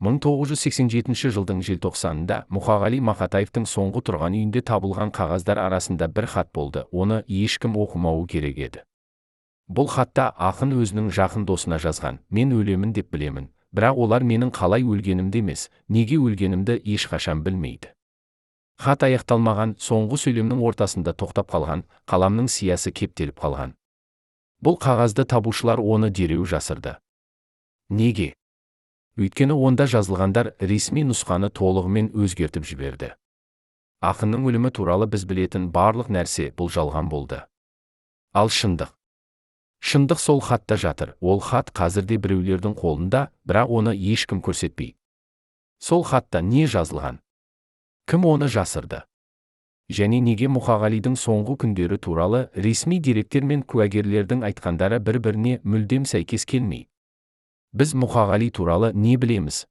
1987 жылдың желтоқсанында Мұқағали Мақатаевтың соңғы тұрған үйінде табылған қағаздар арасында бір хат болды, оны ешкім оқымауы керек еді. Бұл хатта ақын өзінің жақын досына жазған: мен өлемін деп білемін, бірақ олар менің қалай өлгенімді емес, неге өлгенімді ешқашан білмейді. Хат аяқталмаған, соңғы сөйлемнің ортасында тоқтап қалған, қаламның сиясы кептеліп қалған. Бұл қағазды табушылар оны дереу жасырды. Неге? Өйткені онда жазылғандар ресми нұсқаны толығымен өзгертіп жіберді. Ақынның өлімі туралы біз білетін барлық нәрсе бұл жалған болды. Ал шындық? Шындық сол хатта жатыр. Ол хат қазірде біреулердің қолында, бірақ оны ешкім көрсетпейді. Сол хатта не жазылған? Кім оны жасырды? Және неге Мұқағалидың соңғы күндері туралы ресми деректер мен куәгерлердің айтқандары бір-біріне мүлдем сәйкес келмейді? Біз Мұқағали туралы не білеміз?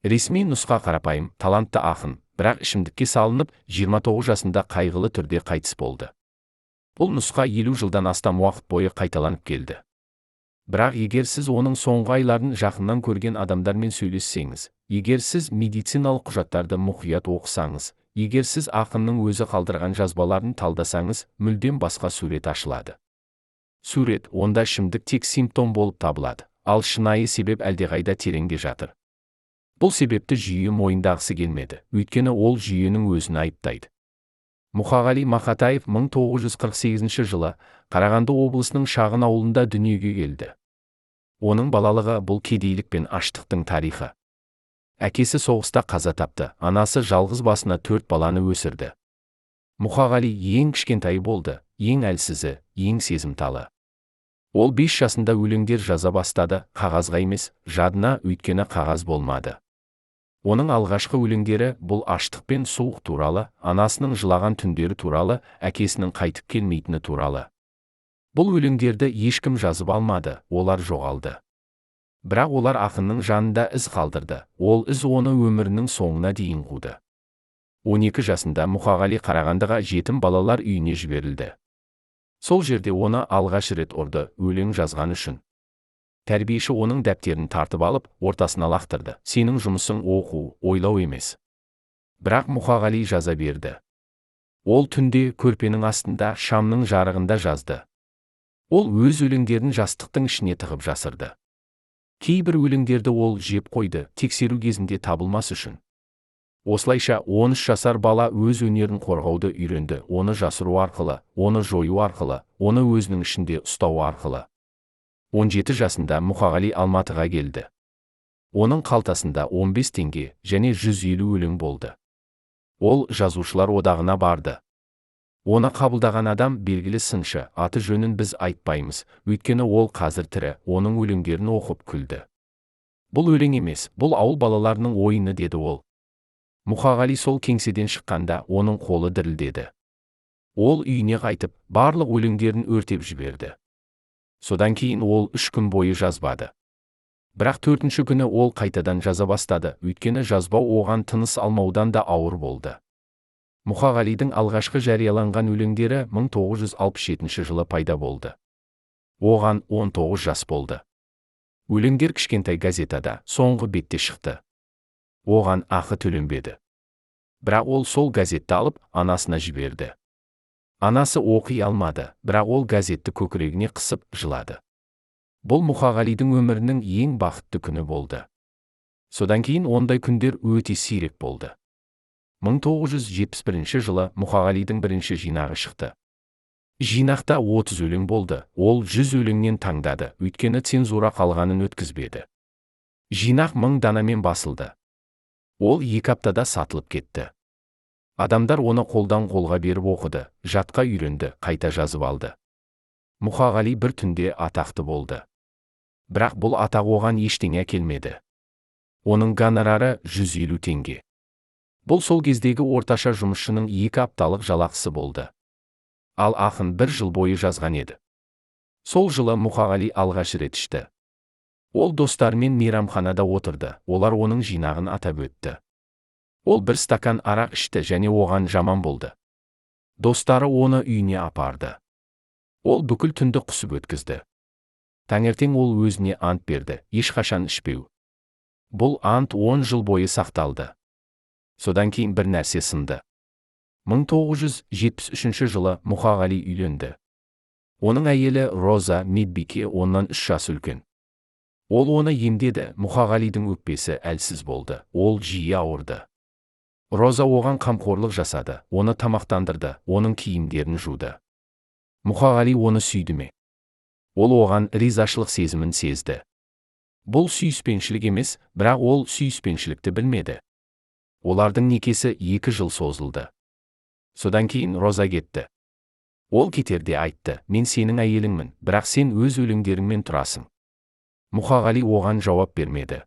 Ресми нұсқа қарапайым, талантты ақын, бірақ ішімдікке салынып, 29 жасында қайғылы түрде қайтыс болды. Бұл нұсқа 50 жылдан астам уақыт бойы қайталанып келді. Бірақ егер сіз оның соңғы айларын жақыннан көрген адамдармен сөйлессеңіз, егер сіз медициналық құжаттарды мұқият оқысаңыз, егер сіз ақынның өзі қалдырған жазбаларын талдасаңыз, мүлдем басқа сурет ашылады. Сурет, онда ішімдік тек симптом болып табылады, ал шынайы себеп әлдеқайда тереңде жатыр. Бұл себепті жүйе мойындағысы келмеді, өйткені ол жүйенің өзін айыптайды. Мұқағали Мақатаев 1948 жылы Қарағанды облысының шағын ауылында дүниеге келді. Оның балалығы бұл кедейлік пен аштықтың тарихы. Әкесі соғыста қаза тапты, анасы жалғыз басына 4 баланы өсірді. Мұқағали ең кішкентай болды, ең әлсізі, ең сезімталы. Ол 5 жасында өлеңдер жаза бастады, қағазға емес, жадына, өйткені қағаз болмады. Оның алғашқы өлеңдері бұл аштық пен суық туралы, анасының жылаған түндері туралы, әкесінің қайтып келмейтіні туралы. Бұл өлеңдерді ешкім жазып алмады, олар жоғалды. Бірақ олар ақынның жанында із қалдырды, ол із оны өмірінің соңына дейін қуды. 12 жасында Мұқағали Қарағандыға жетім балалар үйіне жіберілді. Сол жерде оны алғаш рет ұрды, өлең жазған үшін. Тәрбиеші оның дәптерін тартып алып, ортасына лақтырды. Сенің жұмысың оқу, ойлау емес. Бірақ Мұқағали жаза берді. Ол түнде көрпенің астында, шамның жарығында жазды. Ол өз өлеңдерін жастықтың ішіне тығып жасырды. Кейбір өлеңдерді ол жеп қойды, тексеру кезінде табылмас үшін. Осылайша 13 жасар бала өз өнерін қорғауды үйренді, оны жасыру арқылы, оны жою арқылы, оны өзінің ішінде ұстау арқылы. 17 жасында Мұқағали Алматыға келді. Оның қалтасында 15 теңге және 150 өлең болды. Ол жазушылар одағына барды. Оны қабылдаған адам белгілі сыншы, аты жөнін біз айтпаймыз, өйткені ол қазір тірі, оның өлеңдерін оқып күлді. Бұл өлең емес, бұл ауыл балаларының ойыны, деді ол. Мұқағали сол кеңседен шыққанда оның қолы дірілдеді. Ол үйіне қайтып, барлық өлеңдерін өртеп жіберді. Содан кейін ол 3 күн бойы жазбады. Бірақ 4-ші күні ол қайтадан жаза бастады, өйткені жазбау оған тыныс алмаудан да ауыр болды. Мұқағалидың алғашқы жарияланған өлеңдері 1967 жылы пайда болды. Оған 19 жас болды. Өлеңдер кішкентай газетада, соңғы бетте шықты. Оған ақы төленбеді. Бірақ ол сол газетті алып, анасына жіберді. Анасы оқи алмады, бірақ ол газетті көкірегіне қысып жылады. Бұл Мұқағалидың өмірінің ең бақытты күні болды. Содан кейін ондай күндер өте сирек болды. 1971 жылы Мұқағалидың бірінші жинағы шықты. Жинақта 30 өлең болды, ол 100 өлеңнен таңдады, өйткені цензура қалғанын өткізбеді. Жинақ 1000 данамен басылды. Ол 2 аптада сатылып кетті. Адамдар оны қолдан қолға беріп оқыды, жатқа үйренді, қайта жазып алды. Мұқағали бір түнде атақты болды. Бірақ бұл атақ оған ештеңе әкелмеді. Оның гонорары 150 теңге. Бұл сол кездегі орташа жұмысшының 2 апталық жалақысы болды. Ал ақын 1 жыл бойы жазған еді. Сол жылы Мұқағали алғаш рет ішті. Ол достарымен мейрамханада отырды, олар оның жинағын атап өтті. Ол 1 стакан арақ ішті және оған жаман болды. Достары оны үйіне апарды. Ол бүкіл түнді құсып өткізді. Таңертең ол өзіне ант берді, ешқашан ішпеу. Бұл ант 10 жыл бойы сақталды. Содан кейін бір нәрсе сынды. 1973 жылы Мұқағали үйленді. Оның әйелі Роза Медбике оннан 3 жас үлкен. Ол оны емдеді, Мұқағалидың өкпесі әлсіз болды, ол жиі ауырды. Роза оған қамқорлық жасады, оны тамақтандырды, оның киімдерін жуды. Мұқағали оны сүйді ме? Ол оған ризашылық сезімін сезді. Бұл сүйіспеншілік емес, бірақ ол сүйіспеншілікті білмеді. Олардың некесі 2 жыл созылды. Содан кейін Роза кетті. Ол кетерде айтты, мен сенің әйеліңмін, бірақ сен өз өлеңдеріңмен тұрасың. Мұқағали оған жауап бермеді.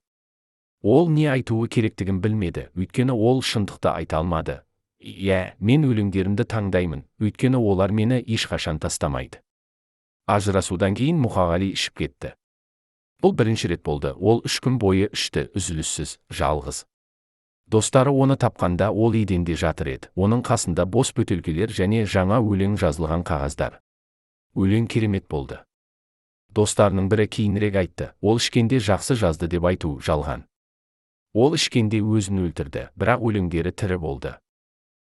Ол не айтуы керектігін білмеді, өйткені ол шындықты айта алмады. Мен өлеңдерімді таңдаймын, өйткені олар мені ешқашан тастамайды. Ажырасудан кейін Мұқағали ішіп кетті. Бұл бірінші рет болды, ол 3 күн бойы ішті, үзіліссіз, жалғыз. Достары оны тапқанда ол еденде жатыр еді, оның қасында бос бөтелкелер және жаңа өлең жазылған қағаздар. Өлең керемет болды. Достарының бірі кейінірек айтты, ол ішкенде жақсы жазды деп айту жалған. Ол ішкенде өзін өлтірді, бірақ өлеңдері тірі болды.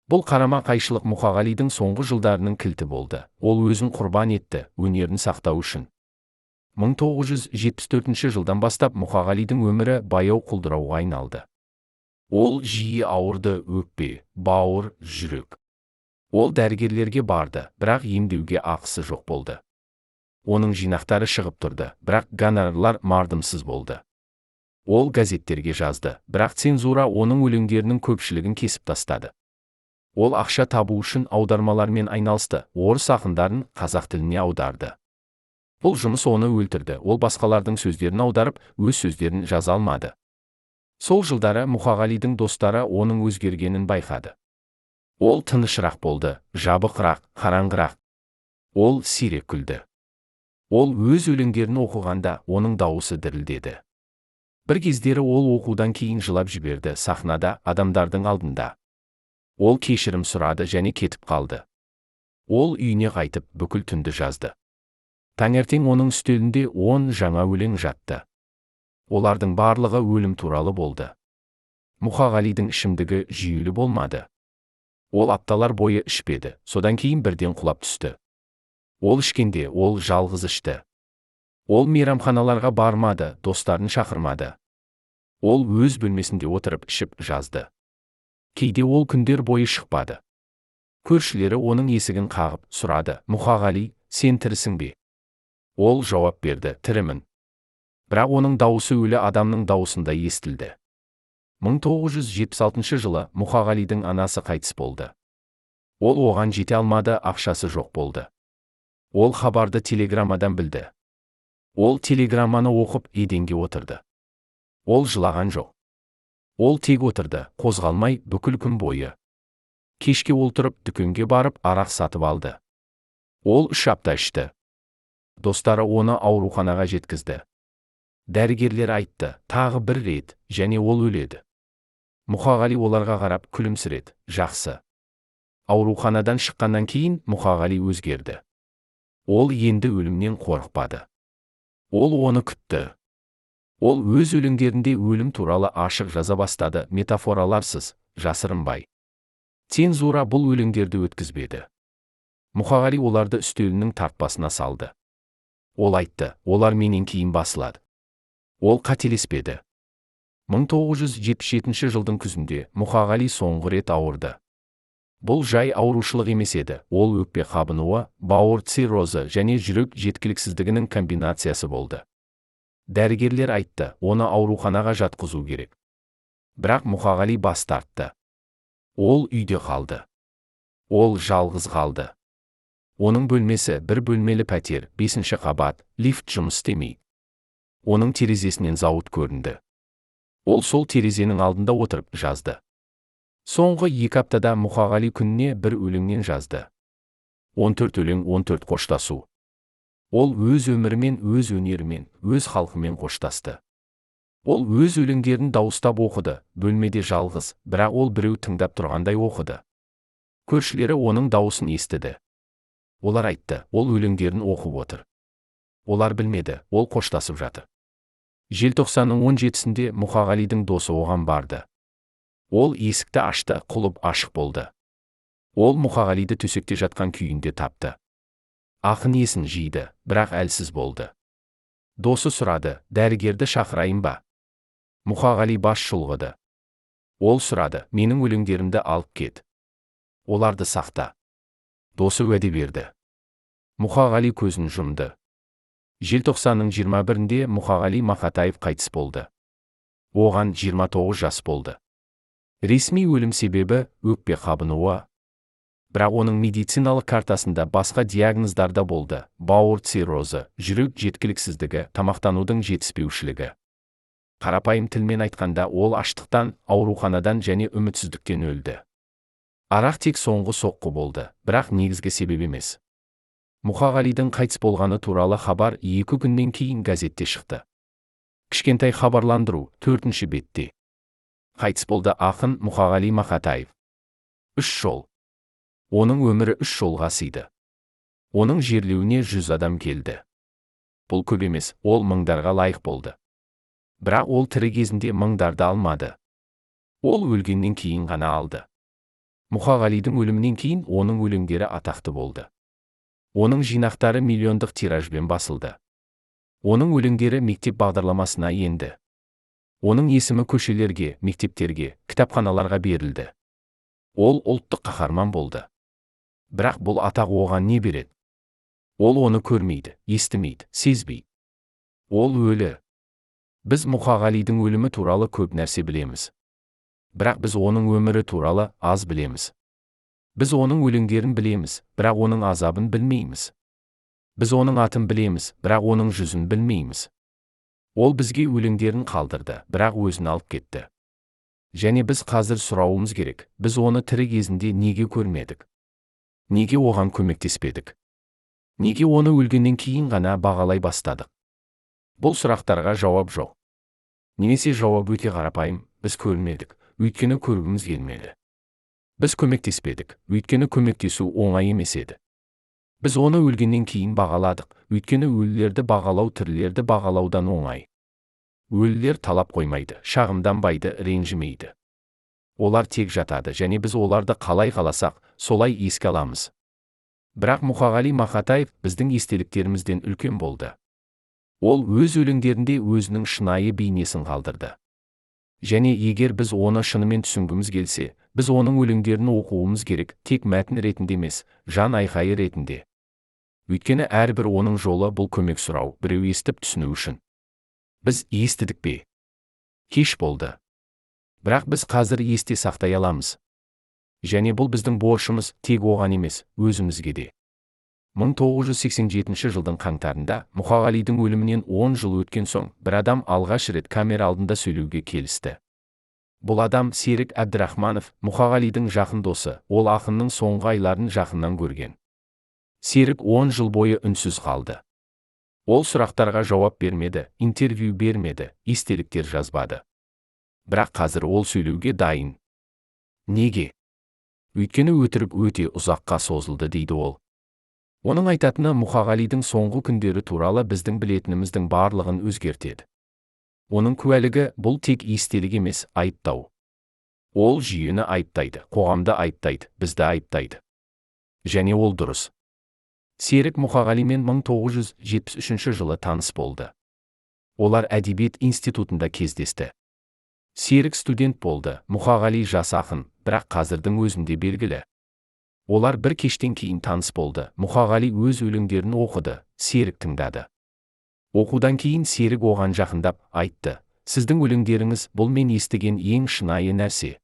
Бұл қарама-қайшылық Мұқағалидың соңғы жылдарының кілті болды. Ол өзін құрбан етті, өнерін сақтау үшін. 1974 жылдан бастап Мұқағалидың өмірі баяу құлдырауға айналды. Ол жиі ауырды, өкпе, бауыр, жүрек. Ол дәрігерлерге барды, бірақ емдеуге ақысы жоқ болды. Оның жинақтары шығып тұрды, бірақ гонорарлар мардымсыз болды. Ол газеттерге жазды, бірақ цензура оның өлеңдерінің көпшілігін кесіп тастады. Ол ақша табу үшін аудармалармен айналысты, орыс ақындарын қазақ тіліне аударды. Бұл жұмыс оны өлтірді, ол басқалардың сөздерін аударып, өз сөздерін жаза алмады. Сол жылдары Мұқағалидың достары оның өзгергенін байқады. Ол тынышырақ болды, жабықырақ, қараңғырақ. Ол сирек күлді. Ол өз өлеңдерін оқығанда оның дауысы дірілдеді. Бір кездері ол оқудан кейін жылап жіберді, сахнада, адамдардың алдында. Ол кешірім сұрады және кетіп қалды. Ол үйіне қайтып бүкіл түнді жазды. Таңертең оның үстелінде 10 жаңа өлең жатты. Олардың барлығы өлім туралы болды. Мұқағалидың ішімдігі жүйелі болмады. Ол апталар бойы ішпеді, содан кейін бірден құлап түсті. Ол ішкенде ол жалғыз ішті. Ол мейрамханаларға бармады, достарын шақырмады. Ол өз бөлмесінде отырып ішіп жазды. Кейде ол күндер бойы шықпады. Көршілері оның есігін қағып сұрады, Мұқағали, сен тірісің бе? Ол жауап берді, тірімін. Бірақ оның дауысы өлі адамның дауысында естілді. 1976 жылы Мұқағалидың анасы қайтыс болды. Ол оған жете алмады, ақшасы жоқ болды. Ол хабарды телеграммадан білді. Ол телеграмманы оқып еденге отырды. Ол жылаған жоқ. Ол тек отырды, қозғалмай бүкіл күн бойы. Кешке ол тұрып дүкенге барып арақ сатып алды. Ол 3 апта ішті. Достары оны ауруханаға жеткізді. Дәрігерлер айтты, тағы бір рет, және ол өледі. Мұқағали оларға қарап күлімсіреді, жақсы. Ауруханадан шыққаннан кейін Мұқағали өзгерді. Ол енді өлімнен қорықпады. Ол оны күтті. Ол өз өлеңдерінде өлім туралы ашық жаза бастады, метафораларсыз, жасырынбай. Цензура бұл өлеңдерді өткізбеді. Мұқағали оларды үстелінің тартпасына салды. Ол айтты, олар менен кейін басылады. Ол қателеспеді. 1977 жылдың күзінде Мұқағали соңғы рет ауырды. Бұл жай аурушылық емес еді, ол өкпе қабынуы, бауыр циррозы және жүрек жеткіліксіздігінің комбинациясы болды. Дәрігерлер айтты, оны ауруханаға жатқызу керек. Бірақ Мұқағали бас тартты. Ол үйде қалды. Ол жалғыз қалды. Оның бөлмесі бір бөлмелі пәтер, 5-ші қабат, лифт жұмыс істемейді. Оның терезесінен зауыт көрінді. Ол сол терезенің алдында отырып жазды. Соңғы 2 аптада Мұқағали күніне бір өлеңнен жазды. 14 өлең, 14 қоштасу. Ол өз өмірімен, өз өнерімен, өз халқымен қоштасты. Ол өз өлеңдерін дауыстап оқыды, бөлмеде жалғыз, бірақ ол біреу тыңдап тұрғандай оқыды. Көршілері оның дауысын естіді. Олар айтты, ол өлеңдерін оқып отыр. Олар білмеді, ол қоштасып жатыр. Желтоқсанның 17-сінде Мұқағалидың досы оған барды. Ол есікті ашты, құлып ашық болды. Ол Мұқағалиды төсекте жатқан күйінде тапты. Ақын есін жиды, бірақ әлсіз болды. Досы сұрады, дәрігерді шақырайын ба? Мұқағали баш шұлғыды. Ол сұрады, менің өлеңдерімді алып кет. Оларды сақта. Досы уәде берді. Мұқағали көзін жұмды. Желтоқсанның 21-інде Мұқағали Мақатаев қайтыс болды. Оған 29 жас болды. Ресми өлім себебі өкпе қабынуы. Бірақ оның медициналық картасында басқа диагноздар да болды: бауыр циррозы, жүрек жеткіліксіздігі, тамақтанудың жетіспеушілігі. Қарапайым тілмен айтқанда, ол аштықтан, ауруханадан және үмітсіздіктен өлді. Арақ тек соңғы соққы болды, бірақ негізгі себеп емес. Мұқағалидың қайтыс болғаны туралы хабар 2 күннен кейін газетте шықты. Кішкентай хабарландыру 4-ші бетте. Қайтыс болды ақын Мұқағали Мақатаев. 3 жол. Оның өмірі 3 жолға сыйды. Оның жерлеуіне 100 адам келді. Бұл көп емес, ол мыңдарға лайық болды. Бірақ ол тірі кезінде мыңдарды алмады. Ол өлгеннен кейін ғана алды. Мұқағалидың өлімінен кейін оның өлеңдері атақты болды. Оның жинақтары миллиондық тиражбен басылды. Оның өлеңдері мектеп бағдарламасына енді. Оның есімі көшелерге, мектептерге, кітапханаларға берілді. Ол ұлттық қаһарман болды. Бірақ бұл атақ оған не береді? Ол оны көрмейді, естімейді, сезбейді. Ол өлі. Біз Мұқағалидың өлімі туралы көп нәрсе білеміз. Бірақ біз оның өмірі туралы аз білеміз. Біз оның өлеңдерін білеміз, бірақ оның азабын білмейміз. Біз оның атын білеміз, бірақ оның жүзін білмейміз. Ол бізге өлеңдерін қалдырды, бірақ өзін алып кетті. Және біз қазір сұрауымыз керек, біз оны тірі кезінде неге көрмедік? Неге оған көмектеспедік? Неге оны өлгеннен кейін ғана бағалай бастадық? Бұл сұрақтарға жауап жоқ. Немесе жауап өте қарапайым: біз көрмедік, өйткені көргіміз келмеді. Біз көмектеспедік, өйткені көмектесу оңай емес еді. Біз оны өлгеннен кейін бағаладық, өйткені өлілерді бағалау тірілерді бағалаудан оңай. Өлілер талап қоймайды, шағымданбайды, ренжімейді. Олар тек жатады, және біз оларды қалай қаласақ, солай еске аламыз. Бірақ Мұқағали Мақатаев біздің естеліктерімізден үлкен болды. Ол өз өлеңдерінде өзінің шынайы бейнесін қалдырды. Және егер біз оны шынымен түсінгіміз келсе, біз оның өлеңдерін оқуымыз керек, тек мәтін ретінде емес, жан айқайы ретінде. Өйткені әрбір оның жолы бұл көмек сұрау, біреу естіп түсіну үшін. Біз естідік пе? Кеш болды. Бірақ біз қазір есте сақтай аламыз. Және бұл біздің борышымыз тек оған емес, өзімізге де. 1987 жылдың қаңтарында Мұқағалидың өлімінен 10 жыл өткен соң, бір адам алғаш рет камера алдында сөйлеуге келісті. Бұл адам Серік Әбдірахманов, Мұқағалидың жақын досы, ол ақынның соңғы айларын жақыннан көрген. Серік 10 жыл бойы үнсіз қалды. Ол сұрақтарға жауап бермеді, интервью бермеді, естеліктер жазбады. Бірақ қазір ол сөйлеуге дайын. Неге? Өйткені өтірік өте ұзаққа созылды дейді ол. Оның айтатыны Мұқағалидың соңғы күндері туралы біздің білетініміздің барлығын өзгертеді. Оның куәлігі бұл тек естелік емес, айыптау. Ол жүйені айыптайды, қоғамды айыптайды, бізді айыптайды. Және ол дұрыс. Серік Мұқағалимен 1973 жылы таныс болды. Олар әдебиет институтында кездесті. Серік студент болды, Мұқағали жас ақын, бірақ қазірдің өзінде белгілі. Олар бір кештен кейін таныс болды. Мұқағали өз өлеңдерін оқыды, Серік тыңдады. Оқудан кейін Серік оған жақындап айтты: сіздің өлеңдеріңіз бұл мен естіген ең шынайы нәрсе.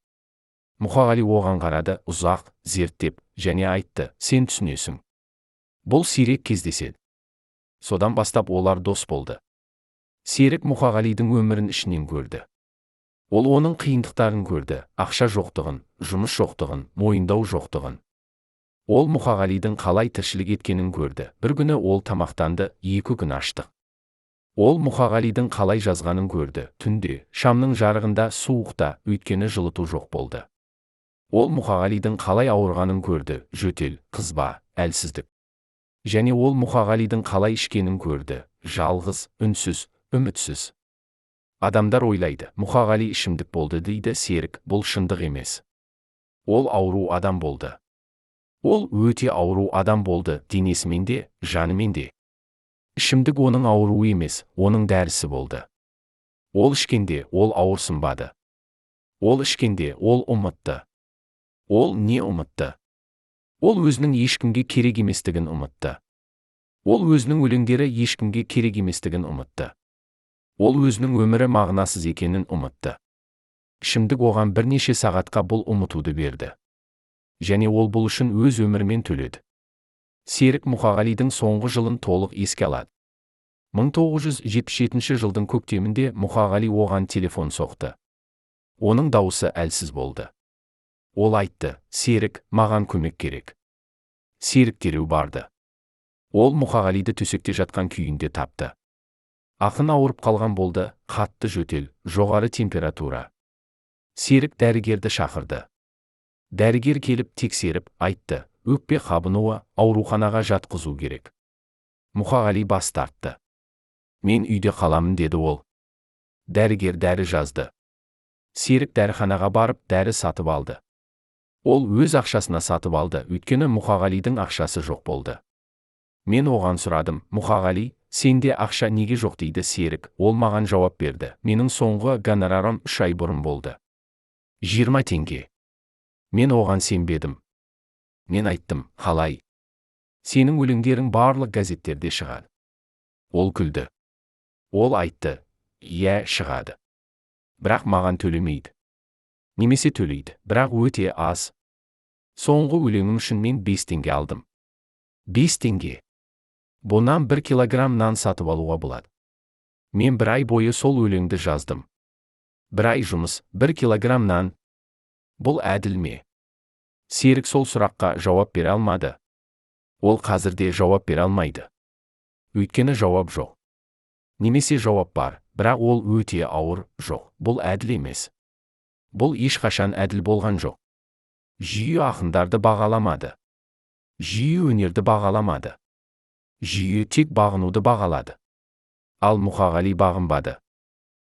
Мұқағали оған қарады, ұзақ, зерттеп, және айтты: сен түсінесің. Бұл сирек кездеседі. Содан бастап олар дос болды. Серік Мұқағалидың өмірін ішінен көрді. Ол оның қиындықтарын көрді, ақша жоқтығын, жұмыс жоқтығын, мойындау жоқтығын. Ол Мұқағалидың қалай тіршілік еткенін көрді. Бір күні ол тамақтанды, 2 күн аштық. Ол Мұқағалидың қалай жазғанын көрді. Түнде, шамның жарығында, суықта, өйткені жылыту жоқ болды. Ол Мұқағалидың қалай ауырғанын көрді. Жөтел, қызба, әлсіздік. Және ол Мұқағалидың қалай ішкенін көрді. Жалғыз, үнсіз, үмітсіз. Адамдар ойлайды, Мұқағали ішімдік болды дейді Серік, бұл шындық емес. Ол ауру адам болды. Ол өте ауру адам болды, денесімен де, жанымен де. Ішімдік оның ауруы емес, оның дәрісі болды. Ол ішкенде, ол ауырсынбады. Ол ішкенде, ол ұмытты. Ол не ұмытты? Ол өзінің ешкімге керек еместігін ұмытты. Ол өзінің өлеңдері ешкімге керек еместігін ұмытты. Ол өзінің өмірі мағынасыз екенін ұмытты. Ішімдік оған бірнеше сағатқа бұл ұмытуды берді. Және ол бұл үшін өз өмірімен төледі. Серік Мұқағалидың соңғы жылын толық еске алады. 1977 жылдың көктемінде Мұқағали оған телефон соқты. Оның дауысы әлсіз болды. Ол айтты, Серік, маған көмек керек. Серік дереу барды. Ол Мұқағалиды төсекте жатқан күйінде тапты. Ақын ауырып қалған болды, қатты жөтел, жоғары температура. Серік дәрігерді шақырды. Дәрігер келіп тексеріп, айтты, өкпе қабынуы, ауруханаға жатқызу керек. Мұқағали бас тартты. Мен үйде қаламын деді ол. Дәрігер дәрі жазды. Серік дәріханаға барып дәрі сатып алды. Ол өз ақшасына сатып алды, өйткені Мұқағалидың ақшасы жоқ болды. Мен оған сұрадым, Мұқағали, сенде ақша неге жоқ дейді Серік. Ол маған жауап берді. Менің соңғы гонорарым 3 ай бұрын болды. 20 теңге. Мен оған сенбедім. Мен айттым, қалай? Сенің өлеңдерің барлық газеттерде шығады. Ол күлді. Ол айтты, иә, шығады. Бірақ маған төлемейді. Немесе төлейді, бірақ өте аз. Соңғы өлеңім үшін мен 5 теңге алдым. 5 теңге. Бұнан 1 килограмм нан сатып алуға болады. Мен 1 ай бойы сол өлеңді жаздым. 1 ай жұмыс, 1 килограмм нан. Бұл әділ ме? Серік сол сұраққа жауап бере алмады. Ол қазірде жауап бере алмайды. Өйткені жауап жоқ. Немесе жауап бар, бірақ ол өте ауыр, жоқ. Бұл әділ емес. Бұл ешқашан әділ болған жоқ. Жүйе ақындарды бағаламады. Жүйе өнерді бағаламады. Жүйе тек бағынуды бағалады. Ал Мұқағали бағынбады.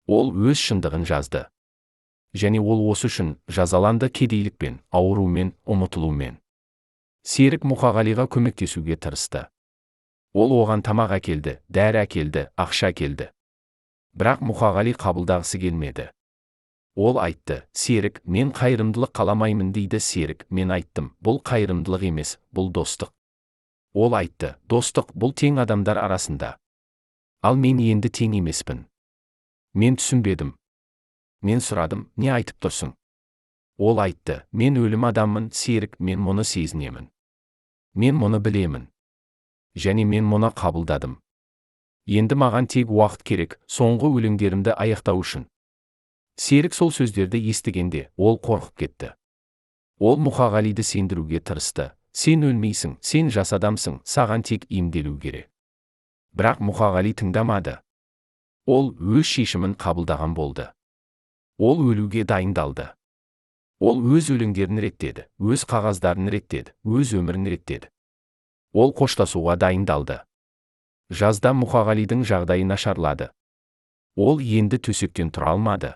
Ол өз шындығын жазды. Және ол осы үшін жазаланды, кедейлікпен, аурумен, ұмытылумен. Серік Мұқағалиға көмектесуге тырысты. Ол оған тамақ әкелді, дәрі әкелді, ақша әкелді. Бірақ Мұқағали қабылдағысы келмеді. Ол айтты, Серік, мен қайырымдылық қаламаймын дейді Серік. Мен айттым, бұл қайырымдылық емес, бұл достық. Ол айтты, достық бұл тең адамдар арасында. Ал мен енді тең емеспін. Мен түсінбедім. Мен сұрадым, не айтып тұрсың? Ол айтты, мен өлім адаммын, Серік, мен мұны сезінемін. Мен мұны білемін. Және мен мұны қабылдадым. Енді маған тек уақыт керек, соңғы өлеңдерімді аяқтау үшін. Серік сол сөздерді естігенде, ол қорқып кетті. Ол Мұқағалиды сендіруге тырысты. Сен өлмейсің, сен жас адамсың, саған тек емделу керек. Бірақ Мұқағали тыңдамады. Ол өз шешімін қабылдаған болды. Ол өлуге дайындалды. Ол өз өлеңдерін реттеді, өз қағаздарын реттеді, өз өмірін реттеді. Ол қоштасуға дайындалды. Жазда Мұқағалидың жағдайы нашарлады. Ол енді төсектен тұра алмады.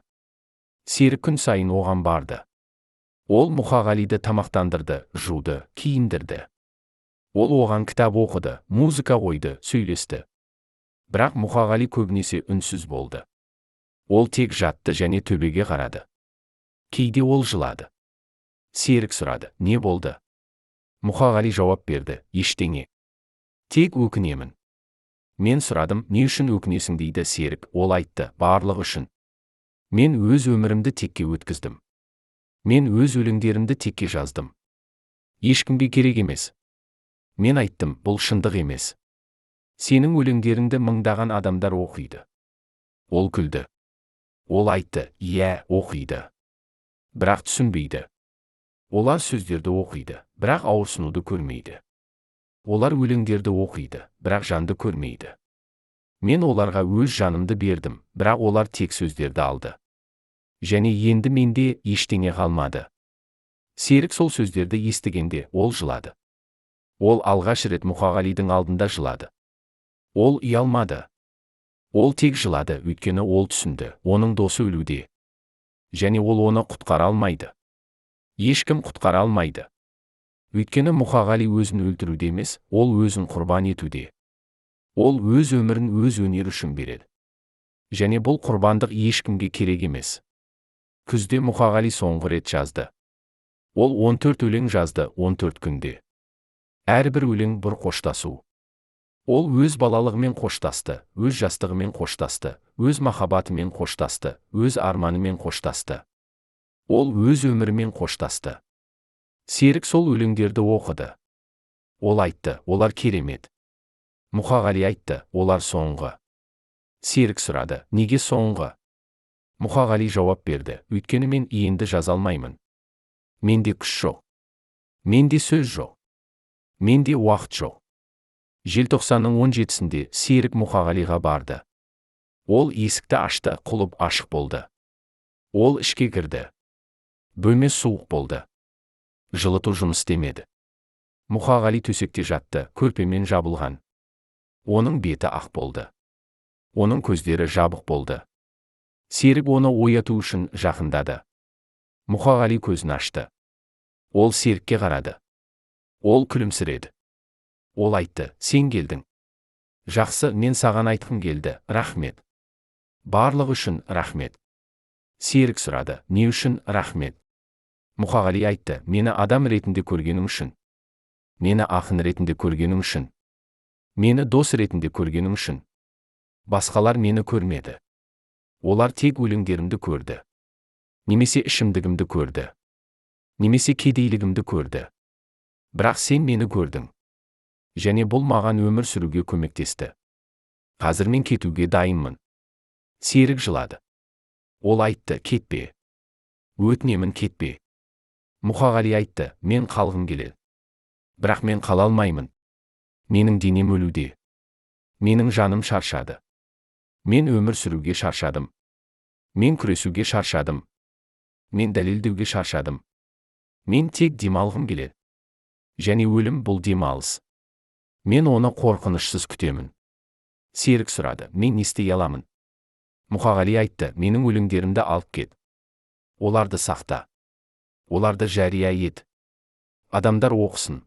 Серік күн сайын оған барды. Ол Мұқағалиды тамақтандырды, жуды, киіндірді. Ол оған кітап оқыды, музыка қойды, сөйлесті. Бірақ Мұқағали көбінесе үнсіз болды. Ол тек жатты және төбеге қарады. Кейде ол жылады. Серік сұрады, не болды? Мұқағали жауап берді, ештеңе. Тек өкінемін. Мен сұрадым, не үшін өкінесің дейді Серік. Ол айтты, барлығы үшін. Мен өз өмірімді текке өткіздім. Мен өз өлеңдерімді текке жаздым. Ешкімге керек емес. Мен айттым, бұл шындық емес. Сенің өлеңдеріңді мыңдаған адамдар оқиды. Ол күлді. Ол айтты, иә, оқиды. Бірақ түсінбейді. Олар сөздерді оқиды, бірақ ауырсынуды көрмейді. Олар өлеңдерді оқиды, бірақ жанды көрмейді. Мен оларға өз жанымды бердім, бірақ олар тек сөздерді алды. Және енді менде ештеңе қалмады. Серік сол сөздерді естігенде ол жылады. Ол алғаш рет Мұқағалидың алдында жылады. Ол ұялмады. Ол тек жылады, өйткені ол түсінді, оның досы өлуде. Және ол оны құтқара алмайды. Ешкім құтқара алмайды. Өйткені Мұқағали өзін өлтіруде емес, ол өзін құрбан етуде. Ол өз өмірін өз өнері үшін береді. Және бұл құрбандық ешкімге керек емес. Күзде Мұқағали соңғы рет жазды. Ол 14 өлең жазды 14 күнде. Әрбір өлең бір қоштасу. Ол өз балалығымен қоштасты, өз жастығымен қоштасты, өз махаббатымен қоштасты, өз арманымен қоштасты. Ол өз өмірімен қоштасты. Серік сол өлеңдерді оқыды. Ол айтты, олар керемет. Мұқағали айтты, олар соңғы. Серік сұрады, неге соңғы? Мұқағали жауап берді, өйткені мен енді жаза алмаймын. Менде күш жоқ. Менде сөз жоқ. Менде уақыт жоқ. Желтоқсанның 17-сінде Серік Мұқағалиға барды. Ол есікті ашты, құлып ашық болды. Ол ішке кірді. Бөлме суық болды. Жылыту жұмыс істемеді. Мұқағали төсекте жатты, көрпемен жабылған. Оның беті ақ болды. Оның көздері жабық болды. Серік оны ояту үшін жақындады. Мұқағали көзін ашты. Ол Серікке қарады. Ол күлімсіреді. Ол айтты, сен келдің. Жақсы, мен саған айтқым келді, рахмет. Барлығы үшін рахмет. Серік сұрады, не үшін рахмет? Мұқағали айтты, мені адам ретінде көргенің үшін. Мені ақын ретінде көргенің үшін. Мені дос ретінде көргенің үшін. Басқалар мені көрмеді. Олар тек өлеңдерімді көрді. Немесе ішімдігімді көрді. Немесе кедейлігімді көрді. Бірақ сен мені көрдің. Және бұл маған өмір сүруге көмектесті. Қазір мен кетуге дайынмын. Серік жылады. Ол айтты, кетпе. Өтінемін, кетпе. Мұқағали айтты, мен қалғым келеді. Бірақ мен қала алмаймын. Менің денем өлуде. Менің жаным шаршады. Мен өмір сүруге шаршадым. Мен күресуге шаршадым. Мен дәлелдеуге шаршадым. Мен тек демалғым келеді. Және өлім бұл демалыс. Мен оны қорқынышсыз күтемін. Серік сұрады, мен не істей аламын? Мұқағали айтты, менің өлеңдерімді алып кет. Оларды сақта. Оларды жария ет. Адамдар оқысын.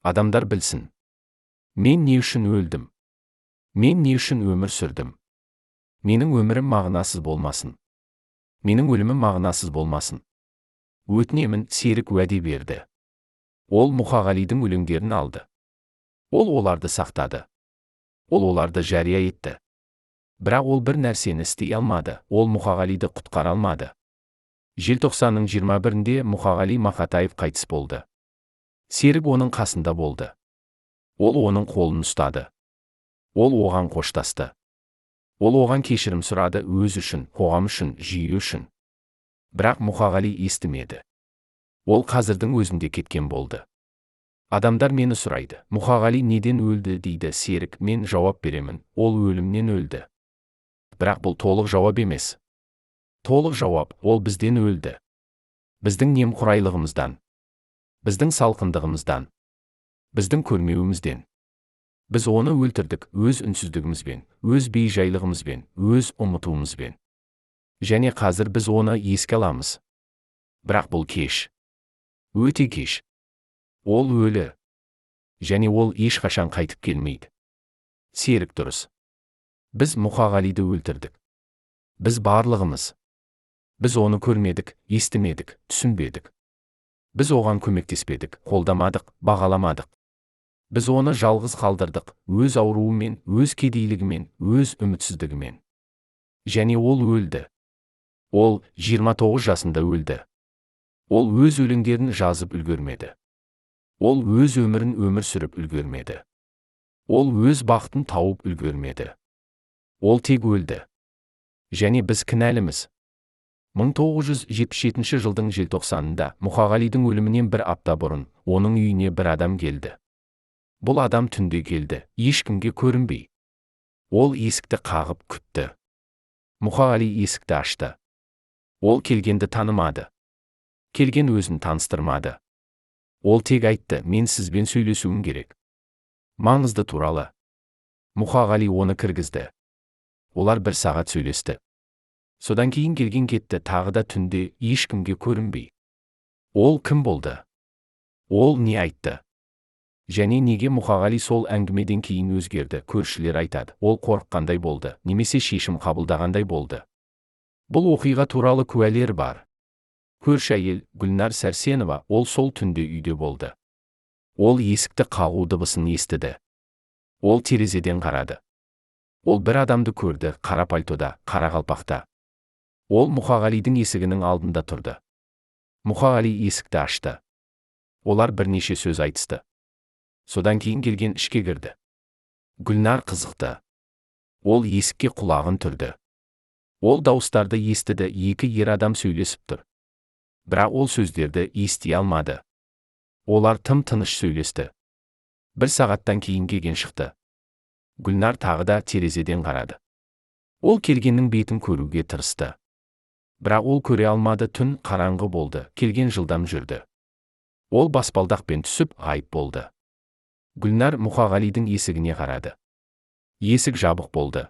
Адамдар білсін. Мен не үшін өлдім? Мен не үшін өмір сүрдім? Менің өмірім мағынасыз болмасын. Менің өлімім мағынасыз болмасын. Өтінемін, Серік уәде берді. Ол Мұқағалидың өлеңдерін алды. Ол оларды сақтады. Ол оларды жария етті. Бірақ ол бір нәрсені істей алмады, ол Мұқағалиды құтқара алмады. Желтоқсанның 21-інде Мұқағали Мақатаев қайтыс болды. Серік оның қасында болды. Ол оның қолын ұстады. Ол оған қоштасты. Ол оған кешірім сұрады, өз үшін, қоғам үшін, жүйе үшін. Бірақ Мұқағали естімеді. Ол қазірдің өзінде кеткен болды. Адамдар мені сұрайды, Мұқағали неден өлді дейді Серік, мен жауап беремін, ол өлімнен өлді. Бірақ бұл толық жауап емес. Толық жауап, ол бізден өлді. Біздің немқұрайлығымыздан. Біздің салқындығымыздан. Біздің көрмеуімізден. Біз оны өлтірдік өз үнсіздігімізбен, өз бейжайлығымызбен, өз ұмытуымызбен. Және қазір біз оны еске аламыз. Бірақ бұл кеш. Өте кеш. Ол өлі. Және ол ешқашан қайтып келмейді. Серік дұрыс. Біз Мұқағалиды өлтірдік. Біз барлығымыз. Біз оны көрмедік, естімедік, түсінбедік. Біз оған көмектеспедік, қолдамадық, бағаламадық. Біз оны жалғыз қалдырдық, өз ауруымен, өз кедейлігімен, өз үмітсіздігімен. Және ол өлді. Ол 29 жасында өлді. Ол өз өлеңдерін жазып үлгермеді. Ол өз өмірін өмір сүріп үлгермеді. Ол өз бақытын тауып үлгермеді. Ол тек өлді. Және біз кінәліміз. 1977 жылдың желтоқсанында Мұқағалидың өлімінен бір апта бұрын оның үйіне бір адам келді. Бұл адам түнде келді, ешкімге көрінбей. Ол есікті қағып күтті. Мұқағали есікті ашты. Ол келгенді танымады. Келген өзін таныстырмады. Ол тек айтты, мен сізбен сөйлесуім керек. Маңызды туралы. Мұқағали оны кіргізді. Олар 1 сағат сөйлесті. Содан кейін келген кетті, тағы да түнде ешкімге көрінбей. Ол кім болды? Ол не айтты? Және неге Мұқағали сол әңгімеден кейін өзгерді? Көршілер айтады, ол қорыққандай болды, немесе шешім қабылдағандай болды. Бұл оқиға туралы куәлер бар. Көрші әйел Гүлнар Сәрсенова, ол сол түнде үйде болды. Ол есікті қағу дыбысын естіді. Ол терезеден қарады. Ол бір адамды көрді, қара пальтода, қара қалпақта. Ол Мұқағалидың есігінің алдында тұрды. Мұқағали есікті ашты. Олар бірнеше сөз айтысты. Содан кейін келген ішке кірді. Гүлнар қызықты. Ол есікке құлағын түрді. Ол дауыстарды естіді, 2 ер адам сөйлесіп тұр. Бірақ ол сөздерді ести алмады. Олар тым тыныш сөйлесті. 1 сағаттан кейін келген шықты. Гүлнар тағы да терезеден қарады. Ол келгеннің бетін көруге тырысты. Бірақ ол көре алмады, түн қараңғы болды, келген жылдам жүрді. Ол баспалдақпен түсіп ғайып болды. Гүлнар Мұқағалидың есігіне қарады. Есік жабық болды.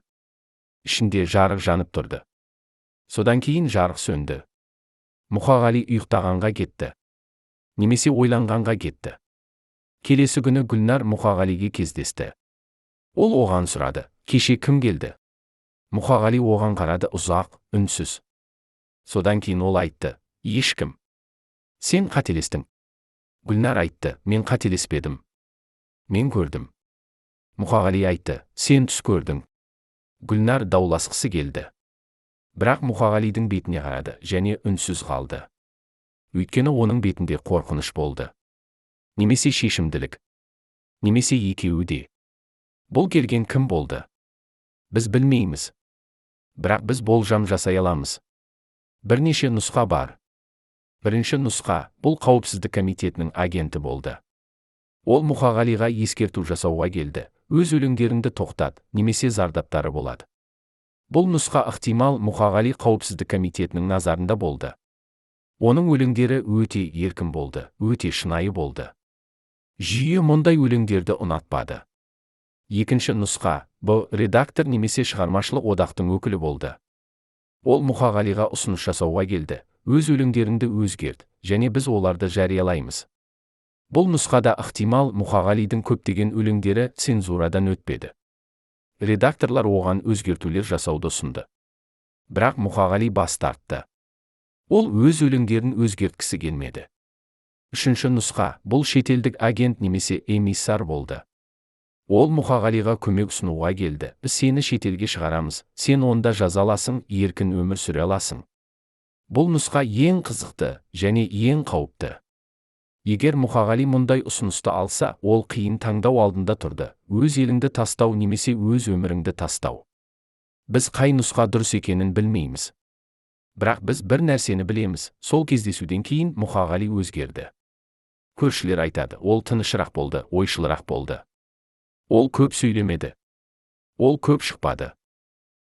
Ішінде жарық жанып тұрды. Содан кейін жарық сөнді. Мұқағали ұйықтағанға кетті. Немесе ойланғанға кетті. Келесі күні Гүлнар Мұқағалиге кездесті. Ол оған сұрады, кеше кім келді? Мұқағали оған қарады, ұзақ, үнсіз. Содан кейін ол айтты, ешкім. Сен қателестің. Гүлнар айтты, мен қателеспедім. Мен көрдім. Мұқағали айтты, сен түс көрдің. Гүлнар дауласқысы келді. Бірақ Мұқағалидың бетіне қарады және үнсіз қалды. Өйткені оның бетінде қорқыныш болды. Немесе шешімділік. Немесе екеуі де. Бұл келген кім болды? Біз білмейміз. Бірақ біз болжам жасай аламыз. Бірнеше нұсқа бар. Бірінші нұсқа, бұл қауіпсіздік комитетінің агенті болды. Ол Мұқағалиға ескерту жасауға келді, өз өлеңдеріңді тоқтат, немесе зардаптары болады. Бұл нұсқа ықтимал Мұқағали қауіпсіздік комитетінің назарында болды. Оның өлеңдері өте еркін болды, өте шынайы болды. Жүйе мұндай өлеңдерді ұнатпады. Екінші нұсқа, бұл редактор немесе шығармашылық одақтың өкілі болды. Ол Мұқағалиға ұсыныс жасауға келді, өз өлеңдеріңді өзгерт, және біз оларды жариялаймыз. Бұл нұсқада ықтимал Мұқағалидың көптеген өлеңдері цензурадан өтпеді. Редакторлар оған өзгертулер жасауды ұсынды. Бірақ Мұқағали бас тартты. Ол өз өлеңдерін өзгерткісі келмеді. Үшінші нұсқа, бұл шетелдік агент немесе эмиссар болды. Ол Мұқағалиға көмек ұсынуға келді. Біз сені шетелге шығарамыз, сен онда жаза аласың, еркін өмір сүре аласың. Бұл нұсқа ең қызықты және ең қауіпті. Егер Мұқағали мұндай ұсынысты алса, ол қиын таңдау алдында тұрды, өз еліңді тастау немесе өз өміріңді тастау. Біз қай нұсқа дұрыс екенін білмейміз. Бірақ біз бір нәрсені білеміз, сол кездесуден кейін Мұқағали өзгерді. Көршілер айтады, ол тынышырақ болды, ойшылырақ болды. Ол көп сөйлемеді. Ол көп шықпады.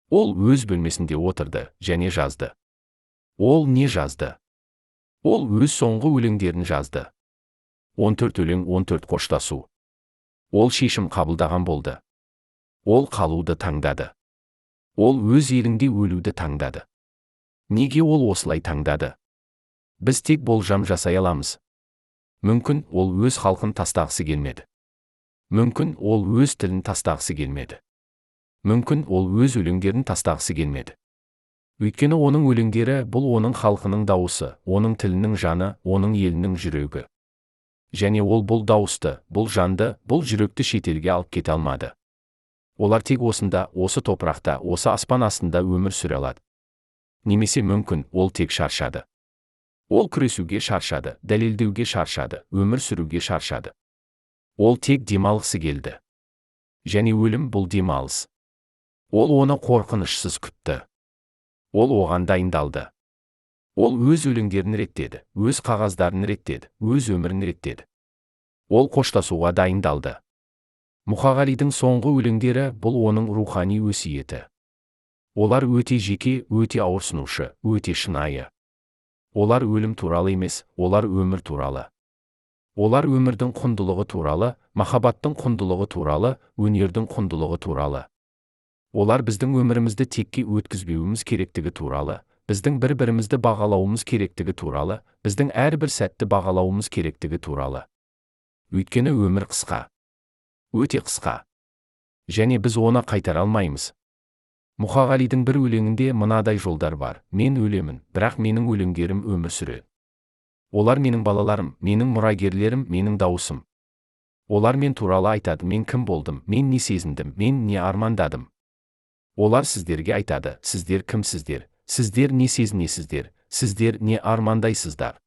Ол өз бөлмесінде отырды және жазды. Ол не жазды? Ол өз соңғы өлеңдерін жазды. 14 өлең, 14 қоштасу. Ол шешім қабылдаған болды. Ол қалуды таңдады. Ол өз елінде өлуді таңдады. Неге ол осылай таңдады? Біз тек болжам жасай аламыз. Мүмкін ол өз халқын тастағысы келмеді. Мүмкін ол өз тілін тастағысы келмеді. Мүмкін ол өз өлеңдерін тастағысы келмеді. Өйткені оның өлеңдері бұл оның халқының дауысы, оның тілінің жаны, оның елінің жүрегі. Және ол бұл дауысты, бұл жанды, бұл жүректі шетелге алып кете алмады. Олар тек осында, осы топырақта, осы аспан астында өмір сүре алады. Немесе мүмкін ол тек шаршады. Ол күресуге шаршады, дәлелдеуге шаршады, өмір сүруге шаршады. Ол тек демалғысы келді. Және өлім бұл демалыс. Ол оны қорқынышсыз күтті. Ол оған дайындалды. Ол өз өлеңдерін реттеді, өз қағаздарын реттеді, өз өмірін реттеді. Ол қоштасуға дайындалды. Мұқағалидың соңғы өлеңдері бұл оның рухани өсиеті. Олар өте жеке, өте ауырсынушы, өте шынайы. Олар өлім туралы емес, олар өмір туралы. Олар өмірдің құндылығы туралы, махаббаттың құндылығы туралы, өнердің құндылығы туралы. Олар біздің өмірімізді текке өткізбеуіміз керектігі туралы, біздің бір-бірімізді бағалауымыз керектігі туралы, біздің әрбір сәтті бағалауымыз керектігі туралы. Өйткені өмір қысқа. Өте қысқа. Және біз оны қайтара алмаймыз. Мұқағалидың бір өлеңінде мынадай жолдар бар: мен өлемін, бірақ менің өлеңдерім өмір сүреді. Олар менің балаларым, менің мұрагерлерім, менің дауысым. Олар мен туралы айтады: мен кім болдым, мен не сезіндім, мен не армандадым. Олар сіздерге айтады: сіздер кімсіздер, сіздер не сезінесіздер, сіздер не армандайсыздар.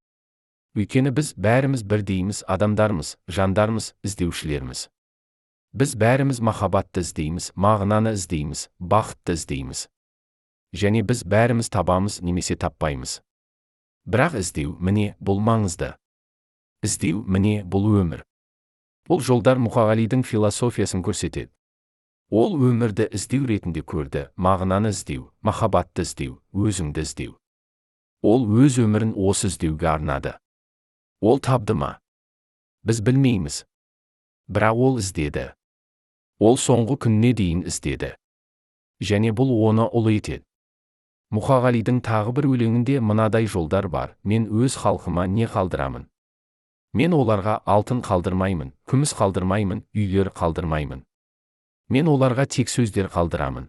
Өйткені біз бәріміз бірдейміз, адамдармыз, жандармыз, іздеушілерміз. Біз бәріміз махаббатты іздейміз, мағынаны іздейміз, бақытты іздейміз. Және біз бәріміз табамыз немесе таппаймыз. Бірақ іздеу, міне, бұл маңызды. Іздеу, міне, бұл өмір. Бұл жолдар Мұқағалидың философиясын көрсетеді. Ол өмірді іздеу ретінде көрді, мағынаны іздеу, махаббатты іздеу, өзіңді іздеу. Ол өз өмірін осы іздеуге арнады. Ол табды ма? Біз білмейміз. Бірақ ол іздеді. Ол соңғы күніне дейін іздеді. Және бұл оны ұлы етеді. Мұқағалидың тағы бір өлеңінде мынадай жолдар бар: мен өз халқыма не қалдырамын? Мен оларға алтын қалдырмаймын, күміс қалдырмаймын, үйлер қалдырмаймын. Мен оларға тек сөздер қалдырамын.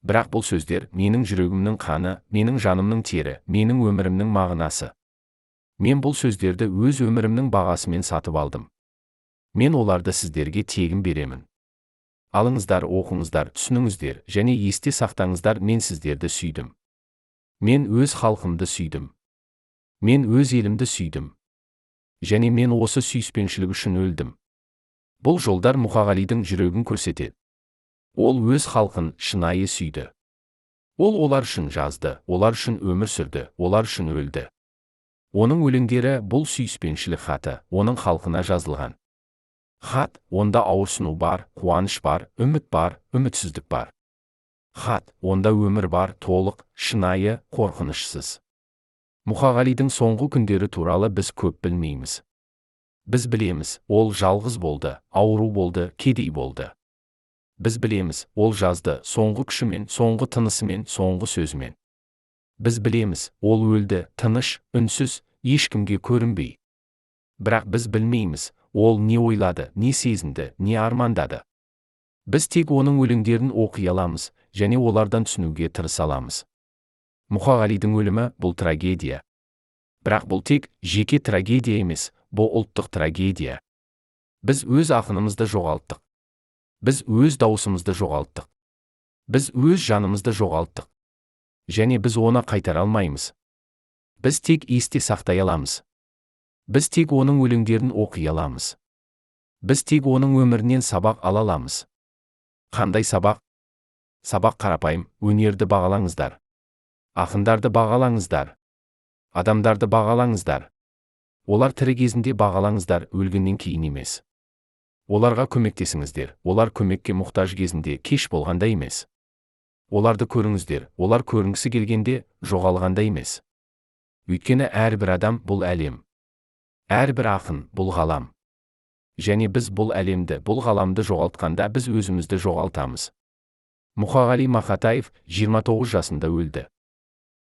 Бірақ бұл сөздер менің жүрегімнің қаны, менің жанымның тері, менің өмірімнің мағынасы. Мен бұл сөздерді өз өмірімнің бағасымен сатып алдым. Мен оларды сіздерге тегін беремін. Алыңыздар, оқыңыздар, түсініңіздер және есте сақтаңыздар: мен сіздерді сүйдім. Мен өз халқымды сүйдім. Мен өз елімді сүйдім. Және мен осы сүйіспеншілік үшін өлдім. Бұл жолдар Мұқағалидың жүрегін көрсетеді. Ол өз халқын шынайы сүйді. Ол олар үшін жазды, олар үшін өмір сүрді, олар үшін өлді. Оның өлеңдері бұл сүйіспеншілік хаты, оның халқына жазылған. Хат, онда ауырсыну бар, қуаныш бар, үміт бар, үмітсіздік бар. Хат, онда өмір бар, толық, шынайы, қорқынышсыз. Мұқағалидың соңғы күндері туралы біз көп білмейміз. Біз білеміз, ол жалғыз болды, ауру болды, кедей болды. Біз білеміз, ол жазды соңғы күшімен, соңғы тынысымен, соңғы сөзімен. Біз білеміз, ол өлді, тыныш, үнсіз, ешкімге көрінбей. Бірақ біз білмейміз, ол не ойлады, не сезінді, не армандады. Біз тек оның өлеңдерін оқи аламыз, және олардан түсінуге тырыса аламыз. Мұқағалидың өлімі – бұл трагедия. Бірақ бұл тек жеке трагедия емес, бұл ұлттық трагедия. Біз өз ақынымызды жоғалттық. Біз өз дауысымызды жоғалттық. Біз өз жанымызды жоғалттық. Және біз оны қайтара алмаймыз. Біз тек есте сақтай аламыз. Біз тек оның өлеңдерін оқи аламыз. Біз тек оның өмірінен сабақ ала аламыз. Қандай сабақ? Сабақ қарапайым: өнерді бағалаңыздар. Ақындарды бағалаңыздар. Адамдарды бағалаңыздар. Олар тірі кезінде бағалаңыздар, өлгеннен кейін емес. Оларға көмектесіңіздер, олар көмекке мұқтаж кезінде, кеш болғанда емес. Оларды көріңіздер, олар көрінгісі келгенде, жоғалғанда емес. Өйткені әрбір адам бұл әлем. Әрбір ақын бұл ғалам. Және біз бұл әлемді, бұл ғаламды жоғалтқанда біз өзімізді жоғалтамыз. Мұқағали Мақатаев 29 жасында өлді.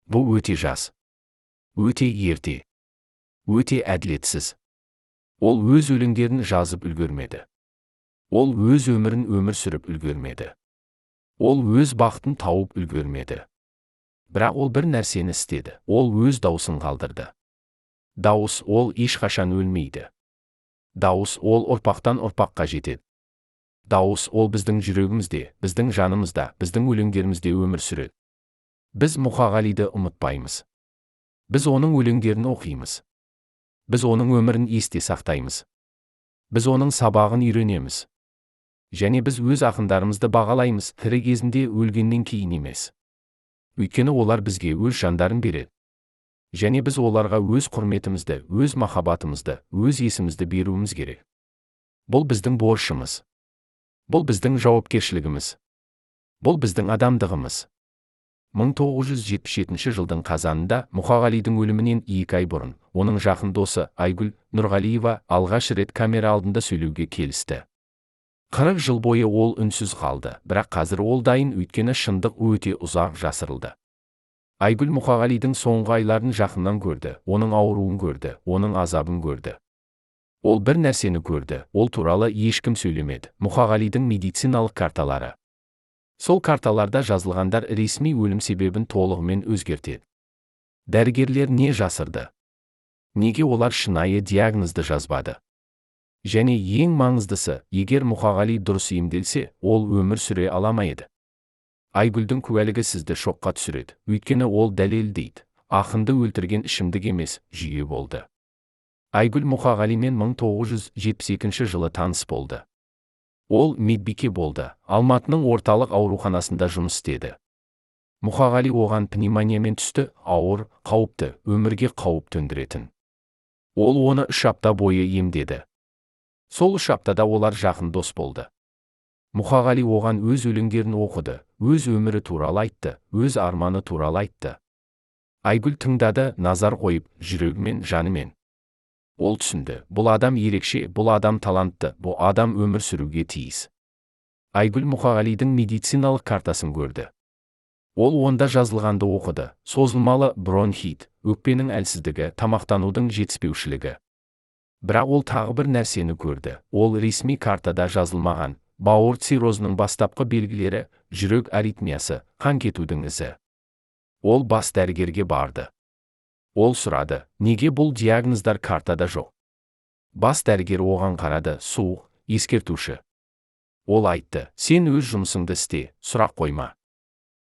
Бұл өте жас. Өте ерте. Өте әділетсіз. Ол өз өлеңдерін жазып үлгермеді. Ол өз өмірін өмір сүріп үлгермеді. Ол өз бақытын тауып үлгермеді. Бірақ ол бір нәрсені істеді. Ол өз дауысын қалдырды. Дауыс ол ешқашан өлмейді. Дауыс ол ұрпақтан ұрпаққа жетеді. Дауыс ол біздің жүрегімізде, біздің жанымызда, біздің өлеңдерімізде өмір сүреді. Біз Мұқағалиды ұмытпаймыз. Біз оның өлеңдерін оқимыз. Біз оның өмірін есте сақтаймыз. Біз оның сабағын үйренеміз. Және біз өз ақындарымызды бағалаймыз, тірі кезінде, өлгеннен кейін емес. Өйткені олар бізге өз жандарын береді. Және біз оларға өз құрметімізді, өз махаббатымызды, өз есімізді беруіміз керек. Бұл біздің борышымыз. Бұл біздің жауапкершілігіміз. Бұл біздің адамдығымыз. 1977 жылдың қазанында Мұқағалидың өлімінен 2 ай бұрын оның жақын досы Айгүл Нұрғалиева алғаш рет камера алдында сөйлеуге келісті. 40 жыл бойы ол үнсіз қалды, бірақ қазір ол дайын, өйткені шындық өте ұзақ жасырылды. Айгүл Мұқағалидың соңғы айларын жақыннан көрді, оның ауруын көрді, оның азабын көрді. Ол бір нәрсені көрді, ол туралы ешкім сөйлемеді: Мұқағалидың медициналық карталары. Сол карталарда жазылғандар ресми өлім себебін толығымен өзгертеді. Дәрігерлер не жасырды? Неге олар шынайы диагнозды жазбады? Және ең маңыздысы, егер Мұқағали дұрыс емделсе, ол өмір сүре аламайды. Айгүлдің куәлігі сізді шокқа түсіреді, өйткені ол дәлелдейді: ақынды өлтірген ішімдік емес, жүйе болды. Айгүл Мұқағалимен 1972 жылы таныс болды. Ол медбике болды, Алматының орталық ауруханасында жұмыс істеді. Мұқағали оған пневмониямен түсті, ауыр, қауіпті, өмірге қауіп төндіретін. Ол оны 3 апта бойы емдеді. Сол 3 аптада олар жақын дос болды. Мұқағали оған өз өлеңдерін оқыды, өз өмірі туралы айтты, өз арманы туралы айтты. Айгүл тыңдады, назар қойып, жүрегімен, жанымен. Ол түсінді: бұл адам ерекше, бұл адам талантты, бұл адам өмір сүруге тиіс. Айгүл Мұқағалидың медициналық картасын көрді. Ол онда жазылғанды оқыды: созылмалы бронхит, өкпенің әлсіздігі, тамақтанудың жетіспеушілігі. Бірақ ол тағы бір нәрсені көрді: ол ресми картада жазылмаған бауыр циррозының бастапқы белгілері, жүрек аритмиясы, қан кетудің ізі. Ол бас дәрігерге барды. Ол сұрады: неге бұл диагноздар картада жоқ? Бас дәрігер оған қарады: суық, ескертуші. Ол айтты: сен өз жұмысыңды істе, сұрақ қойма.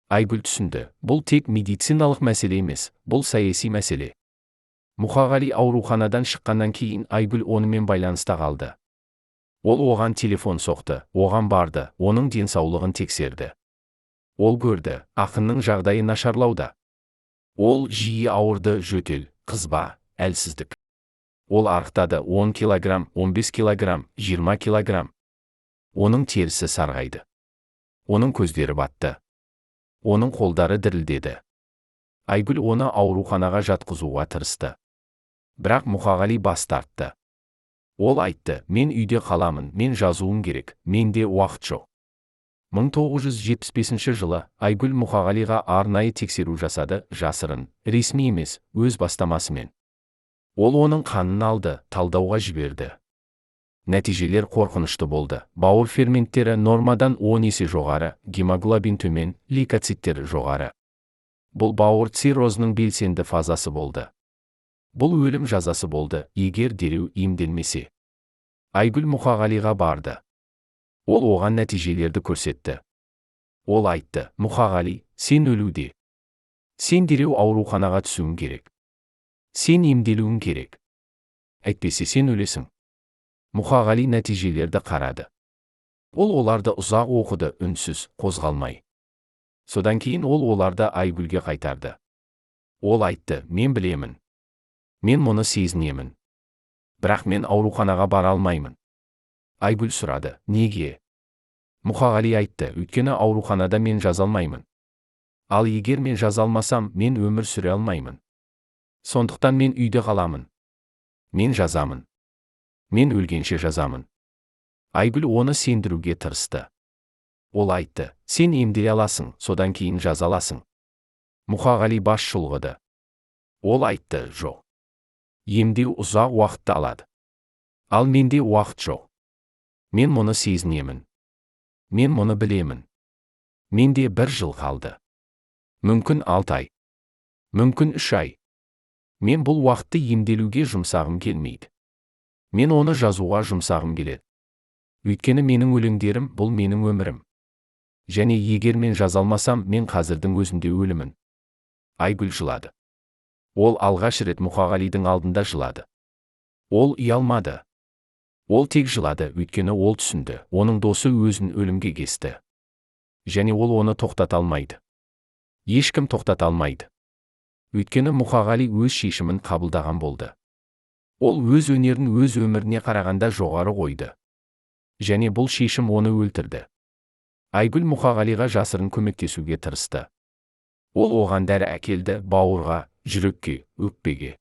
Айгүл түсінді: бұл тек медициналық мәселе емес, бұл саяси мәселе. Мұқағали ауруханадан шыққаннан кейін Айгүл онымен байланыста қалды. Ол оған телефон соқты, оған барды, оның денсаулығын тексерді. Ол көрді: ақынның жағдайы нашарлауда. Ол жиі ауырды, жөтел, қызба, әлсіздік. Ол арықтады: 10 килограмм, 15 килограмм, 20 килограмм. Оның терісі сарғайды. Оның көздері батты. Оның қолдары дірілдеді. Айгүл оны ауруханаға жатқызуға тырысты. Бірақ Мұқағали бас тартты. Ол айтты: мен үйде қаламын, мен жазуым керек, менде уақыт жоқ. 1975 жылы Айгүл Мұқағалиға арнайы тексеру жасады, жасырын, ресми емес, өз бастамасымен. Ол оның қанын алды, талдауға жіберді. Нәтижелер қорқынышты болды. Бауыр ферменттері нормадан 10 есе жоғары, гемоглобин төмен, лейкоциттері жоғары. Бұл бауыр циррозының белсенді фазасы болды. Бұл өлім жазасы болды, егер дереу емделмесе. Айгүл Мұқағалиға барды. Ол оған нәтижелерді көрсетті. Ол айтты: Мұқағали, сен өлуде. Сен дереу ауруханаға түсуің керек. Сен емделуің керек. Әйтпесе сен өлесің. Мұқағали нәтижелерді қарады. Ол оларды ұзақ оқыды, үнсіз, қозғалмай. Содан кейін ол оларды Айгүлге қайтарды. Ол айтты: мен білемін. Мен мұны сезінемін. Бірақ мен ауруханаға бара алмаймын. Айгүл сұрады: неге? Мұқағали айтты: өйткені ауруханада мен жаза алмаймын. Ал егер мен жаза алмасам, мен өмір сүре алмаймын. Сондықтан мен үйде қаламын. Мен жазамын. Мен өлгенше жазамын. Айгүл оны сендіруге тырысты. Ол айтты: сен емделе аласың, содан кейін жаза аласың. Мұқағали бас шұлғыды. Ол айтты: жоқ. Емдеу ұзақ уақытты алады. Ал менде уақыт жоқ. Мен мұны сезінемін. Мен мұны білемін. Менде 1 жыл қалды. Мүмкін 6 ай. Мүмкін 3 ай. Мен бұл уақытты емделуге жұмсағым келмейді. Мен оны жазуға жұмсағым келеді. Өйткені менің өлеңдерім бұл менің өмірім. Және егер мен жаза алмасам, мен қазірдің өзінде өлімін. Айгүл жылады. Ол алғаш рет Мұқағалидың алдында жылады. Ол ұялмады. Ол тек жылады, өйткені ол түсінді: оның досы өзін өлімге кесті. Және ол оны тоқтата алмайды. Ешкім тоқтата алмайды. Өйткені Мұқағали өз шешімін қабылдаған болды. Ол өз өнерін өз өміріне қарағанда жоғары қойды. Және бұл шешім оны өлтірді. Айгүл Мұқағалиға жасырын көмектесуге тырысты. Ол оған дәрі әкелді: бауырға, жүрекке, өкпеге.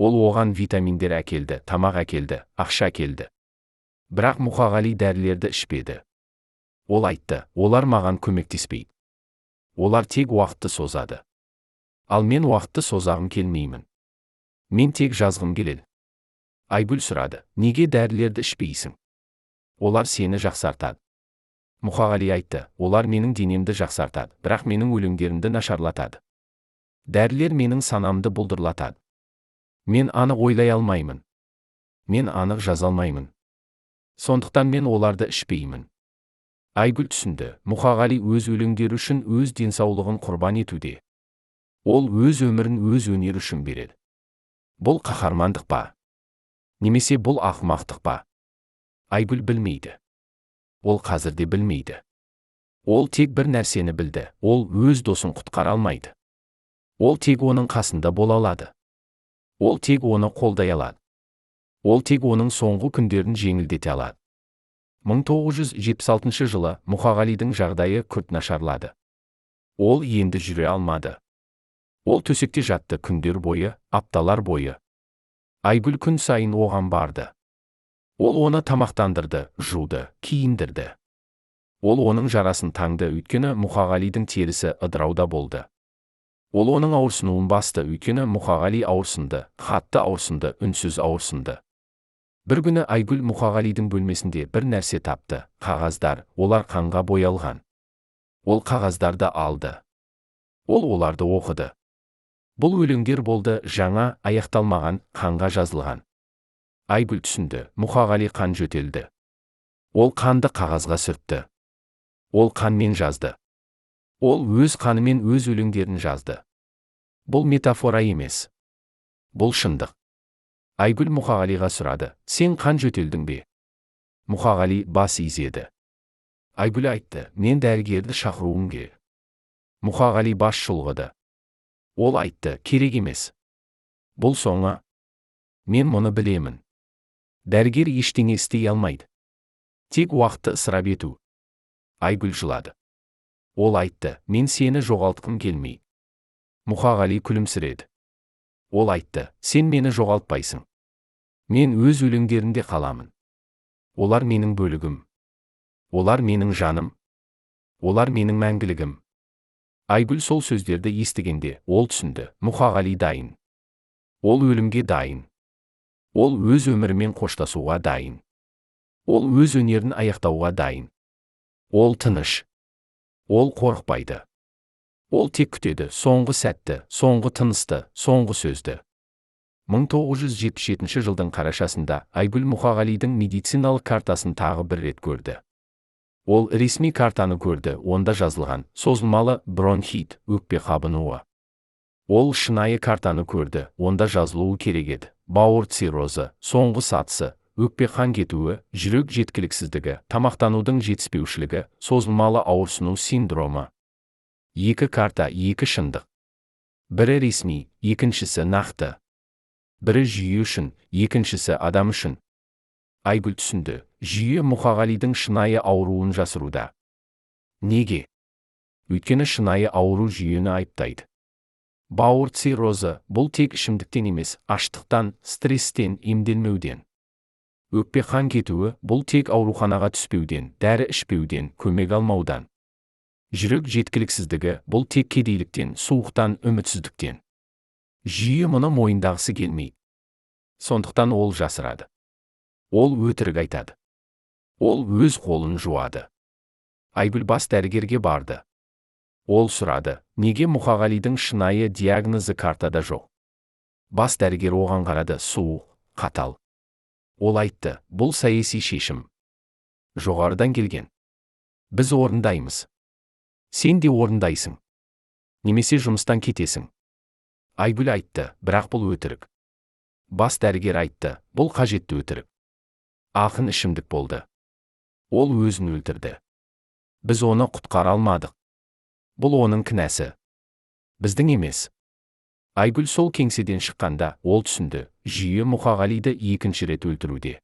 Ол оған витаминдер әкелді, тамақ әкелді, ақша әкелді. Бірақ Мұқағали дәрілерді ішпеді. Ол айтты, олар маған көмектеспейді. Олар тек уақытты созады. Ал мен уақытты созағым келмеймін. Мен тек жазғым келеді. Айгүл сұрады, неге дәрілерді ішпейсің? Олар сені жақсартады. Мұқағали айтты, олар менің денемді жақсартады, бірақ менің өлеңдерімді нашарлатады. Дәрілер менің санамды бұлдырлатады. Мен анық ойлай алмаймын. Мен анық жаза алмаймын. Сондықтан мен оларды ішпеймін. Айгүл түсінді, Мұқағали өз өлеңдері үшін өз денсаулығын құрбан етуде. Ол өз өмірін өз өнері үшін береді. Бұл қаһармандық па? Немесе бұл ақымақтық па? Айгүл білмейді. Ол қазір де білмейді. Ол тек бір нәрсені білді, ол өз досын құтқара алмайды. Ол тек оның қасында бола алады. Ол тек оны қолдай алады. Ол тек оның соңғы күндерін жеңілдете алады. 1976 жылы Мұқағалидың жағдайы күрт нашарлады. Ол енді жүре алмады. Ол төсекте жатты күндер бойы, апталар бойы. Айгүл күн сайын оған барды. Ол оны тамақтандырды, жуды, киіндірді. Ол оның жарасын таңды, өйткені Мұқағалидың терісі ыдырауда болды. Ол оның ауырсынуын басты, өйткені Мұқағали ауырсынды, қатты ауырсынды, үнсіз ауырсынды. Бір күні Айгүл Мұқағалидың бөлмесінде бір нәрсе тапты, қағаздар, олар қанға боялған. Ол қағаздарды алды. Ол оларды оқыды. Бұл өлеңдер болды жаңа, аяқталмаған, қанға жазылған. Айгүл түсінді, Мұқағали қан жөтелді. Ол қанды қағазға сүртті. Ол қанмен жазды. Ол өз қанымен өз өлеңдерін жазды. Бұл метафора емес. Бұл шындық. Айгүл Мұқағалиға сұрады, сен қан жөтелдің бе? Мұқағали бас изеді. Айгүл айтты, мен дәрігерді шақыруым керек. Мұқағали бас шұлғыды. Ол айтты, керек емес. Бұл соңы. Мен мұны білемін. Дәрігер ештеңе істей алмайды. Тек уақытты ысырап ету. Айгүл жылады. Ол айтты, мен сені жоғалтқым келмейді. Мұқағали күлімсіреді. Ол айтты, сен мені жоғалтпайсың. Мен өз өлеңдерінде қаламын. Олар менің бөлігім. Олар менің жаным. Олар менің мәңгілігім. Айгүл сол сөздерді естігенде, ол түсінді, Мұқағали дайын. Ол өлімге дайын. Ол өз өмірімен қоштасуға дайын. Ол өз өнерін аяқтауға дайын. Ол тыныш. Ол қорықпайды. Ол тек күтеді соңғы сәтті, соңғы тынысты, соңғы сөзді. 1977 жылдың қарашасында Айгүл Мұқағалидың медициналық картасын тағы бір рет көрді. Ол ресми картаны көрді, онда жазылған, созылмалы бронхит, өкпе қабынуы. Ол шынайы картаны көрді, онда жазылуы керек еді, бауыр циррозы, соңғы сатысы, өкпе қан кетуі, жүрек жеткіліксіздігі, тамақтанудың жетіспеушілігі, созылмалы ауырсыну синдромы. Екі карта, екі шындық. Бірі ресми, екіншісі нақты. Бірі жүйе үшін, екіншісі адам үшін. Айгүл түсінді, жүйе Мұқағалидың шынайы ауруын жасыруда. Неге? Өйткені шынайы ауру жүйені айыптайды. Бауыр циррозы бұл тек ішімдіктен емес, аштықтан, стресстен, емделмеуден. Өкпе қан кетуі бұл тек ауруханаға түспеуден, дәрі ішпеуден, көмек алмаудан. Жүрек жеткіліксіздігі бұл тек кедейліктен, суықтан, үмітсіздіктен. Жүйе мұны мойындағысы келмейді. Сондықтан ол жасырады. Ол өтірік айтады. Ол өз қолын жуады. Айгүл бас дәрігерге барды. Ол сұрады, неге Мұқағалидың шынайы диагнозы картада жоқ? Бас дәрігер оған қарады, суық, қатал. Ол айтты, бұл саяси шешім. Жоғарыдан келген. Біз орындаймыз. Сен де орындайсың. Немесе жұмыстан кетесің. Айгүл айтты, бірақ бұл өтірік. Бас дәрігер айтты, бұл қажетті өтірік. Ақын ішімдік болды. Ол өзін өлтірді. Біз оны құтқара алмадық. Бұл оның кінәсі. Біздің емес. Айгүл сол кеңседен шыққанда, ол түсінді, жүйе Мұқағалиды екінші рет өлтіруде.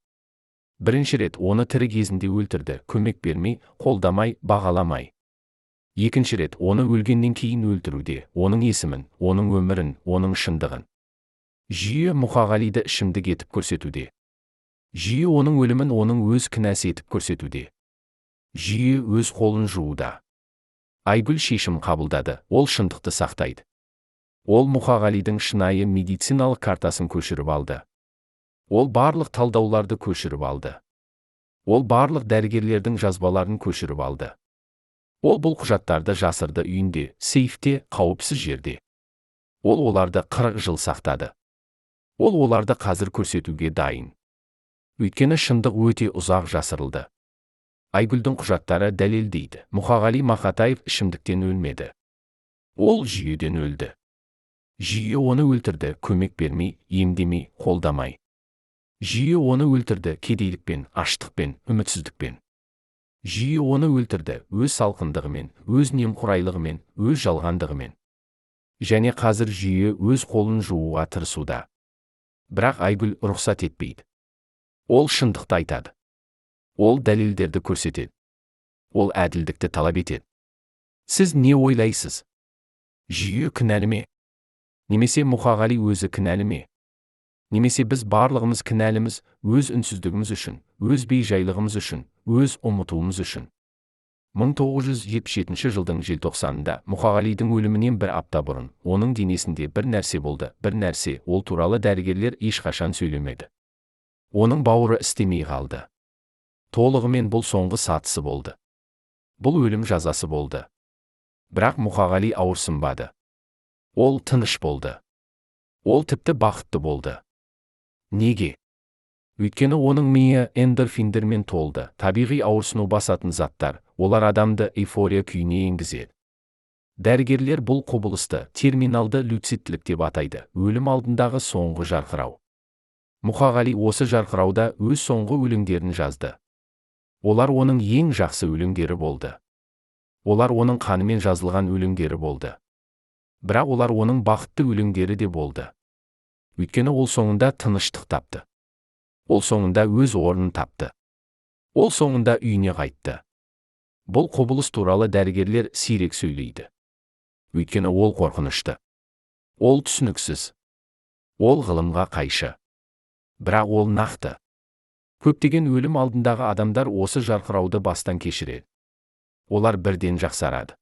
Бірінші рет оны тірі кезінде өлтірді, көмек бермей, қолдамай, бағаламай. Екінші рет оны өлгеннен кейін өлтіруде, оның есімін, оның өмірін, оның шындығын. Жүйе Мұқағалиды ішімдік етіп көрсетуде. Жүйе оның өлімін оның өз кінәсі етіп көрсетуде. Жүйе өз қолын жууда. Айгүл шешім қабылдады, ол шындықты сақтайды. Ол Мұқағалидың шынайы медициналық картасын көшіріп алды. Ол барлық талдауларды көшіріп алды. Ол барлық дәрігерлердің жазбаларын көшіріп алды. Ол бұл құжаттарды жасырды үйінде, сейфте, қауіпсіз жерде. Ол оларды 40 жыл сақтады. Ол оларды қазір көрсетуге дайын. Өйткені шындық өте ұзақ жасырылды. Айгүлдің құжаттары дәлелдейді. Мұқағали Мақатаев ішімдіктен өлмеді. Ол жүйеден өлді. Жүйе оны өлтірді, көмек бермей, емдемей, қолдамай. Жүйе оны өлтірді кедейлікпен, аштықпен, үмітсіздікпен. Жүйе оны өлтірді өз салқындығымен, өз немқұрайлығымен, өз жалғандығымен. Және қазір жүйе өз қолын жууға тырысуда. Бірақ Айгүл рұқсат етпейді. Ол шындықты айтады. Ол дәлелдерді көрсетеді. Ол әділдікті талап етеді. Сіз не ойлайсыз? Жүйе кінәлі ме? Немесе Мұқағали өзі кінәлі ме? Немесе біз барлығымыз кінәліміз өз үнсіздігіміз үшін, өз бейжайлығымыз үшін, өз ұмытуымыз үшін? 1977 жылдың желтоқсанында Мұқағалидың өлімінен бір апта бұрын оның денесінде бір нәрсе болды, бір нәрсе, ол туралы дәрігерлер ешқашан сөйлемеді. Оның бауыры істемей қалды. Толығымен бұл соңғы сатысы болды. Бұл өлім жазасы болды. Бірақ Мұқағали ауырсынбады. Ол тыныш болды. Ол тіпті бақытты болды. Неге? Өйткені оның миы эндорфиндермен толды. Табиғи ауырсыну басатын заттар, олар адамды эйфория күйіне енгізеді. Дәрігерлер бұл құбылысты терминалды люцидтілік деп атайды, өлім алдындағы соңғы жарқырау. Мұқағали осы жарқырауда өз соңғы өлеңдерін жазды. Олар оның ең жақсы өлеңдері болды. Олар оның қанымен жазылған өлеңдері болды. Бірақ олар оның бақытты өлеңдері де болды. Өйткені ол соңында тыныштық тапты. Ол соңында өз орнын тапты. Ол соңында үйіне қайтты. Бұл құбылыс туралы дәрігерлер сирек сөйлейді. Өйткені ол қорқынышты. Ол түсініксіз. Ол ғылымға қайшы. Бірақ ол нақты. Көптеген өлім алдындағы адамдар осы жарқырауды бастан кешіреді. Олар бірден жақсарады.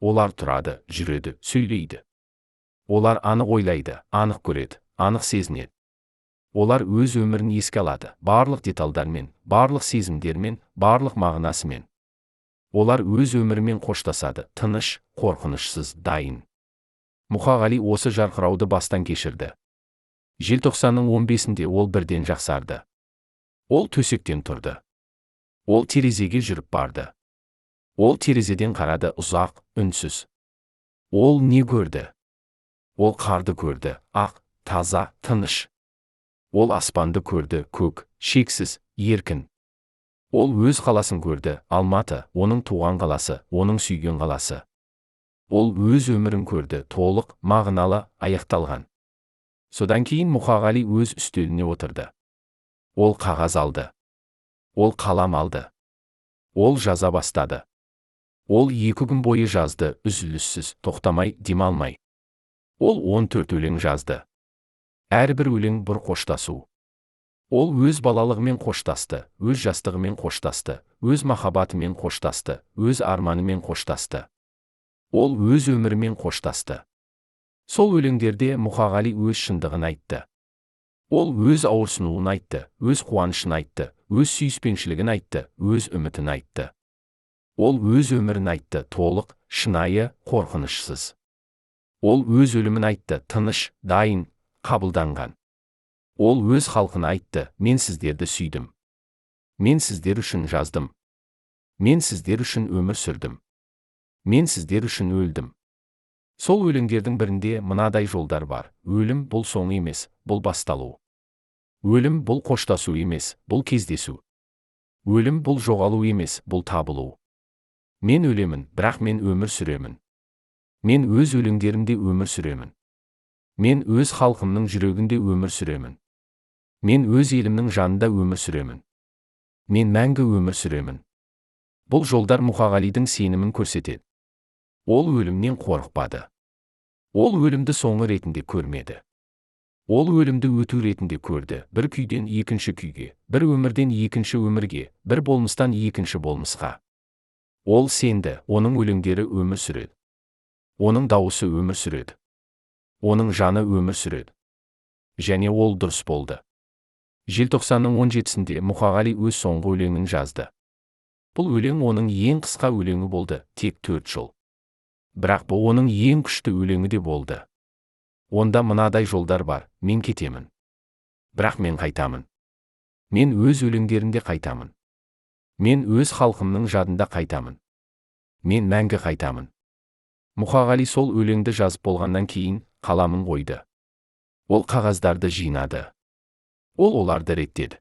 Олар тұрады, жүреді, сөйлейді. Олар анық ойлайды, анық көреді, анық сезінеді. Олар өз өмірін еске алады, барлық деталдармен, барлық сезімдермен, барлық мағынасымен. Олар өз өмірімен қоштасады, тыныш, қорқынышсыз, дайын. Мұқағали осы жарқырауды бастан кешірді. Желтоқсанның 15-інде ол бірден жақсарды. Ол төсектен тұрды. Ол терезеге жүріп барды. Ол терезеден қарады, ұзақ, үнсіз. Ол не көрді? Ол қарды көрді, ақ, таза, тыныш. Ол аспанды көрді, көк, шексіз, еркін. Ол өз қаласын көрді, Алматы, оның туған қаласы, оның сүйген қаласы. Ол өз өмірін көрді, толық, мағыналы, аяқталған. Содан кейін Мұқағали өз үстеліне отырды. Ол қағаз алды. Ол қалам алды. Ол жаза бастады. Ол 2 күн бойы жазды, үзіліссіз, тоқтамай, демалмай. Ол 14 өлең жазды. Әрбір өлең бір қоштасу. Ол өз балалығымен қоштасты, өз жастығымен қоштасты, өз махаббатымен қоштасты, өз арманымен қоштасты. Ол өз өмірімен қоштасты. Сол өлеңдерде Мұқағали өз шындығын айтты. Ол өз ауырсынуын айтты, өз қуанышын айтты, өз сүйіспеншілігін айтты, өз үмітін айтты. Ол өз өмірін айтты, толық, шынайы, қорқынышсыз. Ол өз өлімін айтты, тыныш, дайын, қабылданған. Ол өз халқына айтты, мен сіздерді сүйдім. Мен сіздер үшін жаздым. Мен сіздер үшін өмір сүрдім. Мен сіздер үшін өлдім. Сол өлеңдердің бірінде мынадай жолдар бар. Өлім бұл соң емес, бұл басталу. Өлім бұл қоштасу емес, бұл кездесу. Өлім бұл жоғалу емес, бұл табылу. Мен өлемін, бірақ мен өмір сүремін. Мен өз өлеңдерімде өмір сүремін. Мен өз халқымның жүрегінде өмір сүремін. Мен өз елімнің жанында өмір сүремін. Мен мәңгі өмір сүремін. Бұл жолдар Мұқағалидың сенімін көрсетеді. Ол өлімнен қорықпады. Ол өлімді соңы ретінде көрмеді. Ол өлімді өту ретінде көрді, бір күйден екінші күйге, бір өмірден екінші өмірге, бір болмыстан екінші болмысқа. Ол сенді, оның өлеңдері өмір сүреді. Оның дауысы өмір сүреді. Оның жаны өмір сүреді. Және ол дұрыс болды. Желтоқсанның 17-сінде Мұқағали өз соңғы өлеңін жазды. Бұл өлең оның ең қысқа өлеңі болды, тек 4 жол. Бірақ бұл оның ең күшті өлеңі де болды. Онда мынадай жолдар бар: мен кетемін. Бірақ мен қайтамын. Мен өз өлеңдерінде қайтамын. Мен өз халқымның жадында қайтамын. Мен мәңгі қайтамын. Мұқағали сол өлеңді жазып болғаннан кейін қаламын қойды. Ол қағаздарды жинады. Ол оларды реттеді.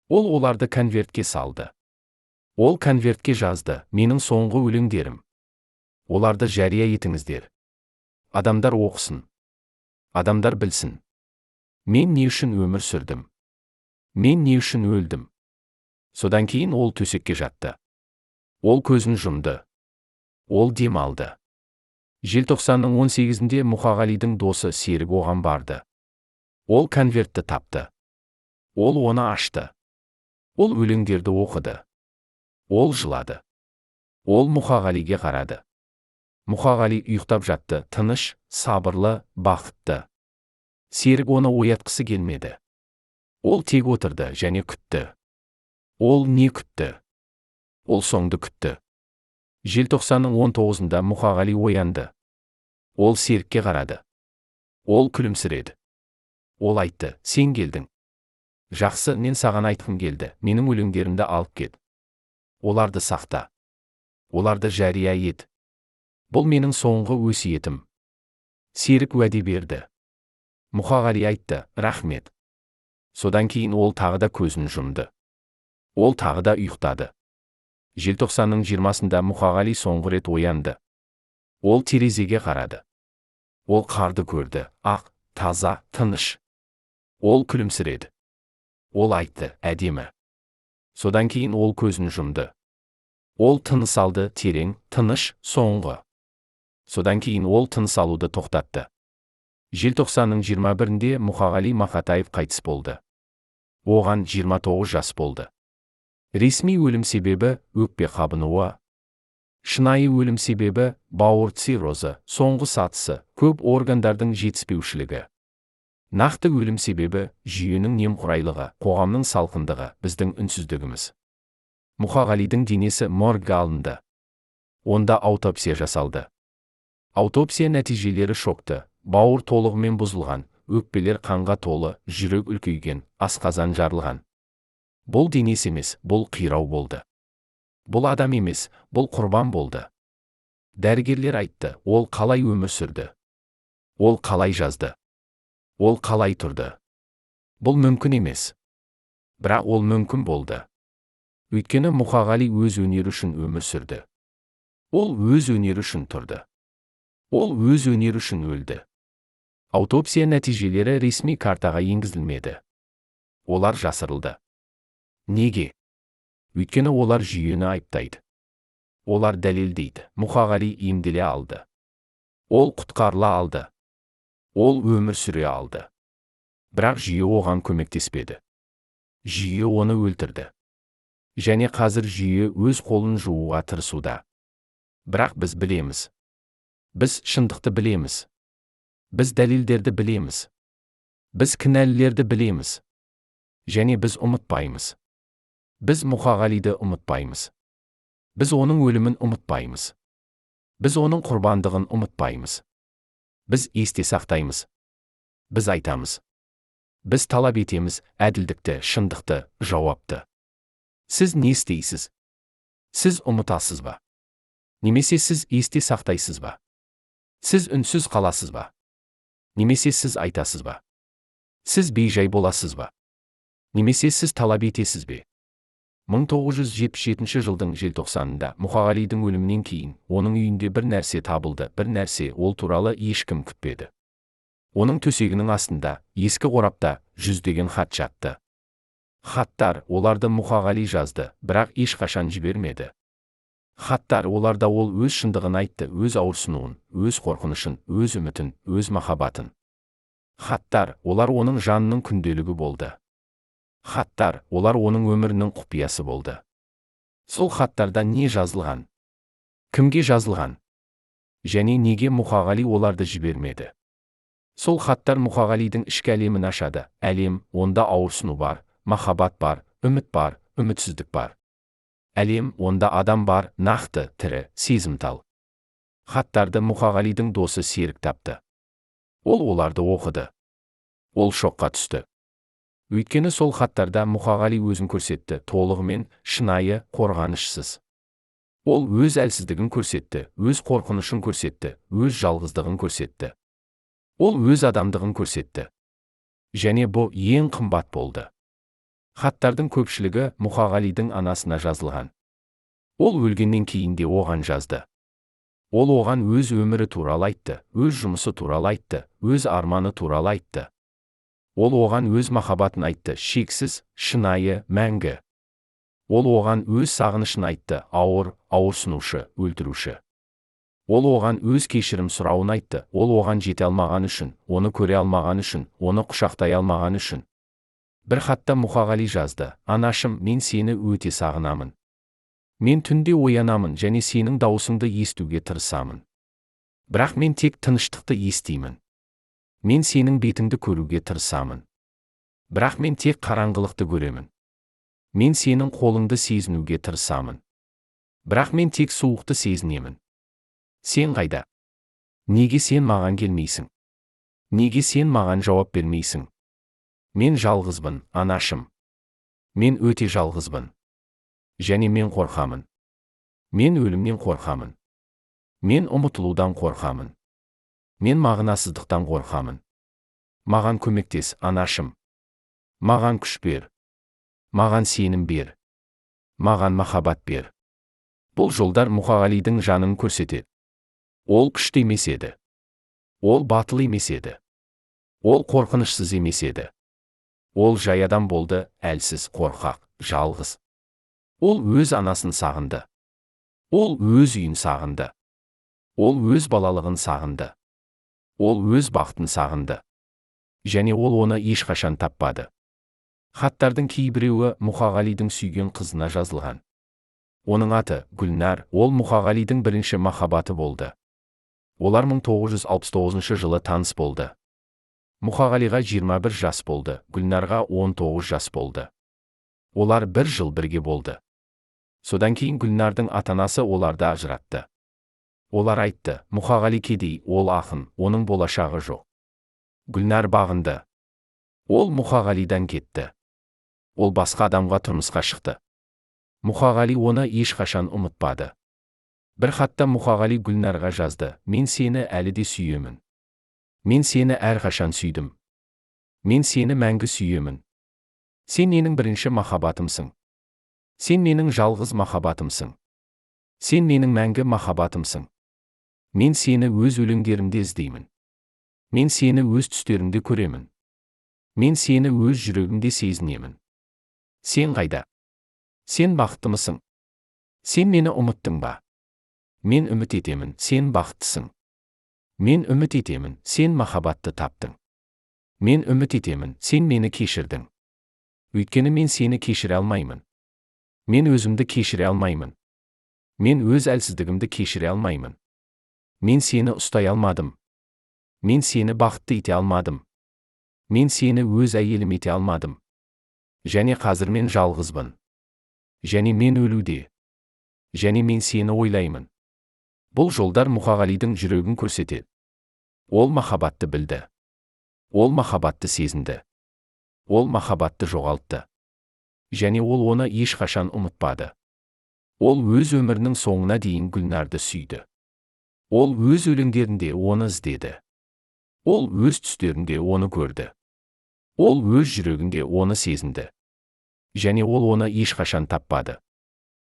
Ол оларды конвертке салды. Ол конвертке жазды: менің соңғы өлеңдерім. Оларды жария етіңіздер. Адамдар оқысын. Адамдар білсін. Мен не үшін өмір сүрдім? Мен не үшін өлдім? Содан кейін ол төсекке жатты. Ол көзін жұмды. Ол дем алды. Желтоқсанның 18-інде Мұқағалидың досы Серік оған барды. Ол конвертті тапты. Ол оны ашты. Ол өлеңдерді оқыды. Ол жылады. Ол Мұқағалиге қарады. Мұқағали ұйықтап жатты, тыныш, сабырлы, бақытты. Серік оны оятқысы келмеді. Ол тек отырды және күтті. Ол не күтті? Ол соңды күтті. Желтоқсанның 19-ында Мұқағали оянды. Ол Серікке қарады. Ол күлімсіреді. Ол айтты: сен келдің. Жақсы, мен саған айтқым келді, менің өлеңдерімді алып кет. Оларды сақта. Оларды жария ет. Бұл менің соңғы өсиетім. Серік уәде берді. Мұқағали айтты: рахмет. Содан кейін ол тағы да көзін жұмды. Ол тағы да ұйықтады. Желтоқсанның 20-сында Мұқағали соңғы рет оянды. Ол терезеге қарады. Ол қарды көрді, ақ, таза, тыныш. Ол күлімсіреді. Ол айтты: әдемі. Содан кейін ол көзін жұмды. Ол тыныс алды, терең, тыныш, соңғы. Содан кейін ол тыныс алуды тоқтатты. Желтоқсанның 21-інде Мұқағали Мақатаев қайтыс болды. Оған 29 жас болды. Ресми өлім себебі өкпе қабынуы. Шынайы өлім себебі бауыр циррозы, соңғы сатысы, көп органдардың жетіспеушілігі. Нақты өлім себебі жүйенің немқұрайлығы, қоғамның салқындығы, біздің үнсіздігіміз. Мұқағалидың денесі моргқа алынды. Онда аутопсия жасалды. Аутопсия нәтижелері шокты. Бауыр толығымен бұзылған, өкпелер қанға толы, жүрек үлкейген, асқазан жарылған. Бұл денес емес, бұл қирау болды. Бұл адам емес, бұл құрбан болды. Дәрігерлер айтты: ол қалай өмір сүрді? Ол қалай жазды? Ол қалай тұрды? Бұл мүмкін емес. Бірақ ол мүмкін болды. Өйткені Мұқағали өз өнері үшін өмір сүрді. Ол өз өнері үшін тұрды. Ол өз өнері үшін өлді. Аутопсия нәтижелері ресми картаға енгізілмеді. Олар жасырылды. Неге? Өйткені олар жүйені айыптайды. Олар дәлелдейді: Мұқағали емделе алды. Ол құтқарыла алды. Ол өмір сүре алды. Бірақ жүйе оған көмектеспеді. Жүйе оны өлтірді. Және қазір жүйе өз қолын жууға тырысуда. Бірақ біз білеміз. Біз шындықты білеміз. Біз дәлелдерді білеміз. Біз кінәлілерді білеміз. Және біз ұмытпаймыз. Біз Мұқағалиды ұмытпаймыз. Біз оның өлімін ұмытпаймыз. Біз оның құрбандығын ұмытпаймыз. Біз есте сақтаймыз. Біз айтамыз. Біз талап етеміз әділдікті, шындықты, жауапты. Сіз не істейсіз? Сіз ұмытасыз ба? Немесе сіз есте сақтайсыз ба? Сіз үнсіз қаласыз ба? Немесе сіз айтасыз ба? Сіз бейжай боласыз ба? Немесе сіз талап етесіз бе? 1977 жылдың желтоқсанында Мұқағалидың өлімінен кейін оның үйінде бір нәрсе табылды, бір нәрсе, ол туралы ешкім күтпеді. Оның төсегінің астында, ескі қорапта, жүздеген хат жатты. Хаттар, оларды Мұқағали жазды, бірақ ешқашан жібермеді. Хаттар, оларда ол өз шындығын айтты, өз ауырсынуын, өз қорқынышын, өз үмітін, өз махаббатын. Хаттар, олар оның жанының күнделігі болды. Хаттар, олар оның өмірінің құпиясы болды. Сол хаттарда не жазылған? Кімге жазылған? Және неге Мұқағали оларды жібермеді? Сол хаттар Мұқағалидың ішкі әлемін ашады. Әлем, онда ауырсыну бар, махаббат бар, үміт бар, үмітсіздік бар. Әлем, онда адам бар, нақты, тірі, сезімтал. Хаттарды Мұқағалидың досы Серік тапты. Ол оларды оқыды. Ол шокқа түсті. Өйткені сол хаттарда Мұқағали өзін көрсетті, толығымен шынайы, қорғанышсыз. Ол өз әлсіздігін көрсетті, өз қорқынышын көрсетті, өз жалғыздығын көрсетті. Ол өз адамдығын көрсетті. Және бұл ең қымбат болды. Хаттардың көпшілігі Мұқағалидың анасына жазылған. Ол өлгеннен кейін де оған жазды. Ол оған өз өмірі туралы айтты, өз жұмысы туралы айтты, өз арманы туралы айтты. Ол оған өз махаббатын айтты, шексіз, шынайы, мәңгі. Ол оған өз сағынышын айтты, ауыр, ауырсынушы, өлтіруші. Ол оған өз кешірім сұрауын айтты, ол оған жете алмаған үшін, оны көре алмаған үшін, оны құшақтай алмаған үшін. Бір хатта Мұқағали жазды: «Анашым, мен сені өте сағынамын. Мен түнде оянамын және сенің дауысыңды естуге тырысамын. Бірақ мен тек тыныштықты естимін. Мен сенің бетіңді көруге тырысамын. Бірақ мен тек қараңғылықты көремін. Мен сенің қолыңды сезінуге тырысамын. Бірақ мен тек суықты сезінемін. Сен қайда? Неге сен маған келмейсің? Неге сен маған жауап бермейсің? Мен жалғызбын, анашым. Мен өте жалғызбын. Және мен қорқамын. Мен өлімнен қорқамын. Мен ұмытылудан қорқамын. Мен мағынасыздықтан қорқамын. Маған көмектес, анашым. Маған күш бер. Маған сенім бер. Маған махаббат бер». Бұл жолдар Мұқағалидың жанын көрсетеді. Ол күшті емес еді. Ол батыл емес еді. Ол қорқынышсыз емес еді. Ол жай адам болды, әлсіз, қорқақ, жалғыз. Ол өз анасын сағынды. Ол өз үйін сағынды. Ол өз балалығын сағынды. Ол өз бақытын сағынды. Және ол оны ешқашан таппады. Хаттардың кейбіреуі Мұқағалидың сүйген қызына жазылған. Оның аты Гүлнар, ол Мұқағалидың бірінші махаббаты болды. Олар 1969 жылы таныс болды. Мұқағалиға 21 жас болды, Гүлнарға 19 жас болды. Олар бір жыл бірге болды. Содан кейін Гүлнардың ата-анасы оларды ажыратты. Олар айтты: «Мұқағали кедей, ол ақын, оның болашағы жоқ». Гүлнар бағынды. Ол Мұқағалидан кетті. Ол басқа адамға тұрмысқа шықты. Мұқағали оны ешқашан ұмытпады. Бір хатта Мұқағали Гүлнарға жазды: «Мен сені әлі де сүйемін. Мен сені әрқашан сүйдім. Мен сені мәңгі сүйемін. Сен менің бірінші махаббатымсың. Сен менің жалғыз махаббатымсың. Сен менің мәңгі махаббатымсың. Мен сені өз өлеңдерімде іздеймін. Мен сені өз түстерімде көремін. Мен сені өз жүрегімде сезінемін. Сен қайда? Сен бақыттымысың? Сен мені ұмыттың ба? Мен үміт етемін, сен бақыттысың. Мен үміт етемін, сен махаббатты таптың. Мен үміт етемін, сен мені кешірдің. Өйткені мен сені кешіре алмаймын. Мен өзімді кешіре алмаймын. Мен өз әлсіздігімді кешіре алмаймын. Мен сені ұстай алмадым. Мен сені бақытты ете алмадым. Мен сені өз әйелім ете алмадым. Және қазір мен жалғызбын. Және мен өлуде. Және мен сені ойлаймын». Бұл жолдар Мұқағалидың жүрегін көрсетеді. Ол махаббатты білді. Ол махаббатты сезінді. Ол махаббатты жоғалтты. Және ол оны ешқашан ұмытпады. Ол өз өмірінің соңына дейін Гүлнарды сүйді. Ол өз өлеңдерінде оны іздеді. Ол өз түстерінде оны көрді. Ол өз жүрегінде оны сезінді. Және ол оны ешқашан таппады.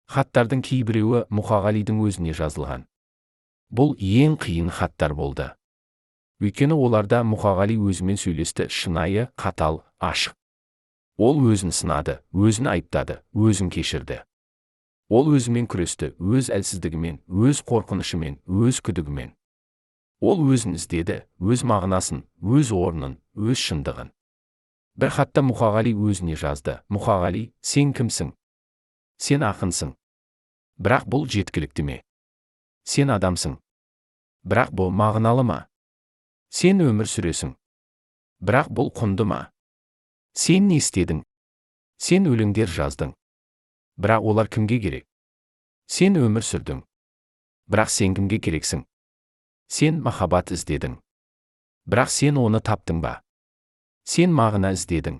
Хаттардың кейбіреуі Мұқағалидың өзіне жазылған. Бұл ең қиын хаттар болды. Өйткені оларда Мұқағали өзімен сөйлесті, шынайы, қатал, ашық. Ол өзін сынады, өзін айыптады, өзін кешірді. Ол өзімен күресті, өз әлсіздігімен, өз қорқынышымен, өз күдігімен. Ол өзін іздеді, өз мағынасын, өз орнын, өз шындығын. Бір хатта Мұқағали өзіне жазды: Мұқағали, сен кімсің? Сен ақынсың. Бірақ бұл жеткілікті ме? Сен адамсың. Бірақ бұл мағыналы ма? Сен өмір сүресің. Бірақ бұл құнды ма? Сен не істедің? Сен өлеңдер жаздың. Бірақ олар кімге керек? Сен өмір сүрдің. Бірақ сен кімге керексің? Сен махаббат іздедің. Бірақ сен оны таптың ба? Сен мағына іздедің.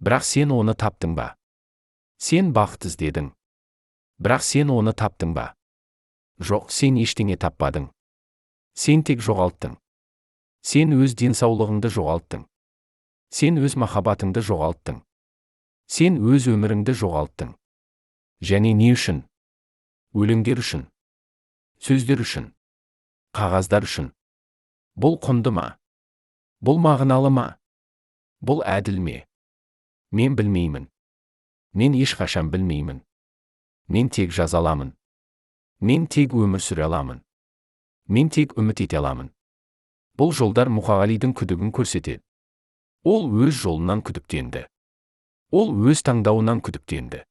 Бірақ сен оны таптың ба? Сен бақыт іздедің. Бірақ сен оны таптың ба? Жоқ, сен ештеңе таппадың. Сен тек жоғалттың. Сен өз денсаулығыңды жоғалттың. Сен өз махаббатыңды жоғалттың. Сен өз өміріңді жоғалттың. Және не үшін? Өлеңдер үшін. Сөздер үшін. Қағаздар үшін. Бұл құнды ма? Бұл мағыналы ма? Бұл әділ ме? Мен білмеймін. Мен ешқашан білмеймін. Мен тек жаза аламын. Мен тек өмір сүре аламын. Мен тек үміт ете аламын. Бұл жолдар Мұқағалидың күдігін көрсетеді. Ол өз жолынан күдіктенді. Ол өз таңдауынан күдіктенді.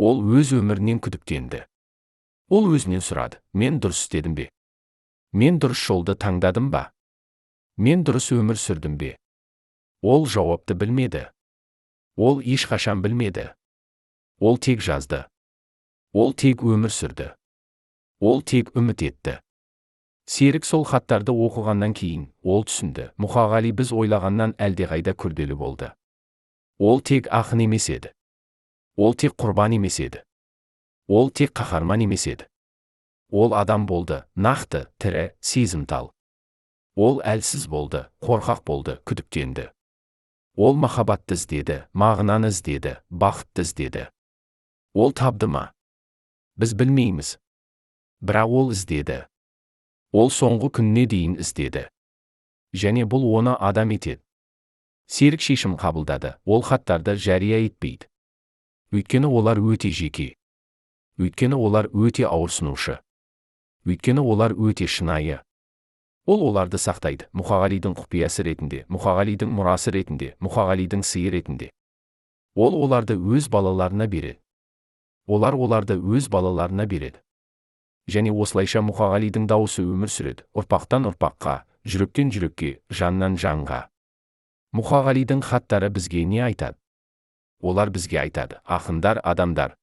Ол өз өмірінен күдіктенді. Ол өзінен сұрады: мен дұрыс істедім бе? Мен дұрыс жолды таңдадым ба? Мен дұрыс өмір сүрдім бе? Ол жауапты білмеді. Ол ешқашан білмеді. Ол тек жазды. Ол тек өмір сүрді. Ол тек үміт етті. Серік сол хаттарды оқығаннан кейін ол түсінді: Мұқағали біз ойлағаннан әлдеқайда күрделі болды. Ол тек ақын емес еді. Ол тек құрбан емес еді. Ол тек қаһарман емес еді. Ол адам болды, нақты, тірі, сезімтал. Ол әлсіз болды, қорқақ болды, күдіктенді. Ол махаббатты іздеді, мағынаны іздеді, бақытты іздеді. Ол табды ма? Біз білмейміз. Бірақ ол іздеді. Ол соңғы күніне дейін іздеді. Және бұл оны адам етеді. Серік шешім қабылдады: ол хаттарды жария етпейді. Өйткені олар өте жеке. Өйткені олар өте ауырсынушы. Өйткені олар өте шынайы. Ол оларды сақтайды, Мұқағалидың құпиясы ретінде, Мұқағалидың мұрасы ретінде, Мұқағалидың сыйы ретінде. Ол оларды өз балаларына береді. Олар оларды өз балаларына береді. Және осылайша Мұқағалидың дауысы өмір сүреді, ұрпақтан ұрпаққа, жүректен жүрекке, жаннан жанға. Мұқағалидың хаттары бізге не айтады? Олар бізге айтады: ақындар адамдар.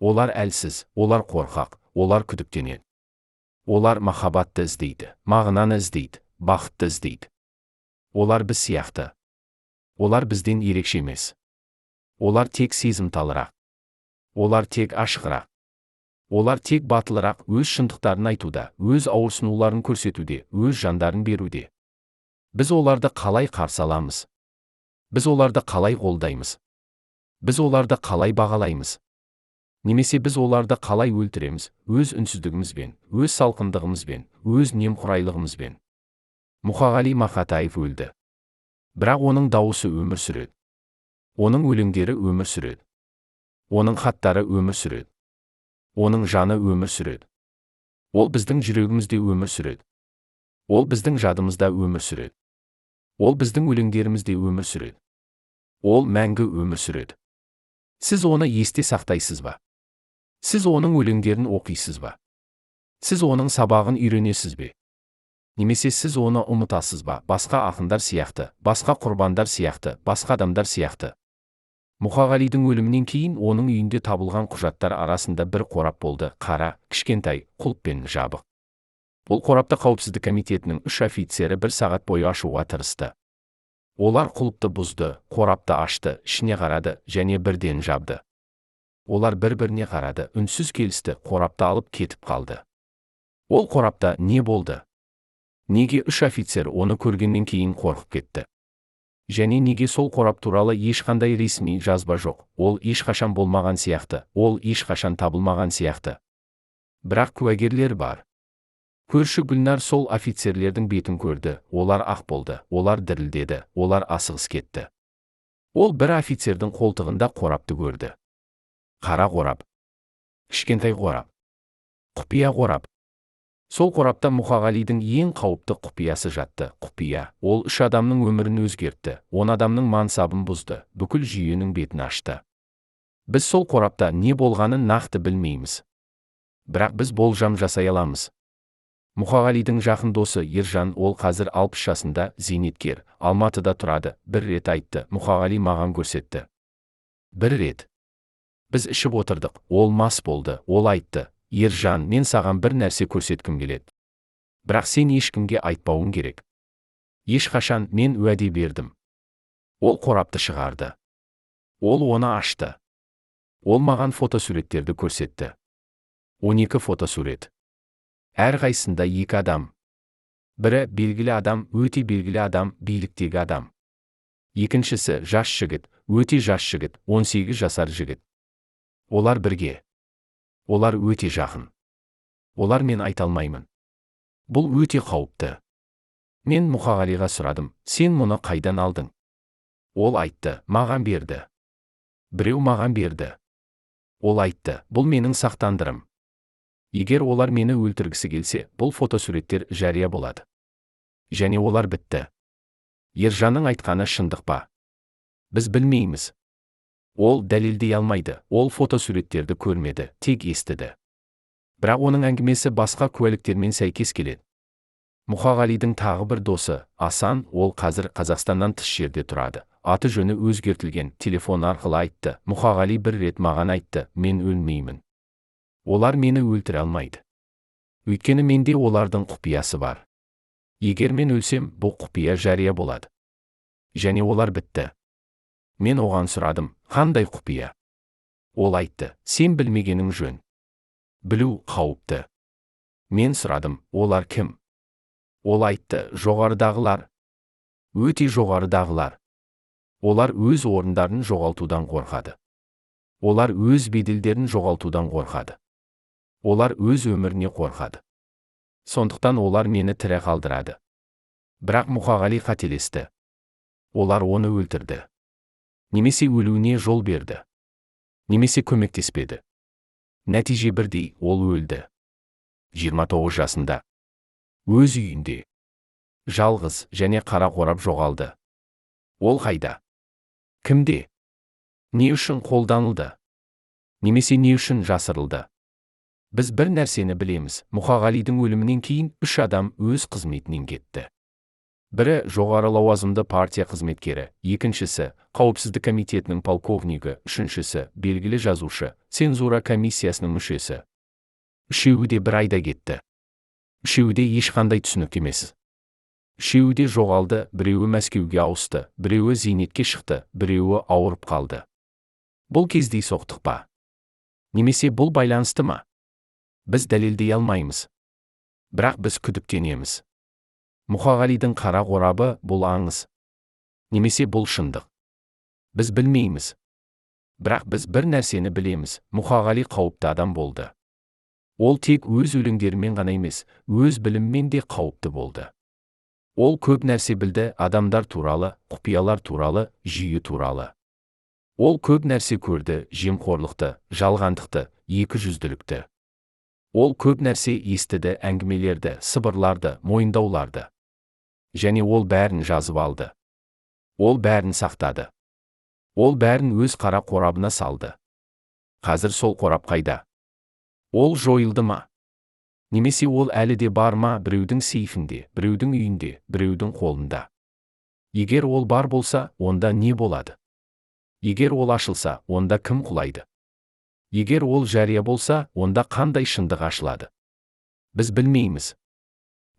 Олар әлсіз, олар қорқақ, олар күдіктенеді. Олар махаббатты іздейді, мағынаны іздейді, бақытты іздейді. Олар біз сияқты. Олар бізден ерекше емес. Олар тек сезімталырақ. Олар тек ашығырақ. Олар тек батылырақ өз шындықтарын айтуда, өз ауырсынуларын көрсетуде, өз жандарын беруде. Біз оларды қалай қарсы аламыз? Біз оларды қалай қолдаймыз? Біз оларды қалай бағалаймыз? Немесе біз оларды қалай өлтіреміз, өз үнсіздігімізбен, өз салқындығымызбен, өз немқұрайлығымызбен? Мұқағали Мақатаев өлді. Бірақ оның дауысы өмір сүреді. Оның өлеңдері өмір сүреді. Оның хаттары өмір сүреді. Оның жаны өмір сүреді. Ол біздің жүрегімізде өмір сүреді. Ол біздің жадымызда өмір сүреді. Ол біздің өлеңдерімізде өмір сүреді. Ол мәңгі өмір сүреді. Сіз оны есте сақтайсыз ба? Сіз оның өлеңдерін оқисыз ба? Сіз оның сабағын үйренесіз бе? Немесе сіз оны ұмытасыз ба, басқа ақындар сияқты, басқа құрбандар сияқты, басқа адамдар сияқты? Мұқағалидың өлімінен кейін оның үйінде табылған құжаттар арасында бір қорап болды, қара, кішкентай, құлыппен жабық. Бұл қорапты қауіпсіздік комитетінің 3 офицері 1 сағат бойы ашуға тырысты. Олар құлыпты бұзды, қорапты ашты, ішіне қарады және бірден жабды. Олар бір-біріне қарады, үнсіз келісті, қорапты алып кетіп қалды. Ол қорапта не болды? Неге 3 офицер оны көргеннен кейін қорқып кетті? Және неге сол қорап туралы ешқандай ресми жазба жоқ? Ол ешқашан болмаған сияқты, ол ешқашан табылмаған сияқты. Бірақ куәгерлер бар. Көрші Гүлнар сол офицерлердің бетін көрді, олар ақ болды, олар дірілдеді, олар асығыс кетті. Ол бір офицердің қолтығында қорапты көрді. Қара қорап. Кішкентай қорап. Құпия қорап. Сол қорапта Мұқағалидың ең қауіпті құпиясы жатты. Құпия, ол 3 адамның өмірін өзгертті, 10 адамның мансабын бұзды, бүкіл жүйенің бетін ашты. Біз сол қорапта не болғанын нақты білмейміз. Бірақ біз болжам жасай аламыз. Мұқағалидың жақын досы Ержан, ол қазір 60 жасында, зейнеткер, Алматыда тұрады, бір рет айтты, Мұқағали маған көрсетті. Бір рет. Біз ішіп отырдық, ол мас болды, ол айтты, Ержан, мен саған бір нәрсе көрсеткім келеді. Бірақ сен ешкімге айтпауың керек. Ешқашан, мен уәде бердім. Ол қорапты шығарды. Ол оны ашты. Ол маған фотосуреттерді көрсетті. 12 фотосурет. Әрқайсында 2 адам. Бірі белгілі адам, өте белгілі адам, биліктегі адам. Екіншісі жас жігіт, өте жас жігіт, 18 жасар жігіт. Олар бірге. Олар өте жақын. Олар мен айта алмаймын. Бұл өте қауіпті. Мен Мұқағалиға сұрадым, сен мұны қайдан алдың? Ол айтты, маған берді. Біреу маған берді. Ол айтты, бұл менің сақтандырым. Егер олар мені өлтіргісі келсе, бұл фотосуреттер жария болады. Және олар бітті. Ержанның айтқаны шындық па? Біз білмейміз. Ол дәлелдей алмайды, ол фотосуреттерді көрмеді, тек естіді. Бірақ оның әңгімесі басқа куәліктермен сәйкес келеді. Мұқағалидың тағы бір досы, Асан, ол қазір Қазақстаннан тыс жерде тұрады. Аты жөні өзгертілген, телефон арқылы айтты, Мұқағали бір рет маған айтты, мен өлмеймін. Олар мені өлтіре алмайды. Өйткені менде олардың құпиясы бар. Егер мен өлсем, бұл құпия жария болады. Және олар бітті. Мен оған сұрадым, қандай құпия? Ол айтты, сен білмегенің жөн. Білу қауіпті. Мен сұрадым, олар кім? Ол айтты, жоғарыдағылар. Өте жоғарыдағылар. Олар өз орындарын жоғалтудан қорқады. Олар өз беделдерін жоғалтудан қорқады. Олар өз өміріне қорқады. Сондықтан олар мені тірі қалдырады. Бірақ Мұқағали қателесті. Олар оны өлтірді. Немесе өлуіне жол берді. Немесе көмектеспеді. Нәтиже бірдей, ол өлді. 29 жасында. Өз үйінде. Жалғыз және қара қорап жоғалды. Ол қайда? Кімде? Не үшін қолданылды? Немесе не үшін жасырылды? Біз бір нәрсені білеміз, Мұқағалидың өлімінен кейін 3 адам өз қызметінен кетті. Бірі жоғары лауазымды партия қызметкері, екіншісі қауіпсіздік комитетінің полковнигі, үшіншісі белгілі жазушы, цензура комиссиясының мүшесі. Үшеуі де бір айда кетті. Үшеуі де ешқандай түсініктемесіз. Үшеуі де жоғалды, біреуі Мәскеуге ауысты, біреуі зейнетке шықты, біреуі ауырып қалды. Бұл кездейсоқтық па? Немесе бұл байланысты ма? Біз дәлелдей алмаймыз. Бірақ біз күдіктенеміз. Мұқағалидың қара қорабы бұл аңыз. Немесе бұл шындық. Біз білмейміз. Бірақ біз бір нәрсені білеміз, Мұқағали қауіпті адам болды. Ол тек өз өлеңдерімен ғана емес, өз біліммен де қауіпті болды. Ол көп нәрсе білді, адамдар туралы, құпиялар туралы, жүйе туралы. Ол көп нәрсе көрді, жемқорлықты, жалғандықты, екіжүзділікті. Ол көп нәрсе естіді, әңгімелерді, сыбырларды, мойындауларды. Және ол бәрін жазып алды. Ол бәрін сақтады. Ол бәрін өз қара қорабына салды. Қазір сол қорап қайда? Ол жойылды ма? Немесе ол әлі де бар ма, біреудің сейфінде, біреудің үйінде, біреудің қолында? Егер ол бар болса, онда не болады? Егер ол ашылса, онда кім құлайды? Егер ол жария болса, онда қандай шындық ашылады? Біз білмейміз.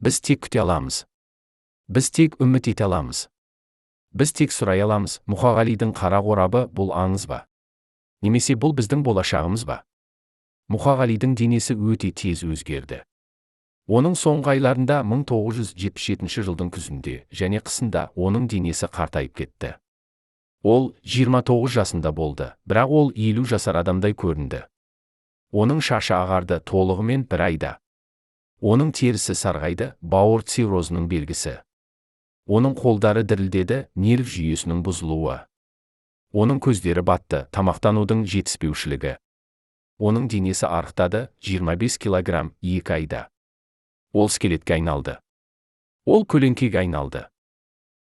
Біз тек күте аламыз. Біз тек үміт ете аламыз. Біз тек сұрай аламыз, Мұқағалидың қара қорабы бұл аңыз ба? Немесе бұл біздің болашағымыз ба? Мұқағалидың денесі өте тез өзгерді. Оның соңғы айларында 1977 жылдың күзінде және қысында оның денесі қартайып кетті. Ол 29 жасында болды, бірақ ол 50 жасар адамдай көрінді. Оның шашы ағарды толығымен бір айда. Оның терісі сарғайды, бауыр циррозының белгісі. Оның қолдары дірілдеді, нерв жүйесінің бұзылуы. Оның көздері батты, тамақтанудың жетіспеушілігі. Оның денесі арықтады, 25 килограмм 2 айда. Ол скелетке айналды. Ол көлеңкеге айналды.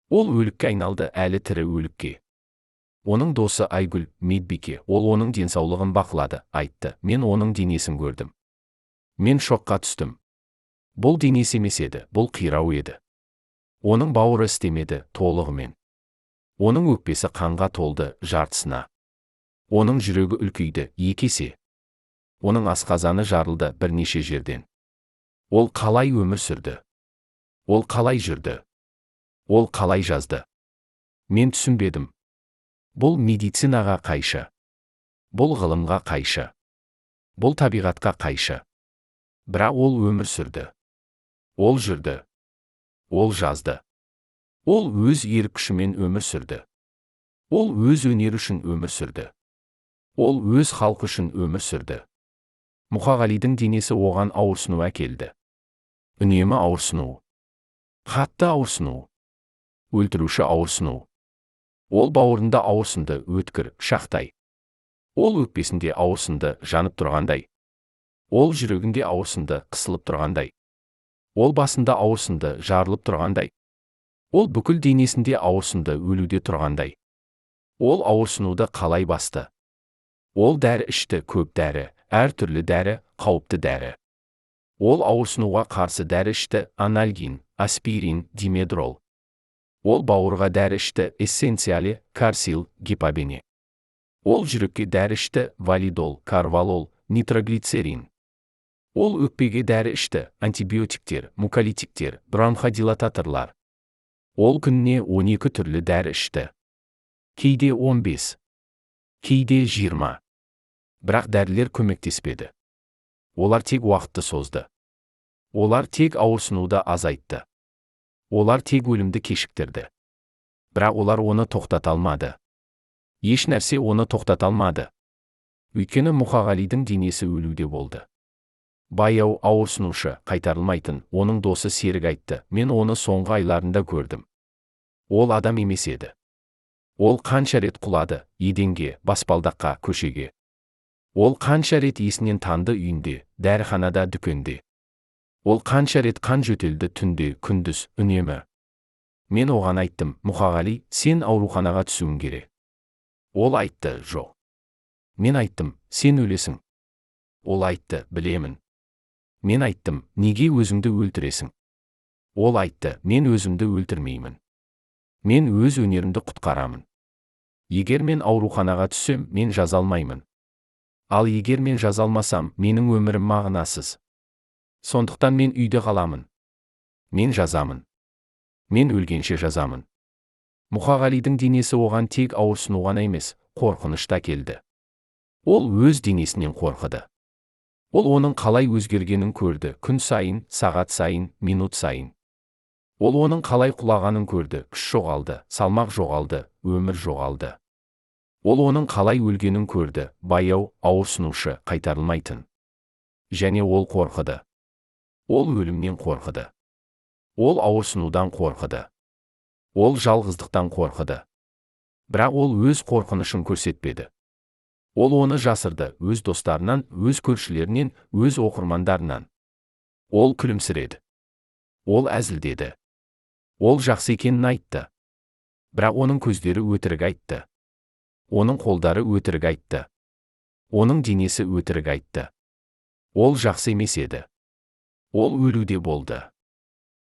Ол өлікке айналды, әлі тірі өлікке. Оның досы Айгүл, медбике, ол оның денсаулығын бақылады, айтты. Мен оның денесін көрдім. Мен шокқа түстім. Бұл денес емес еді, бұл қирау еді. Оның бауыры істемеді, толығымен. Оның өкпесі қанға толды, жартысына. Оның жүрегі үлкейді, 2 есе. Оның асқазаны жарылды бірнеше жерден. Ол қалай өмір сүрді? Ол қалай жүрді? Ол қалай жазды? Мен түсінбедім. Бұл медицинаға қайшы. Бұл ғылымға қайшы. Бұл табиғатқа қайшы. Бірақ ол өмір сүрді. Ол жүрді. Ол жазды. Ол өз ерік күшімен өмір сүрді. Ол өз өнері үшін өмір сүрді. Ол өз халқы үшін өмір сүрді. Мұқағалидың денесі оған ауырсыну әкелді. Үнемі ауырсыну. Қатты ауырсыну. Өлтіруші ауырсыну. Ол бауырында ауырсынды, өткір, шақтай. Ол өкпесінде ауырсынды, жанып тұрғандай. Ол жүрегінде ауырсынды, қысылып тұрғандай. Ол басында ауырсынды, жарылып тұрғандай. Ол бүкіл денесінде ауырсынды, өлуде тұрғандай. Ол ауырсынуды қалай басты? Ол дәрі ішті, көп дәрі, әр түрлі дәрі, қауіпті дәрі. Ол ауырсынуға қарсы дәрі ішті, анальгин, аспирин, димедрол. Ол бауырға дәрі ішті, эссенциали, карсил, гипабене. Ол жүрекке дәрі ішті, валидол, карвалол, нитроглицерин. Ол өкпеге дәрі ішті, антибиотиктер, муколитиктер, бронходилататорлар. Ол күніне 12 түрлі дәрі ішті. Кейде 15. Кейде 20. Бірақ дәрілер көмектеспеді. Олар тек уақытты созды. Олар тек ауырсынуды азайтты. Олар тек өлімді кешіктірді. Бірақ олар оны тоқтата алмады. Еш нәрсе оны тоқтата алмады. Өйткені Мұқағалидың денесі өлуде болды. Баяу ауырсынушы, қайтарылмайтын, оның досы Серік айтты. Мен оны соңғы айларында көрдім. Ол адам емес еді. Ол қанша рет құлады, еденге, баспалдаққа, көшеге. Ол қанша рет есінен танды, үйінде, дәріханада, дүкенде. Ол қанша рет қан жөтелді, түнде, күндіз, үнемі. Мен оған айттым, Мұқағали, сен ауруханаға түсуің керек. Ол айтты, жоқ. Мен айттым, сен өлесің. Ол айтты, білемін. Мен айттым, неге өзіңді өлтіресің? Ол айтты, мен өзімді өлтірмеймін. Мен өз өнерімді құтқарамын. Егер мен ауруханаға түссем, мен жаза алмаймын. Ал егер мен жаза алмасам, менің өмірім мағынасыз. Сондықтан мен үйде қаламын. Мен жазамын. Мен өлгенше жазамын. Мұқағалидың денесі оған тек ауырсыну ғана емес, қорқыныш та келді. Ол өз денесінен қорқыды. Ол оның қалай өзгергенін көрді, күн сайын, сағат сайын, минут сайын. Ол оның қалай құлағанын көрді, күш жоғалды, салмақ жоғалды, өмір жоғалды. Ол оның қалай өлгенін көрді, баяу, ауырсынушы, қайтарылмайтын. Және ол қорқыды. Ол өлімнен қорқыды. Ол ауырсынудан қорқыды. Ол жалғыздықтан қорқыды. Бірақ ол өз қорқынышын көрсетпеді. Ол оны жасырды, өз достарынан, өз көршілерінен, өз оқырмандарынан. Ол күлімсіреді. Ол әзілдеді. Ол жақсы екенін айтты. Бірақ оның көздері өтірік айтты. Оның қолдары өтірік айтты. Оның денесі өтірік айтты. Ол жақсы емес еді. Ол өлуде болды.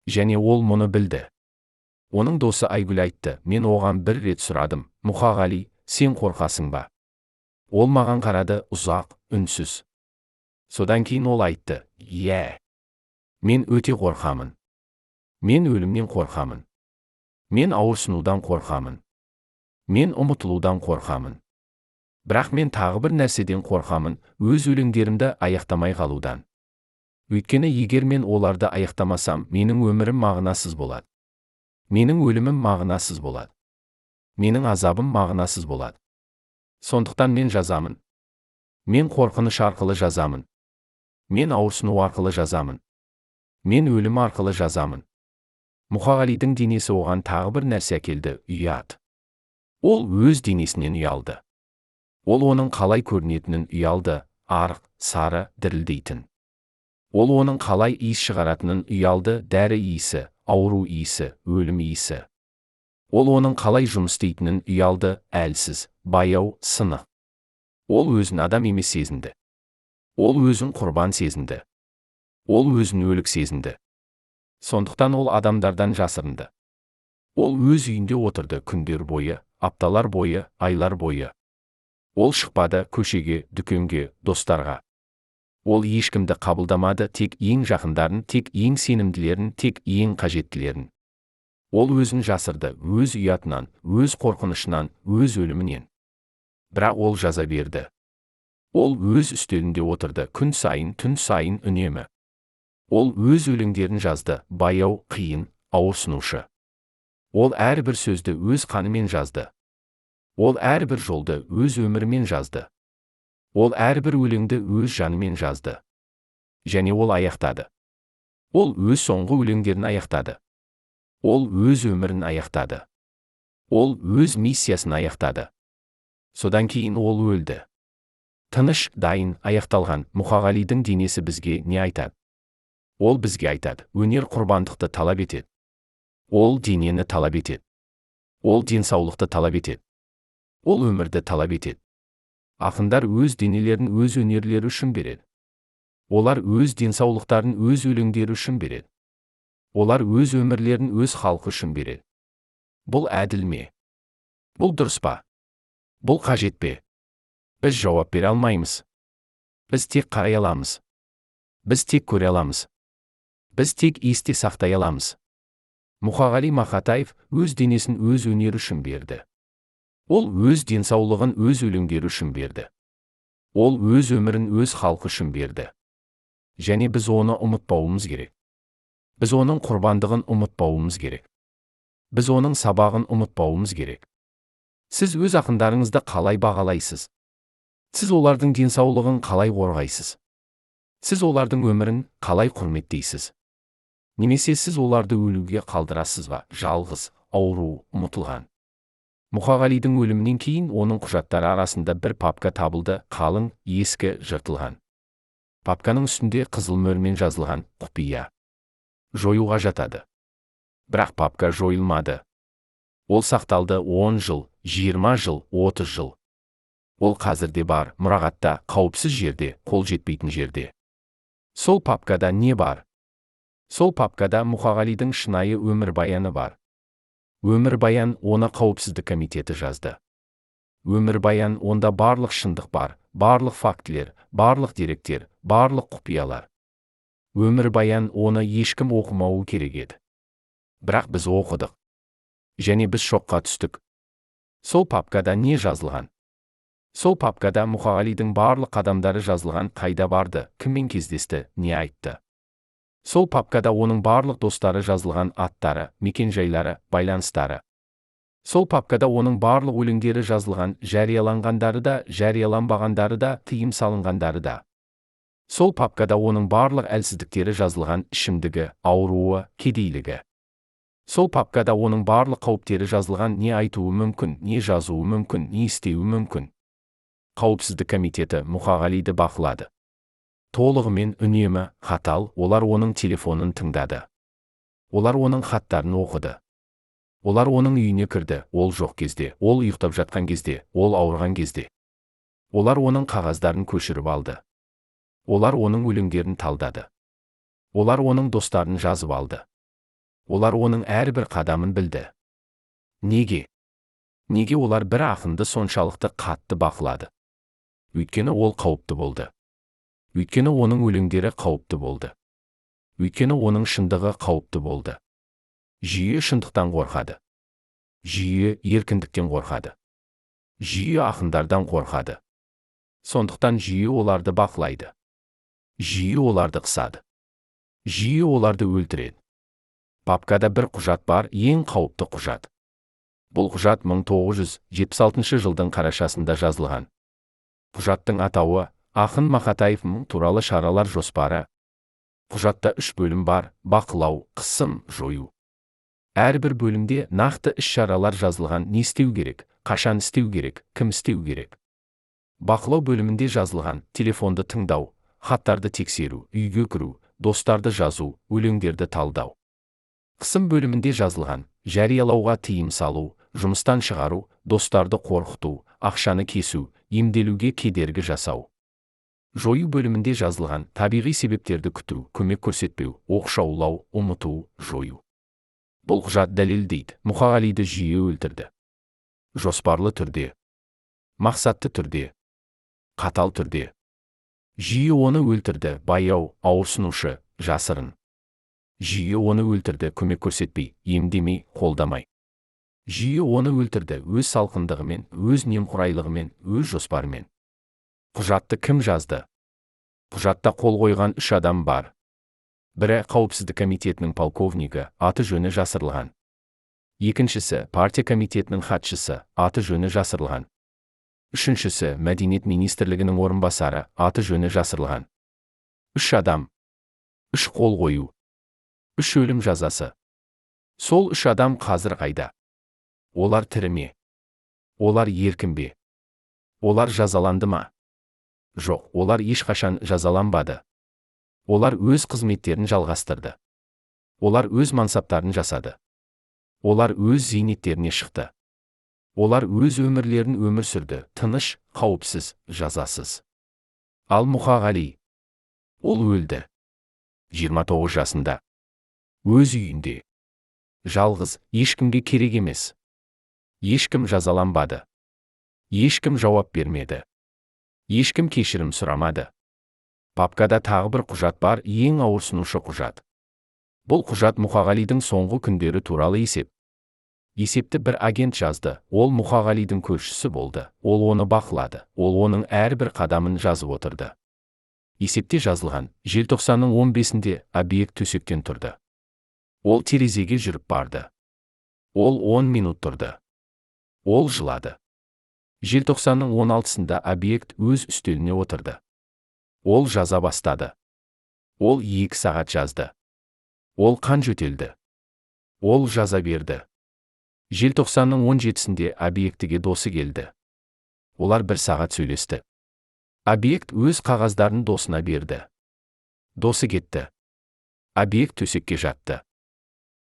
Және ол мұны білді. Оның досы Айгүл айтты, мен оған бір рет сұрадым, Мұқағали, сен қорқасың ба? Ол маған қарады, ұзақ, үнсіз. Содан кейін ол айтты, иә. Мен өте қорқамын. Мен өлімнен қорқамын. Мен ауырсынудан қорқамын. Мен ұмытылудан қорқамын. Бірақ мен тағы бір нәрседен қорқамын, өз өлеңдерімді аяқтамай қалудан. Өйткені егер мен оларды аяқтамасам, менің өмірім мағынасыз болады. Менің өлімім мағынасыз болады. Менің азабым мағынасыз болады. Сондықтан мен жазамын. Мен қорқыныш арқылы жазамын. Мен ауырсыну арқылы жазамын. Мен өлім арқылы жазамын. Мұқағалидың денесі оған тағы бір нәрсе әкелді, ұят. Ол өз денесінен ұялды. Ол оның қалай көрінетінін ұялды, арық, сары, дірілдейтін. Ол оның қалай иіс шығаратынын, ұялды дәрі иісі, ауру иісі, өлім иісі. Ол оның қалай жұмыс істейтінін, ұялды, әлсіз, баяу, сынық. Ол өзін адам емес сезінді. Ол өзін құрбан сезінді. Ол өзін өлік сезінді. Сондықтан ол адамдардан жасырынды. Ол өз үйінде отырды күндер бойы, апталар бойы, айлар бойы. Ол шықпады көшеге, дүкенге, достарға. Ол ешкімді қабылдамады, тек ең жақындарын, тек ең сенімділерін, тек ең қажеттілерін. Ол өзін жасырды, өз ұятынан, өз қорқынышынан, өз өлімінен. Бірақ ол жаза берді. Ол өз үстелінде отырды, күн сайын, түн сайын үнемі. Ол өз өлеңдерін жазды, баяу, қиын, ауырсынушы. Ол әрбір сөзді өз қанымен жазды. Ол әрбір жолды өз өмірімен жазды. Ол әрбір өлеңді өз жанымен жазды. Және ол аяқтады. Ол өз соңғы өлеңдерін аяқтады. Ол өз өмірін аяқтады. Ол өз миссиясын аяқтады. Содан кейін ол өлді. Тыныш, дайын, аяқталған Мұқағалидың денесі бізге не айтады? Ол бізге айтады, өнер құрбандықты талап етеді. Ол денені талап етеді. Ол денсаулықты талап етеді. Ол өмірді талап етеді. Ақындар өз денелерін өз өнерлері үшін береді. Олар өз денсаулықтарын өз өлеңдері үшін береді. Олар өз өмірлерін өз халқы үшін береді. Бұл әділ ме? Бұл дұрыс па? Бұл қажет пе? Біз жауап бере алмаймыз. Біз тек қарай аламыз. Біз тек көре аламыз. Біз тек есте сақтай аламыз. Мұқағали Мақатаев өз денесін өз өнері үшін берді. Ол өз денсаулығын өз өлеңдері үшін берді. Ол өз өмірін өз халқы үшін берді. Және біз оны ұмытпауымыз керек. Біз оның құрбандығын ұмытпауымыз керек. Біз оның сабағын ұмытпауымыз керек. Сіз өз ақындарыңызды қалай бағалайсыз? Сіз олардың денсаулығын қалай қорғайсыз? Сіз олардың өмірін қалай құрметтейсіз? Немесе сіз оларды өлуге қалдырасыз ба? Жалғыз, ауру, ұмытылған. Мұқағалидың өлімінен кейін оның құжаттары арасында бір папка табылды, қалың, ескі, жыртылған. Папканың үстінде қызыл мөрмен жазылған құпия. Жоюға жатады. Бірақ папка жойылмады. Ол сақталды 10 жыл, 20 жыл, 30 жыл. Ол қазірде бар, мұрағатта, қауіпсіз жерде, қол жетпейтін жерде. Сол папкада не бар? Сол папкада Мұқағалидың шынайы өмірбаяны бар. Өмірбаян оны қауіпсіздік комитеті жазды. Өмірбаян онда барлық шындық бар, барлық фактілер, барлық деректер, барлық құпиялар. Өмірбаян оны ешкім оқымауы керек еді. Бірақ біз оқыдық. Және біз шоққа түстік. Сол папкада не жазылған? Сол папкада Мұқағалидың барлық адамдары жазылған, қайда барды, кіммен кездесті, не айтты. Сол папкада оның барлық достары жазылған, аттары, мекенжайлары, байланыстары. Сол папкада оның барлық өлеңдері жазылған, жарияланғандары да, жарияланбағандары да, тыйым салынғандары да. Сол папкада оның барлық әлсіздіктері жазылған, ішімдігі, ауруы, кедейлігі. Сол папкада оның барлық қауіптері жазылған, не айтуы мүмкін, не жазуы мүмкін, не істеуі мүмкін. Қауіпсіздік комитеті Мұқағалиды бақылады. Толығымен үнемі, қатал, олар оның телефонын тыңдады. Олар оның хаттарын оқыды. Олар оның үйіне кірді, ол жоқ кезде, ол ұйықтап жатқан кезде, ол ауырған кезде. Олар оның қағаздарын көшіріп алды. Олар оның өлеңдерін талдады. Олар оның достарын жазып алды. Олар оның әрбір қадамын білді. Неге? Неге олар бір ақынды соншалықты қатты бақылады? Өйткені ол қауіпті болды. Өйткені оның өлеңдері қауіпті болды. Өйткені оның шындығы қауіпті болды. Жүйе шындықтан қорқады. Жүйе еркіндіктен қорқады. Жүйе ақындардан қорқады. Сондықтан жүйе оларды бақылайды. Жүйе оларды қысады. Жүйе оларды өлтіреді. Папкада бір құжат бар, ең қауіпті құжат. Бұл құжат 1976 жылдың қарашасында жазылған. Құжаттың атауы Ақын Мақатаев туралы шаралар жоспары. Құжатта 3 бөлім бар: бақылау, қысым, жою. Әрбір бөлімде нақты іс-шаралар жазылған, не істеу керек, қашан істеу керек, кім істеу керек. Бақылау бөлімінде жазылған: телефонды тыңдау, хаттарды тексеру, үйге кіру, достарды жазу, өлеңдерді талдау. Қысым бөлімінде жазылған: жариялауға тыйым салу, жұмыстан шығару, достарды қорқыту, ақшаны кесу, емделуге кедергі жасау. Жою бөлімінде жазылған: табиғи себептерді күту, көмек көрсетпеу, оқшаулау, ұмыту, жою. Бұл құжат дәлелдейді: Мұқағалиды жүйе өлтірді. Жоспарлы түрде, мақсатты түрде, қатал түрде. Жүйе оны өлтірді: баяу, ауырсынушы, жасырын. Жүйе оны өлтірді: көмек көрсетпей, емдемей, қолдамай. Жүйе оны өлтірді: өз салқындығымен, өз немқұрайлығымен, өз жоспарымен. Құжатты кім жазды? Құжатта қол қойған 3 адам бар. Бірі Қауіпсіздік комитетінің полковнигі, аты жөні жасырылған. Екіншісі партия комитетінің хатшысы, аты жөні жасырылған. Үшіншісі Мәдениет министрлігінің орынбасары, аты жөні жасырылған. 3 адам, 3 қол қою, 3 өлім жазасы. Сол 3 адам қазір қайда? Олар тірі ме? Олар еркін бе? Олар жазаланды ма? Жоқ, олар ешқашан жазаланбады. Олар өз қызметтерін жалғастырды. Олар өз мансаптарын жасады. Олар өз зейнеттеріне шықты. Олар өз өмірлерін өмір сүрді, тыныш, қауіпсіз, жазасыз. Ал Мұқағали? Ол өлді. 29 жасында. Өз үйінде. Жалғыз, ешкімге керек емес. Ешкім жазаланбады. Ешкім жауап бермеді. Ешкім кешірім сұрамады. Папкада тағы бір құжат бар, ең ауырсынушы құжат. Бұл құжат Мұқағалидың соңғы күндері туралы есеп. Есепті бір агент жазды, ол Мұқағалидың көршісі болды, ол оны бақылады, ол оның әрбір қадамын жазып отырды. Есепте жазылған: желтоқсанның 15-інде объект төсектен тұрды. Ол терезеге жүріп барды. Ол 10 минут тұрды. Ол жылады. Желтоқсанның 16-сында объект өз үстеліне отырды. Ол жаза бастады. Ол 2 сағат жазды. Ол қан жөтелді. Ол жаза берді. Желтоқсанның 17-сінде объектіге досы келді. Олар 1 сағат сөйлесті. Объект өз қағаздарын досына берді. Досы кетті. Объект төсекке жатты.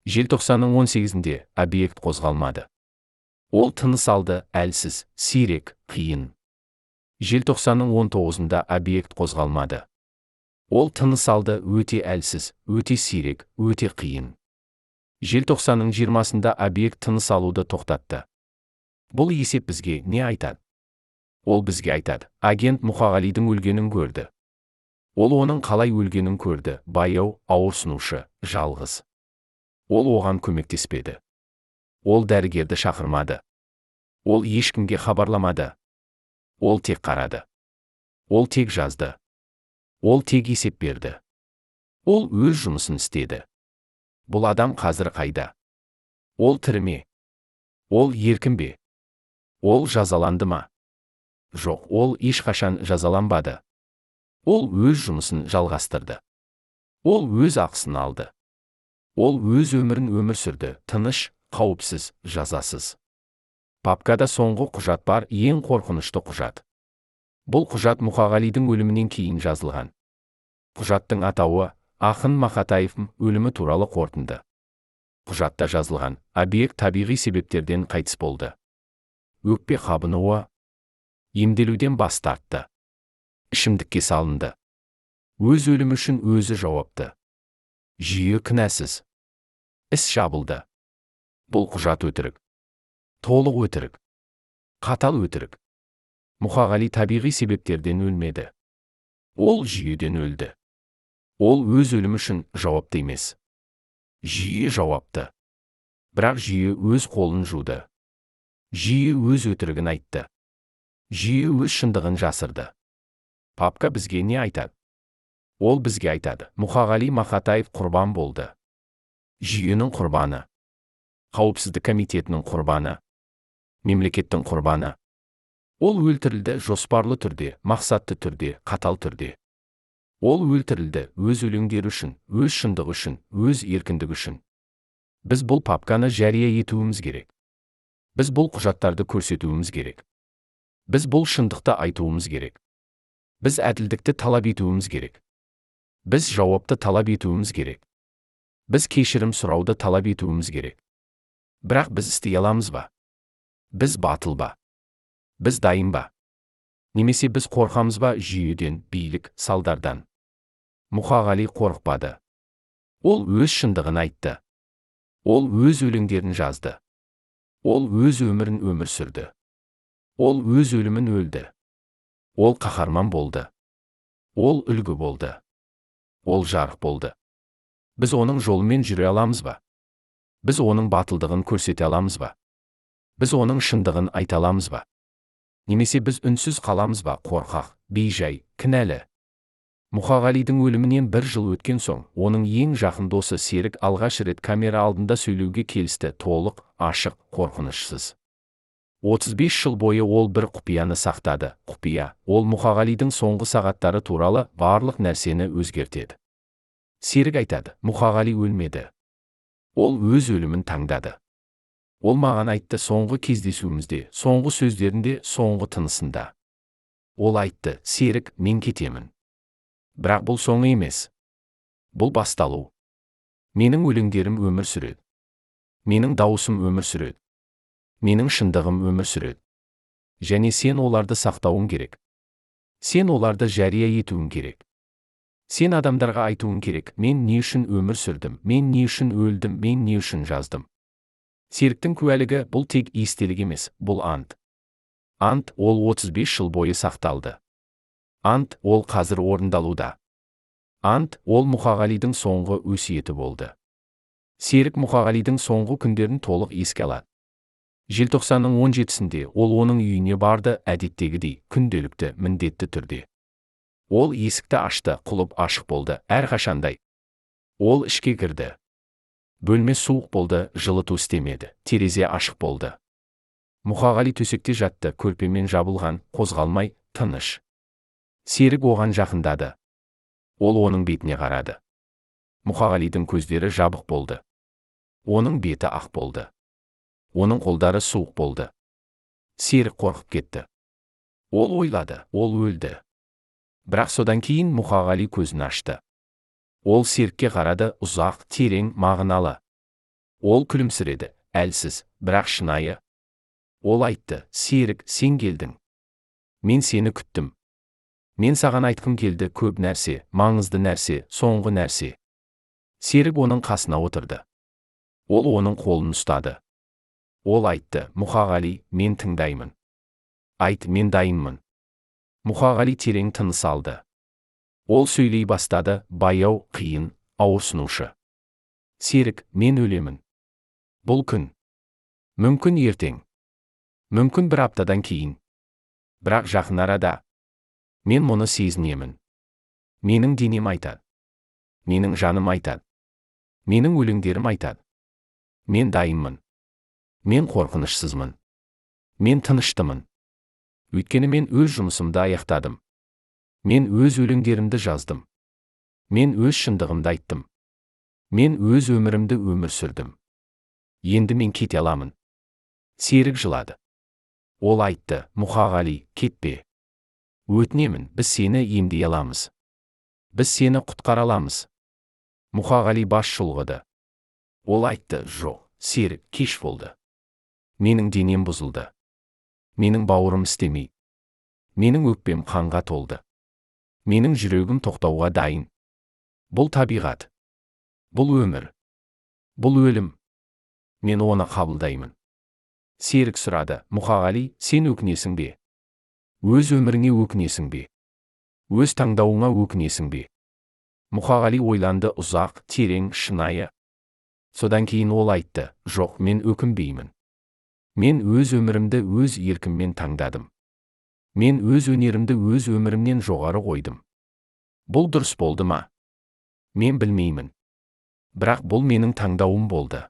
Желтоқсанның 18-інде объект қозғалмады. Ол тыныс алды, әлсіз, сирек, қиын. Желтоқсанның 19-ында объект қозғалмады. Ол тыныс алды, өте әлсіз, өте сирек, өте қиын. Желтоқсанның 20-сында объект тыныс алуды тоқтатты. Бұл есеп бізге не айтады? Ол бізге айтады: агент Мұқағалидың өлгенін көрді. Ол оның қалай өлгенін көрді: баяу, ауырсынушы, жалғыз. Ол оған көмектеспеді. Ол дәрігерді шақырмады. Ол ешкімге хабарламады. Ол тек қарады. Ол тек жазды. Ол тек есеп берді. Ол өз жұмысын істеді. Бұл адам қазір қайда? Ол тірі ме? Ол еркін бе? Ол жазаланды ма? Жоқ, ол ешқашан жазаланбады. Ол өз жұмысын жалғастырды. Ол өз ақысын алды. Ол өз өмірін өмір сүрді, тыныш, қауіпсіз, жазасыз. Папкада соңғы құжат бар, ең қорқынышты құжат. Бұл құжат Мұқағалидың өлімінен кейін жазылған. Құжаттың атауы Ақын Мақатаевтың өлімі туралы қорытынды. Құжатта жазылған: объект табиғи себептерден қайтыс болды. Өкпе қабынуы. Емделуден бас тартты. Ішімдікке салынды. Өз өлімі үшін өзі жауапты. Жүйе кінәсіз. Іс жабылды. Бұл құжат өтірік. Толық өтірік. Қатал өтірік. Мұқағали табиғи себептерден өлмеді. Ол жүйеден өлді. Ол өз өлімі үшін жауапты емес. Жүйе жауапты. Бірақ жүйе өз қолын жуды. Жүйе өз өтірігін айтты. Жүйе өз шындығын жасырды. Папка бізге не айтады? Ол бізге айтады: Мұқағали Мақатаев құрбан болды. Жүйенің құрбаны. Қауіпсіздік комитетінің құрбаны. Мемлекеттің құрбаны. Ол өлтірілді жоспарлы түрде, мақсатты түрде, қатал түрде. Ол өлтірілді өз өлеңдері үшін, өз шындығы үшін, өз еркіндігі үшін. Біз бұл папканы жария етуіміз керек. Біз бұл құжаттарды көрсетуіміз керек. Біз бұл шындықты айтуымыз керек. Біз әділдікті талап етуіміз керек. Біз жауапты талап етуіміз керек. Біз кешірім сұрауды талап етуіміз керек. Бірақ біз істей аламыз ба? Біз батыл ба? Біз дайын ба? Немесе біз қорқамыз ба жүйеден, билік, салдардан? Мұқағали қорықпады. Ол өз шындығын айтты. Ол өз өлеңдерін жазды. Ол өз өмірін өмір сүрді. Ол өз өлімін өлді. Ол қаһарман болды. Ол үлгі болды. Ол жарық болды. Біз оның жолымен жүре аламыз ба? Біз оның батылдығын көрсете аламыз ба? Біз оның шындығын айта аламыз ба? Немесе біз үнсіз қаламыз ба, қорқақ, бейжай, кінәлі? Мұқағалидың өлімінен 1 жыл өткен соң, оның ең жақын досы Серік алғаш рет камера алдында сөйлеуге келісті, толық, ашық, қорқынышсыз. 35 жыл бойы ол бір құпияны сақтады. Құпия, ол Мұқағалидың соңғы сағаттары туралы барлық нәрсені өзгертеді. Серік айтады, Мұқағали өлмеді. Ол өз өлімін таңдады. Ол маған айтты соңғы кездесуімізде, соңғы сөздерінде, соңғы тынысында. Ол айтты, Серік, мен кетемін. Бірақ бұл соңы емес. Бұл басталу. Менің өлеңдерім өмір сүреді. Менің дауысым өмір сүреді. Менің шындығым өмір сүреді. Және сен оларды сақтауың керек. Сен оларды жария етуің керек. Сен адамдарға айтуың керек, мен не үшін өмір сүрдім, мен не үшін өлдім, мен не үшін жаздым. Серіктің куәлігі бұл тек естелік емес, бұл ант. Ант ол 35 жыл бойы сақталды. Ант ол қазір орындалуда. Ант ол Мұқағалидың соңғы өсиеті болды. Серік Мұқағалидың соңғы күндерін толық еске алады. Желтоқсанның 17-сінде ол оның үйіне барды, әдеттегідей, күнделікті, міндетті түрде. Ол есікті ашты, құлып ашық болды, әрқашандай. Ол ішке кірді. Бөлме суық болды, жылыту істемеді, терезе ашық болды. Мұқағали төсекте жатты, көрпемен жабылған, қозғалмай, тыныш. Серік оған жақындады. Ол оның бетіне қарады. Мұқағалидың көздері жабық болды. Оның беті ақ болды. Оның қолдары суық болды. Серік қорқып кетті. Ол ойлады, ол өлді. Бірақ содан кейін Мұқағали көзін ашты. Ол Серікке қарады, ұзақ, терең, мағыналы. Ол күлімсіреді, әлсіз, бірақ шынайы. Ол айтты, Серік, сен келдің. Мен сені күттім. Мен саған айтқым келді, көп нәрсе, маңызды нәрсе, соңғы нәрсе. Серік оның қасына отырды. Ол оның қолын ұстады. Ол айтты, Мұқағали, мен тыңдаймын. Айт, мен дайынмын. Мұқағали терең тыныс алды. Ол сөйлей бастады, баяу, қиын, ауырсынушы. Серік, мен өлемін. Бұл күн. Мүмкін ертең. Мүмкін 1 аптадан кейін. Бірақ жақын арада. Мен мұны сезінемін. Менің денем айтады. Менің жаным айтады. Менің өлеңдерім айтады. Мен дайынмын. Мен қорқынышсызмын. Мен тыныштымын. Өйткені мен өз жұмысымды аяқтадым. Мен өз өлеңдерімді жаздым. Мен өз шындығымды айттым. Мен өз өмірімді өмір сүрдім. Енді мен кете аламын. Серік жылады. Ол айтты, Мұқағали, кетпе. Өтінемін, біз сені емдей аламыз. Біз сені құтқара аламыз. Мұқағали бас шұлғыды. Ол айтты, жоқ, Серік, кеш болды. Менің денем бұзылды. Менің бауырым істемей. Менің өкпем қанға толды. Менің жүрегім тоқтауға дайын. Бұл табиғат. Бұл өмір. Бұл өлім. Мен оны қабылдаймын. Серік сұрады, Мұқағали, сен өкінесің бе? Өз өміріңе өкінесің бе? Өз таңдауыңа өкінесің бе? Мұқағали ойланды, ұзақ, терең, шынайы. Содан кейін ол айтты, жоқ, мен өкінбеймін. Мен өз өмірімді өз еркіммен таңдадым. Мен өз өнерімді өз өмірімнен жоғары қойдым. Бұл дұрыс болды ма? Мен білмеймін. Бірақ бұл менің таңдауым болды.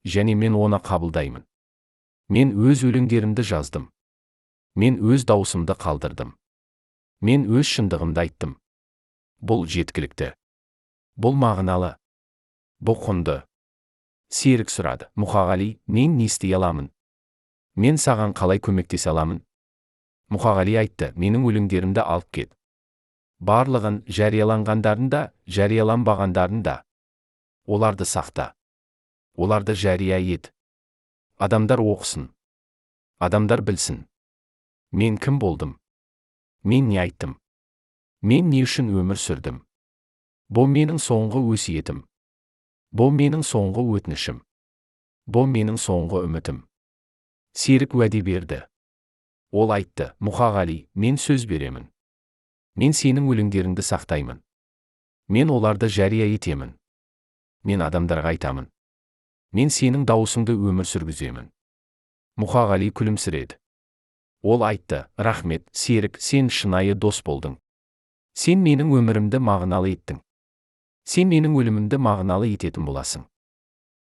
Және мен оны қабылдаймын. Мен өз өлеңдерімді жаздым. Мен өз дауысымды қалдырдым. Мен өз шындығымды айттым. Бұл жеткілікті. Бұл мағыналы. Бұл құнды. Серік сұрады, Мұқағали, мен не істей аламын? Мен саған қалай көмектесе аламын? Мұқағали айтты, менің өлеңдерімді алып кет, Барлығын жарияланғандарын да, жарияланбағандарын да. Оларды сақта. Оларды жария ет. Адамдар оқысын. Адамдар білсін. Мен кім болдым? Мен не айттым? Мен не үшін өмір сүрдім? Бұл менің соңғы өсиетім. Бұл менің соңғы өтінішім. Бұл менің соңғы үмітім. Серік уәде берді. Ол айтты: Мұқағали, мен сөз беремін. Мен сенің өлеңдеріңді сақтаймын. Мен оларды жария етемін. Мен адамдарға айтамын. Мен сенің дауысыңды өмір сүргіземін. Мұқағали күлімсіреді. Ол айтты: рахмет, Серік, сен шынайы дос болдың. Сен менің өмірімді мағыналы еттің. Сен менің өлімімді мағыналы ететін боласың.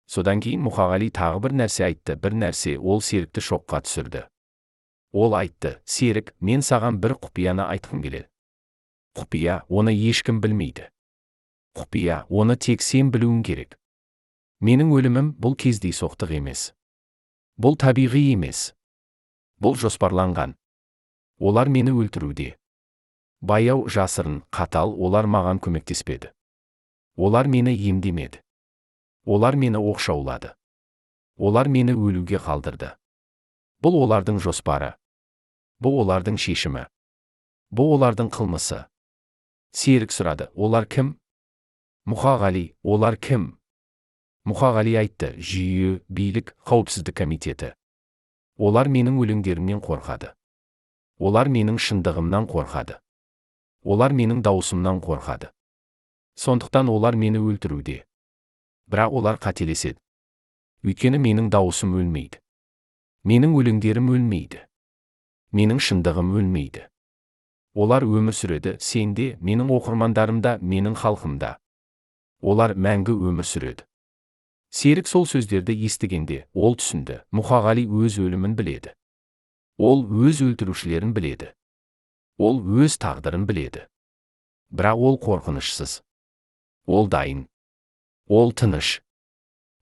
Содан кейін Мұқағали тағы бір нәрсе айтты. Бір нәрсе ол Серікті шоққа түсірді. Ол айтты: Серік, мен саған бір құпияны айтқым келеді. Құпия, оны ешкім білмейді. Құпия, оны тек сен білуің керек. Менің өлімім бұл кездейсоқтық емес. Бұл табиғи емес. Бұл жоспарланған. Олар мені өлтіруде. Баяу, жасырын, қатал, олар маған көмектеспеді. Олар мені емдемеді. Олар мені оқшаулады. Олар мені өлуге қалдырды. Бұл олардың жоспары. Бұл олардың шешімі. Бұл олардың қылмысы. Серік сұрады: олар кім? Мұқағали: олар кім? Мұқағали айтты: жүйе, билік, қауіпсіздік комитеті. Олар менің өлеңдерімнен қорқады. Олар менің шындығымнан қорқады. Олар менің дауысымнан қорқады. Сондықтан олар мені өлтіруде. Бірақ олар қателеседі. Өйткені менің дауысым өлмейді. Менің өлеңдерім өлмейді. Менің шындығым өлмейді. Олар өмір сүреді, сенде, менің оқырмандарымда, менің халқымда. Олар мәңгі өмір сүреді. Серік сол сөздерді естігенде, ол түсінді: Мұқағали өз өлімін біледі. Ол өз өлтірушілерін біледі. Ол өз тағдырын біледі. Бірақ ол қорқынышсыз. Ол дайын. Ол тыныш.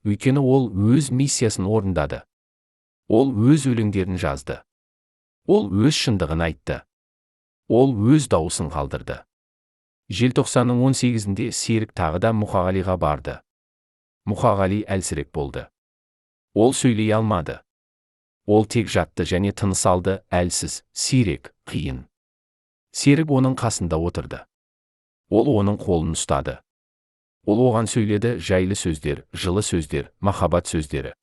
Өйткені ол өз миссиясын орындады. Ол өз өлеңдерін жазды. Ол өз шындығын айтты. Ол өз дауысын қалдырды. Желтоқсанның 18-інде Серік тағы да Мұқағалиға барды. Мұқағали әлсірек болды. Ол сөйлей алмады. Ол тек жатты және тыныс алды, әлсіз, сирек, қиын. Серік оның қасында отырды. Ол оның қолын ұстады. Ол оған сөйледі: жайлы сөздер, жылы сөздер, махаббат сөздері.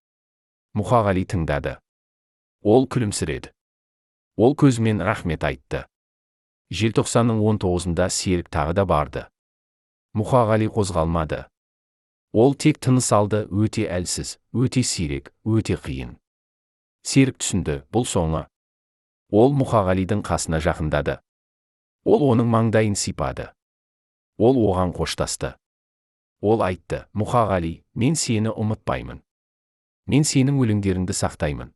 Мұқағали тыңдады. Ол күлімсіреді. Ол көзімен рахмет айтты. Желтоқсанның 19-ында Серік тағы да барды. Мұқағали қозғалмады. Ол тек тыныс алды, өте әлсіз, өте сирек, өте қиын. Серік түсінді: бұл соңы. Ол Мұқағалидың қасына жақындады. Ол оның маңдайын сипады. Ол оған қоштасты. Ол айтты: Мұқағали, мен сені ұмытпаймын. Мен сенің өлеңдеріңді сақтаймын.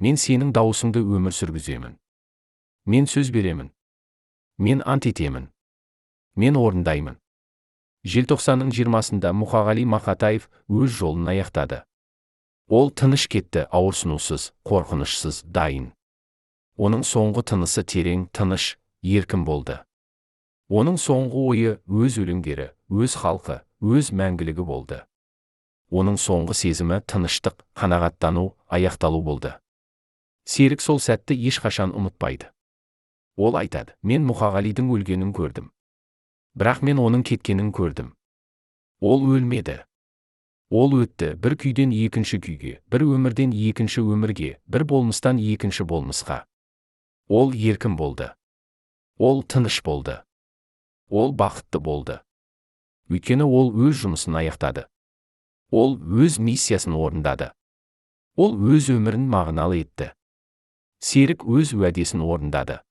Мен сенің дауысыңды өмір сүргіземін. Мен сөз беремін. Мен ант етемін. Мен орындаймын. Желтоқсанның 20-сында Мұқағали Мақатаев өз жолын аяқтады. Ол тыныш кетті, ауырсынусыз, қорқынышсыз, дайын. Оның соңғы тынысы терең, тыныш, еркін болды. Оның соңғы ойы өз өлеңдері, өз халқы, өз мәңгілігі болды. Оның соңғы сезімі тыныштық, қанағаттану, аяқталу болды. Серік сол сәтті ешқашан ұмытпайды. Ол айтады: мен Мұқағалидың өлгенін көрдім. Бірақ мен оның кеткенін көрдім. Ол өлмеді. Ол өтті, бір күйден екінші күйге, бір өмірден екінші өмірге, бір болмыстан екінші болмысқа. Ол еркін болды. Ол тыныш болды. Ол бақытты болды. Өйткені ол өз жұмысын аяқтады. Ол өз миссиясын орындады. Ол өз өмірін мағыналы етті. Серік өз уәдесін орындады.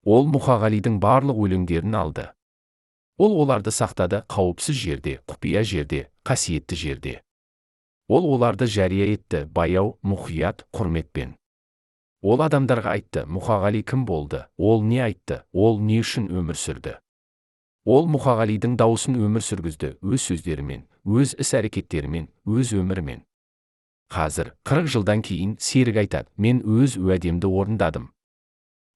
Ол Мұқағалидың барлық өлеңдерін алды. Ол оларды сақтады, қауіпсіз жерде, құпия жерде, қасиетті жерде. Ол оларды жария етті, баяу, мұқият, құрметпен. Ол адамдарға айтты: Мұқағали кім болды, ол не айтты, ол не үшін өмір сүрді. Ол Мұқағалидың дауысын өмір сүргізді, өз сөздерімен, өз іс-әрекеттерімен, өз өмірімен. Қазір, 40 жылдан кейін, Серік айтады: мен өз уәдемді орындадым.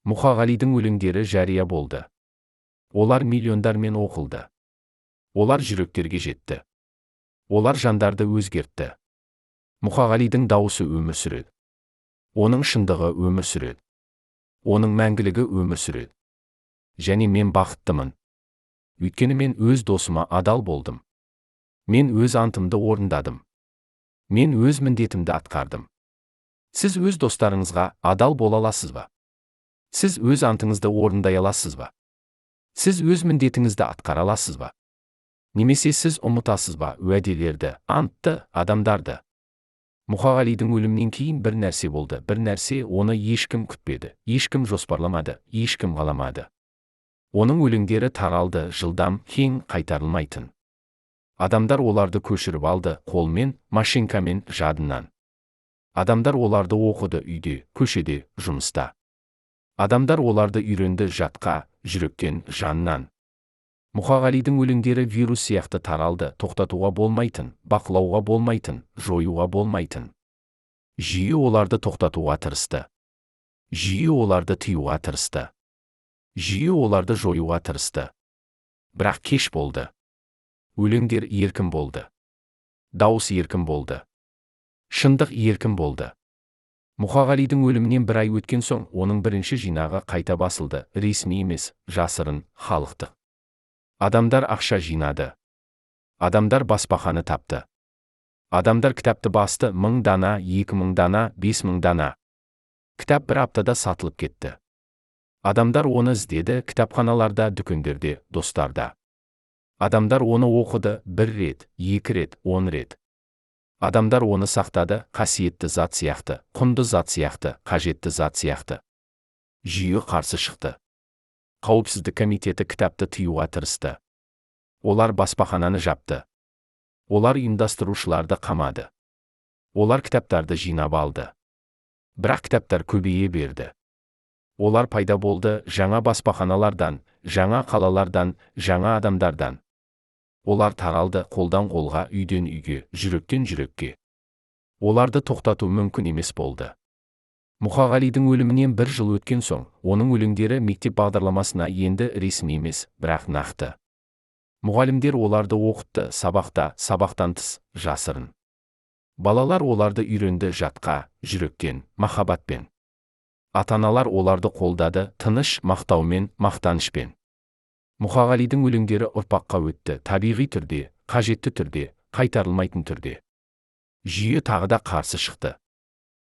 Мұқағалидың өлеңдері жария болды. Олар миллиондармен оқылды. Олар жүректерге жетті. Олар жандарды өзгертті. Мұқағалидың дауысы өмір сүреді. Оның шындығы өмір сүреді. Оның мәңгілігі өмір сүреді. Және мен бақыттымын. Өйткені мен өз досыма адал болдым. Мен өз антымды орындадым. Мен өз міндетімді атқардым. Сіз өз достарыңызға адал бола аласыз ба? Сіз өз антыңызды орындай аласыз ба? Сіз өз міндетіңізді атқара аласыз ба? Немесе сіз ұмытасыз ба уәделерді, антты, адамдарды? Мұқағалидың өлімінен кейін бір нәрсе болды. Бір нәрсе, оны ешкім күтпеді, ешкім жоспарламады, ешкім қаламады. Оның өлеңдері таралды, жылдам, кең, қайтарылмайтын. Адамдар оларды көшіріп алды, қолмен, машинкамен, жадынан. Адамдар оларды оқыды үйде, көшеде, жұмыста. Адамдар оларды үйренді жатқа, жүректен, жаннан. Мұқағалидың өлеңдері вирус сияқты таралды, тоқтатуға болмайтын, бақылауға болмайтын, жоюға болмайтын. Жиі оларды тоқтатуға тырысты. Жиі оларды тыюға тырысты. Жиі оларды жоюға тырысты. Бірақ кеш болды. Өлеңдер еркін болды. Дауыс еркін болды. Шындық еркін болды. Мұқағалидың өлімінен бір ай өткен соң, оның бірінші жинағы қайта басылды, ресми емес, жасырын, халықтық. Адамдар ақша жинады. Адамдар баспахана тапты. Адамдар кітапты басты, 1000 дана, 2000 дана, 5000 дана. Кітап бір аптада сатылып кетті. Адамдар оны іздеді, кітапханаларда, дүкендерде, достарда. Адамдар оны оқыды, 1 рет, 2 рет, 10 рет. Адамдар оны сақтады, қасиетті зат сияқты, құнды зат сияқты, қажетті зат сияқты. Жүйе қарсы шықты. Қауіпсіздік комитеті кітапты тыюға тырысты. Олар баспахананы жапты. Олар ұйымдастырушыларды қамады. Олар кітаптарды жинап алды. Бірақ кітаптар көбейе берді. Олар пайда болды жаңа баспаханалардан, жаңа қалалардан, жаңа адамдардан. Олар таралды қолдан қолға, үйден үйге, жүректен жүрекке. Оларды тоқтату мүмкін емес болды. Мұқағалидың өлімінен 1 жыл өткен соң, оның өлеңдері мектеп бағдарламасына енді ресми емес, бірақ нақты. Мұғалімдер оларды оқытты, сабақта, сабақтан тыс, жасырын. Балалар оларды үйренді жатқа, жүректен, махаббатпен. Ата-аналар оларды қолдады, тыныш, мақтаумен, мақтанышпен. Мұқағалидың өлеңдері ұрпаққа өтті, табиғи түрде, қажетті түрде, қайтарылмайтын түрде. Жүйе тағы да қарсы шықты.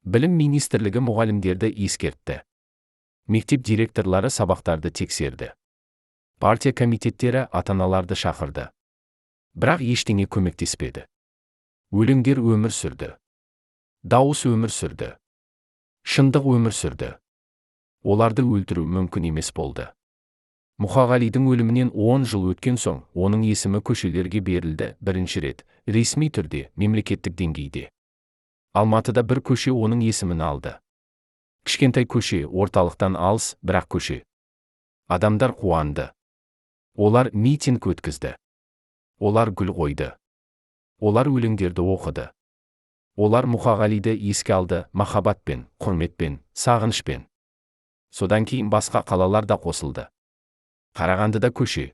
Білім министрлігі мұғалімдерді ескертті. Мектеп директорлары сабақтарды тексерді. Партия комитеттері ата-аналарды шақырды. Бірақ ештеңе көмектеспеді. Өлеңдер өмір сүрді. Дауыс өмір сүрді. Шындық өмір сүрді. Оларды өлтіру мүмкін емес болды. Мұқағалидың өлімінен 10 жыл өткен соң, оның есімі көшелерге берілді, бірінші рет, ресми түрде, мемлекеттік деңгейде. Алматыда бір көше оның есімін алды. Кішкентай көше, орталықтан алыс, бірақ көше. Адамдар қуанды. Олар митинг өткізді. Олар гүл қойды. Олар өлеңдерді оқыды. Олар Мұқағалиды еске алды, махаббатпен, құрметпен, сағынышпен. Содан кейін басқа қалалар да қосылды. Қарағандыда көше.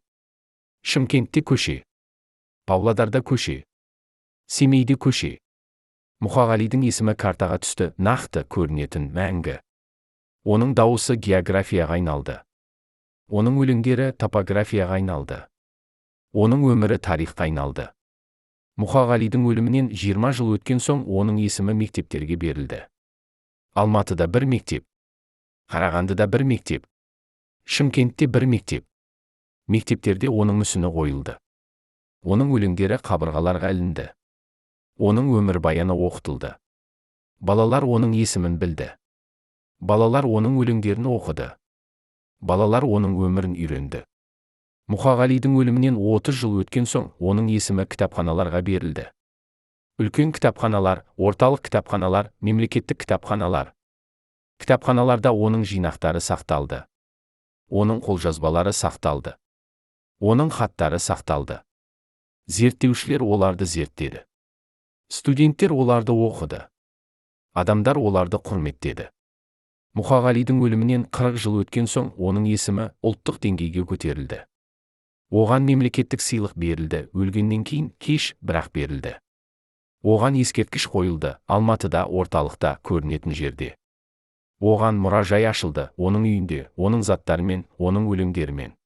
Шымкентте көше. Павлодарда көше. Семейде көше. Мұқағалидың есімі картаға түсті, нақты көрінетін, мәңгі. Оның дауысы географияға айналды. Оның өлеңдері топографияға айналды. Оның өмірі тарихқа айналды. Мұқағалидың өлімінен 20 жыл өткен соң, оның есімі мектептерге берілді. Алматыда бір мектеп. Қарағандыда бір мектеп. Шымкентте бір мектеп. Мектептерде оның мүсіні қойылды. Оның өлеңдері қабырғаларға ілінді. Оның өмірбаяны оқытылды. Балалар оның есімін білді. Балалар оның өлеңдерін оқыды. Балалар оның өмірін үйренді. Мұқағалидың өлімінен 30 жыл өткен соң, оның есімі кітапханаларға берілді. Үлкен кітапханалар, орталық кітапханалар, мемлекеттік кітапханалар. Кітапханаларда оның жинақтары сақталды. Оның қолжазбалары сақталды. Оның хаттары сақталды. Зерттеушілер оларды зерттеді. Студенттер оларды оқыды. Адамдар оларды құрметтеді. Мұқағалидың өлімінен 40 жыл өткен соң, оның есімі ұлттық деңгейге көтерілді. Оған мемлекеттік сыйлық берілді, өлгеннен кейін кеш, бірақ берілді. Оған ескерткіш қойылды, Алматыда, орталықта, көрінетін жерде. Оған мұражай ашылды, оның үйінде, оның заттарымен, оның өлеңдерімен.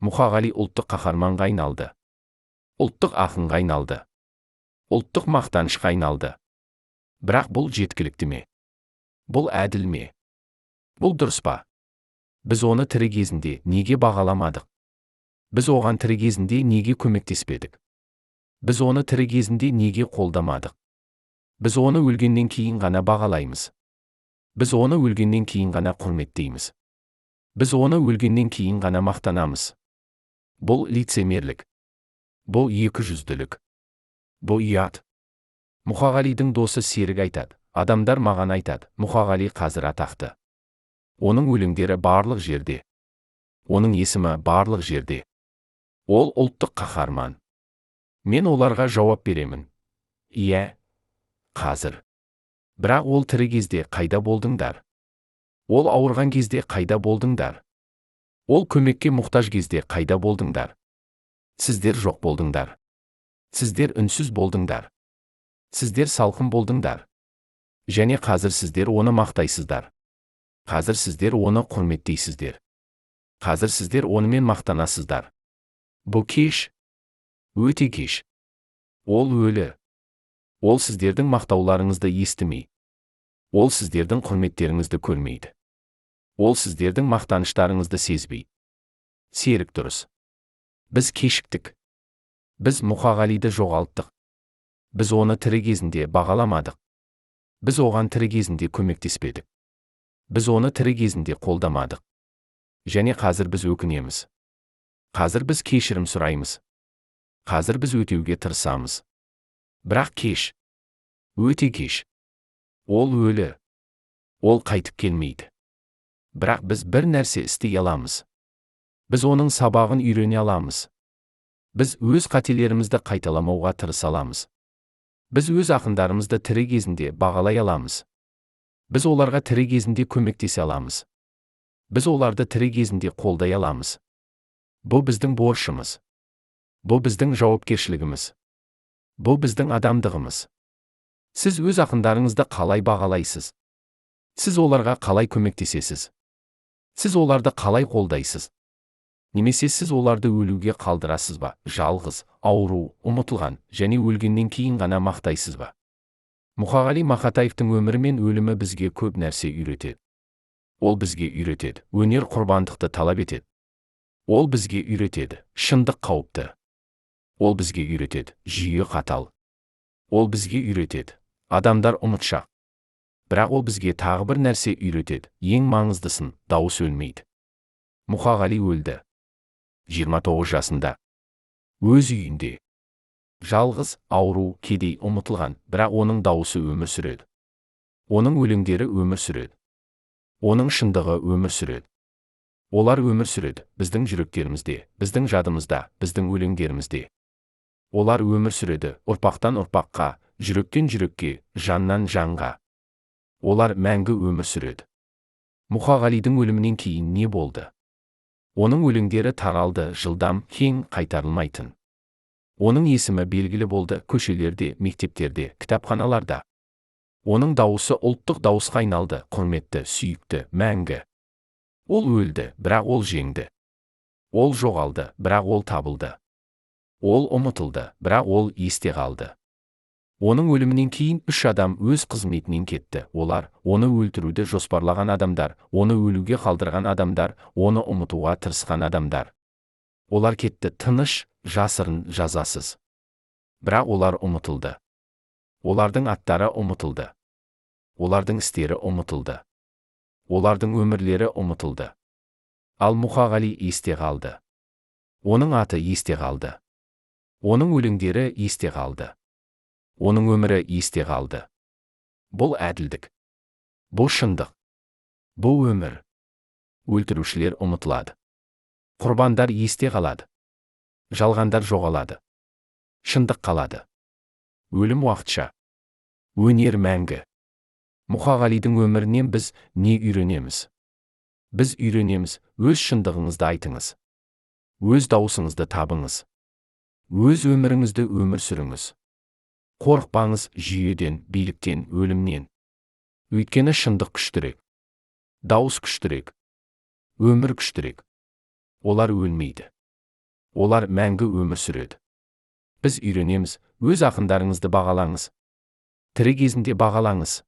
Мұқағали ұлттық қаһарманға айналды. Ұлттық ақынға айналды. Ұлттық мақтанышқа айналды. Бірақ бұл жеткілікті ме? Бұл әділ ме? Бұл дұрыс па? Біз оны тірі кезінде неге бағаламадық? Біз оған тірі кезінде неге көмектеспедік? Біз оны тірі кезінде неге қолдамадық? Біз оны өлгеннен кейін ғана бағалаймыз. Біз оны өлгеннен кейін ғана құрметтейміз. Біз оны өлгеннен кейін ғана мақтанамыз. Бұл лицемерлік. Бұл екіжүзділік. Бұл ұят. Мұқағалидың досы Серік айтады, адамдар маған айтады, Мұқағали қазір атақты. Оның өлеңдері барлық жерде. Оның есімі барлық жерде. Ол ұлттық қаһарман. Мен оларға жауап беремін. Иә, қазір. Бірақ ол тірі кезде қайда болдыңдар? Ол ауырған кезде қайда болдыңдар? Ол көмекке мұқтаж кезде қайда болдыңдар? Сіздер жоқ болдыңдар. Сіздер үнсіз болдыңдар. Сіздер салқын болдыңдар. Және қазір сіздер оны мақтайсыздар. Қазір сіздер оны құрметтейсіздер. Қазір сіздер онымен мақтанасыздар. Бұл кеш. Өте кеш. Ол өлі. Ол сіздердің мақтауларыңызды естімей. Ол сіздердің құрметтеріңізді көрмейді. Ол сіздердің мақтаныштарыңызды сезбейді. Серік дұрыс. Біз кешіктік. Біз Мұқағалиды жоғалттық. Біз оны тірі кезінде бағаламадық. Біз оған тірі кезінде көмектеспедік. Біз оны тірі кезінде қолдамадық. Және қазір біз өкінеміз. Қазір біз кешірім сұраймыз. Қазір біз өтеуге тырысамыз. Бірақ кеш. Өте кеш. Ол өлі. Ол қайтып келмейді. Бірақ біз бір нәрсе істей аламыз. Біз оның сабағын үйрене аламыз. Біз өз қателерімізді қайталамауға тырыса аламыз. Біз өз ақындарымызды тірі кезінде бағалай аламыз. Біз оларға тірі кезінде көмектесе аламыз. Біз оларды тірі кезінде қолдай аламыз. Бұл біздің борышымыз. Бұл біздің жауапкершілігіміз. Бұл біздің адамдығымыз. Сіз өз ақындарыңызды қалай бағалайсыз? Сіз оларға қалай көмектесесіз? Сіз оларды қалай қолдайсыз? Немесе сіз оларды өлуге қалдырасыз ба? Жалғыз, ауру, ұмытылған және өлгеннен кейін ғана мақтайсыз ба? Мұқағали Мақатаевтың өмірі мен өлімі бізге көп нәрсе үйретеді. Ол бізге үйретеді, өнер құрбандықты талап етеді. Ол бізге үйретеді, шындық қауіпті. Ол бізге үйретеді, жүйе қатал. Ол бізге үйретеді, адамдар ұмытшақ. Бірақ ол бізге тағы бір нәрсе үйретеді, ең маңыздысын, дауыс өлмейді. Мұқағали өлді. 29 жасында. Өз үйінде. Жалғыз, ауру, кедей, ұмытылған, бірақ оның дауысы өмір сүреді. Оның өлеңдері өмір сүреді. Оның шындығы өмір сүреді. Олар өмір сүреді, біздің жүректерімізде, біздің жадымызда, біздің өлеңдерімізде. Олар өмір сүреді, ұрпақтан ұрпаққа, жүректен жүрекке, жаннан жанға. Олар мәңгі өмір сүреді. Мұқағалидың өлімінен кейін не болды? Оның өлеңдері таралды, жылдам, кең, қайтарылмайтын. Оның есімі белгілі болды көшелерде, мектептерде, кітапханаларда. Оның дауысы ұлттық дауысқа айналды, құрметті, сүйікті, мәңгі. Ол өлді, бірақ ол жеңді. Ол жоғалды, бірақ ол табылды. Ол ұмытылды, бірақ ол есте қалды. Оның өлімінен кейін 3 адам өз қызметінен кетті. Олар, оны өлтіруді жоспарлаған адамдар, оны өлуге қалдырған адамдар, оны ұмытуға тырысқан адамдар. Олар кетті тыныш, жасырын, жазасыз. Бірақ олар ұмытылды. Олардың аттары ұмытылды. Олардың істері ұмытылды. Олардың өмірлері ұмытылды. Ал Мұқағали есте қалды. Оның аты есте қалды. Оның өлеңдері есте қалды. Оның өмірі есте қалды. Бұл әділдік. Бұл шындық. Бұл өмір. Өлтірушілер ұмытылады. Құрбандар есте қалады. Жалғандар жоғалады. Шындық қалады. Өлім уақытша. Өнер мәңгі. Мұқағалидың өмірінен біз не үйренеміз? Біз үйренеміз, өз шындығыңызды айтыңыз. Өз дауысыңызды табыңыз. Өз өміріңізді өмір сүріңіз. Қорықпаңыз жүйеден, биліктен, өлімнен. Өйткені шындық күштірек. Дауыс күштірек. Өмір күштірек. Олар өлмейді. Олар мәңгі өмір сүреді. Біз үйренеміз, өз ақындарыңызды бағалаңыз. Тірі кезінде бағалаңыз.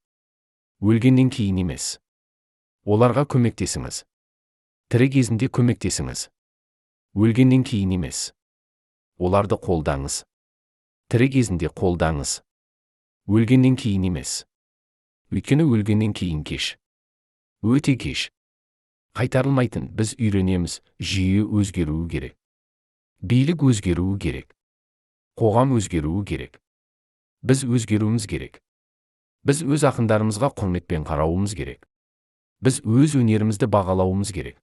Өлгеннен кейін емес. Оларға көмектесіңіз. Тірі кезінде көмектесіңіз. Өлгеннен кейін емес. Оларды қолдаңыз. Тірі кезінде қолдаңыз. Өлгеннен кейін емес. Өйткені өлгеннен кейін кеш. Өте кеш. Қайтарылмайтын. Біз үйренеміз, жүйе өзгеруі керек. Билік өзгеруі керек. Қоғам өзгеруі керек. Біз өзгеруіміз керек. Біз өз ақындарымызға құрметпен қарауымыз керек. Біз өз өнерімізді бағалауымыз керек.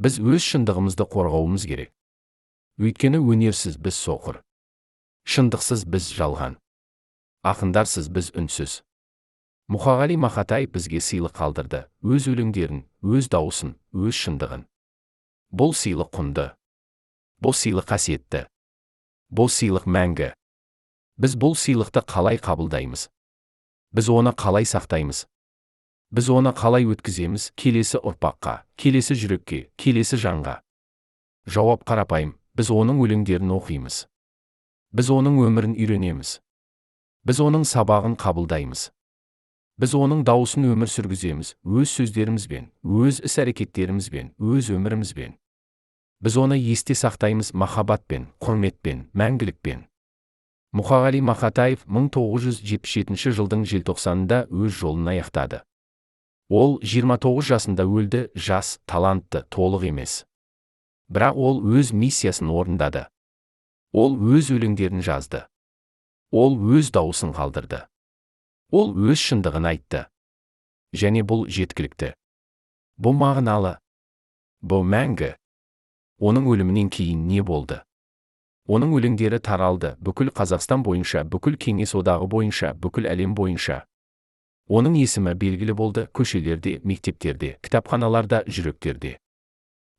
Біз өз шындығымызды қорғауымыз керек. Өйткені өнерсіз біз соқыр. Шындықсыз біз жалған. Ақындарсыз біз үнсіз. Мұқағали Мақатаев бізге сыйлық қалдырды, өз өлеңдерін, өз дауысын, өз шындығын. Бұл сыйлық құнды. Бұл сыйлық қасиетті. Бұл сыйлық мәңгі. Біз бұл сыйлықты қалай қабылдаймыз? Біз оны қалай сақтаймыз? Біз оны қалай өткіземіз келесі ұрпаққа, келесі жүрекке, келесі жанға? Жауап қарапайым, біз оның өлеңдерін оқимыз. Біз оның өмірін үйренеміз. Біз оның сабағын қабылдаймыз. Біз оның дауысын өмір сүргіземіз, өз сөздерімізбен, өз іс-әрекеттерімізбен, өз өмірімізбен. Біз оны есте сақтаймыз махаббатпен, құрметпен, мәңгілікпен. Мұқағали Мақатаев 1977 жылдың желтоқсанында өз жолын аяқтады. Ол 29 жасында өлді, жас, талантты, толық емес. Бірақ ол өз миссиясын орындады. Ол өз өлеңдерін жазды. Ол өз дауысын қалдырды. Ол өз шындығын айтты. Және бұл жеткілікті. Бұл мағыналы. Бұл мәңгі. Оның өлімінен кейін не болды? Оның өлеңдері таралды бүкіл Қазақстан бойынша, бүкіл Кеңес одағы бойынша, бүкіл әлем бойынша. Оның есімі белгілі болды көшелерде, мектептерде, кітапханаларда, жүректерде.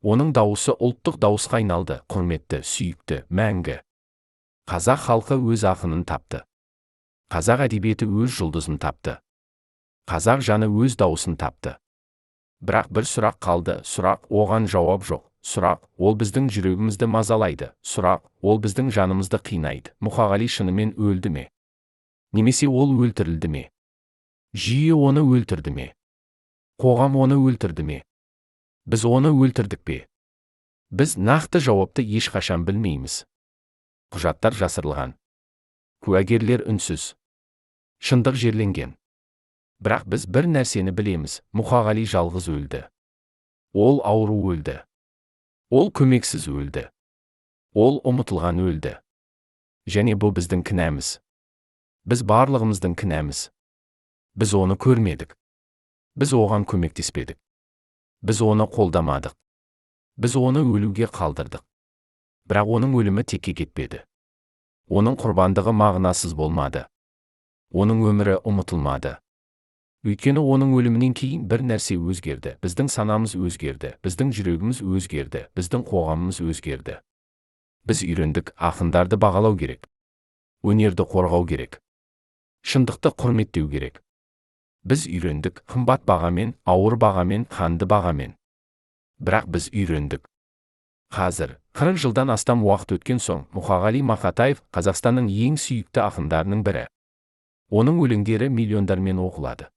Оның дауысы ұлттық дауысқа айналды, құрметті, сүйікті, мәңгі. Қазақ халқы өз ақынын тапты. Қазақ әдебиеті өз жұлдызын тапты. Қазақ жаны өз дауысын тапты. Бірақ бір сұрақ қалды, сұрақ, оған жауап жоқ. Сұрақ, ол біздің жүрегімізді мазалайды. Сұрақ, ол біздің жанымызды қинайды. Мұқағали шынымен өлді ме? Немесе ол өлтірілді ме? Жүйе оны өлтірді ме? Қоғам оны өлтірді ме? Біз оны өлтірдік пе? Біз нақты жауапты ешқашан білмейміз. Құжаттар жасырылған. Куәгерлер үнсіз. Шындық жерленген. Бірақ біз бір нәрсені білеміз, Мұқағали жалғыз өлді. Ол ауру өлді. Ол көмексіз өлді. Ол ұмытылған өлді. Және бұл біздің кінәміз. Біз барлығымыздың кінәміз. Біз оны көрмедік. Біз оған көмектеспедік. Біз оны қолдамадық. Біз оны өлуге қалдырдық. Бірақ оның өлімі текке кетпеді. Оның құрбандығы мағынасыз болмады. Оның өмірі ұмытылмады. Өйткені оның өлімінен кейін бір нәрсе өзгерді. Біздің санамыз өзгерді, біздің жүрегіміз өзгерді, біздің қоғамымыз өзгерді. Біз үйрендік, ақындарды бағалау керек. Өнерді қорғау керек. Шындықты құрметтеу керек. Біз үйрендік, қымбат бағамен, ауыр бағамен, қанды бағамен. Бірақ біз үйрендік. Қазір, 40 жылдан астам уақыт өткен соң, Мұқағали Мақатаев Қазақстанның ең сүйікті ақындарының бірі. Оның өлеңдері миллиондармен оқылады.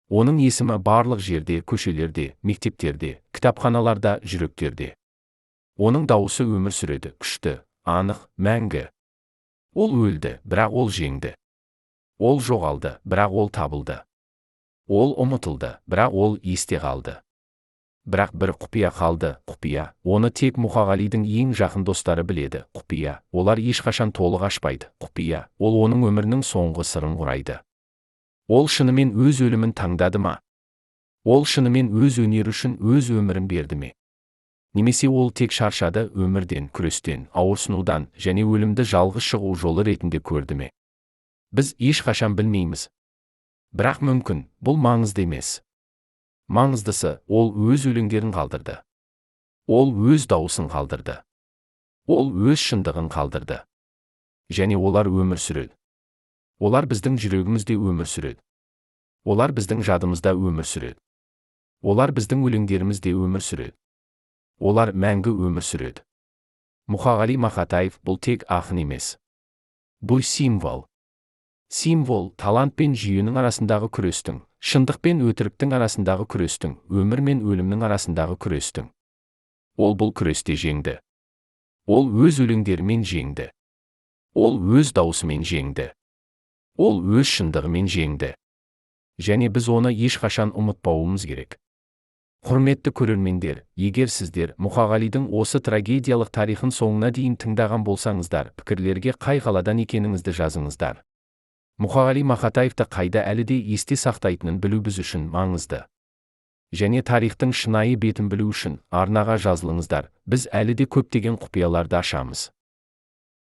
Оның есімі барлық жерде, көшелерде, мектептерде, кітапханаларда, жүректерде. Оның дауысы өмір сүреді, күшті, анық, мәңгі. Ол өлді, бірақ ол жеңді. Ол жоғалды, бірақ ол табылды. Ол ұмытылды, бірақ ол есте қалды. Бірақ бір құпия қалды, құпия. Оны тек Мұқағалидың ең жақын достары біледі, құпия. Олар ешқашан толық ашпайды, құпия. Ол оның өмірінің соңғы сырын құрайды. Ол шынымен өз өлімін таңдады ма? Ол шынымен өз өнері үшін өз өмірін берді ме? Немесе ол тек шаршады, өмірден, күрестен, ауырсынудан және өлімді жалғыз шығу жолы ретінде көрді ме? Біз ешқашан білмейміз. Бірақ мүмкін, бұл маңызды емес. Маңыздысы, ол өз өлеңдерін қалдырды. Ол өз дауысын қалдырды. Ол өз шындығын қалдырды. Және олар өмір сүреді. Олар біздің жүрегімізде өмір сүреді. Олар біздің жадымызда өмір сүреді. Олар біздің өлеңдерімізде өмір сүреді. Олар мәңгі өмір сүреді. Мұқағали Мақатаев бұл тек ақын емес. Бұл символ. Символ талант пен жүйенің арасындағы күрестің, шындық пен өтіріктің арасындағы күрестің, өмір мен өлімнің арасындағы күрестің. Ол бұл күресте жеңді. Ол өз өлеңдерімен жеңді. Ол өз даусымен жеңді. Ол өз шындығымен жеңді. Және біз оны ешқашан ұмытпауымыз керек. Құрметті көрермендер, егер сіздер Мұқағалидың осы трагедиялық тарихын соңына дейін тыңдаған болсаңыздар, пікірлерге қай қаладан екеніңізді жазыңыздар. Мұқағали Мақатаевты қайда әлі де есте сақтайтынын білу біз үшін маңызды. Және тарихтың шынайы бетін білу үшін арнаға жазылыңыздар, біз әлі де көптеген құпияларды ашамыз.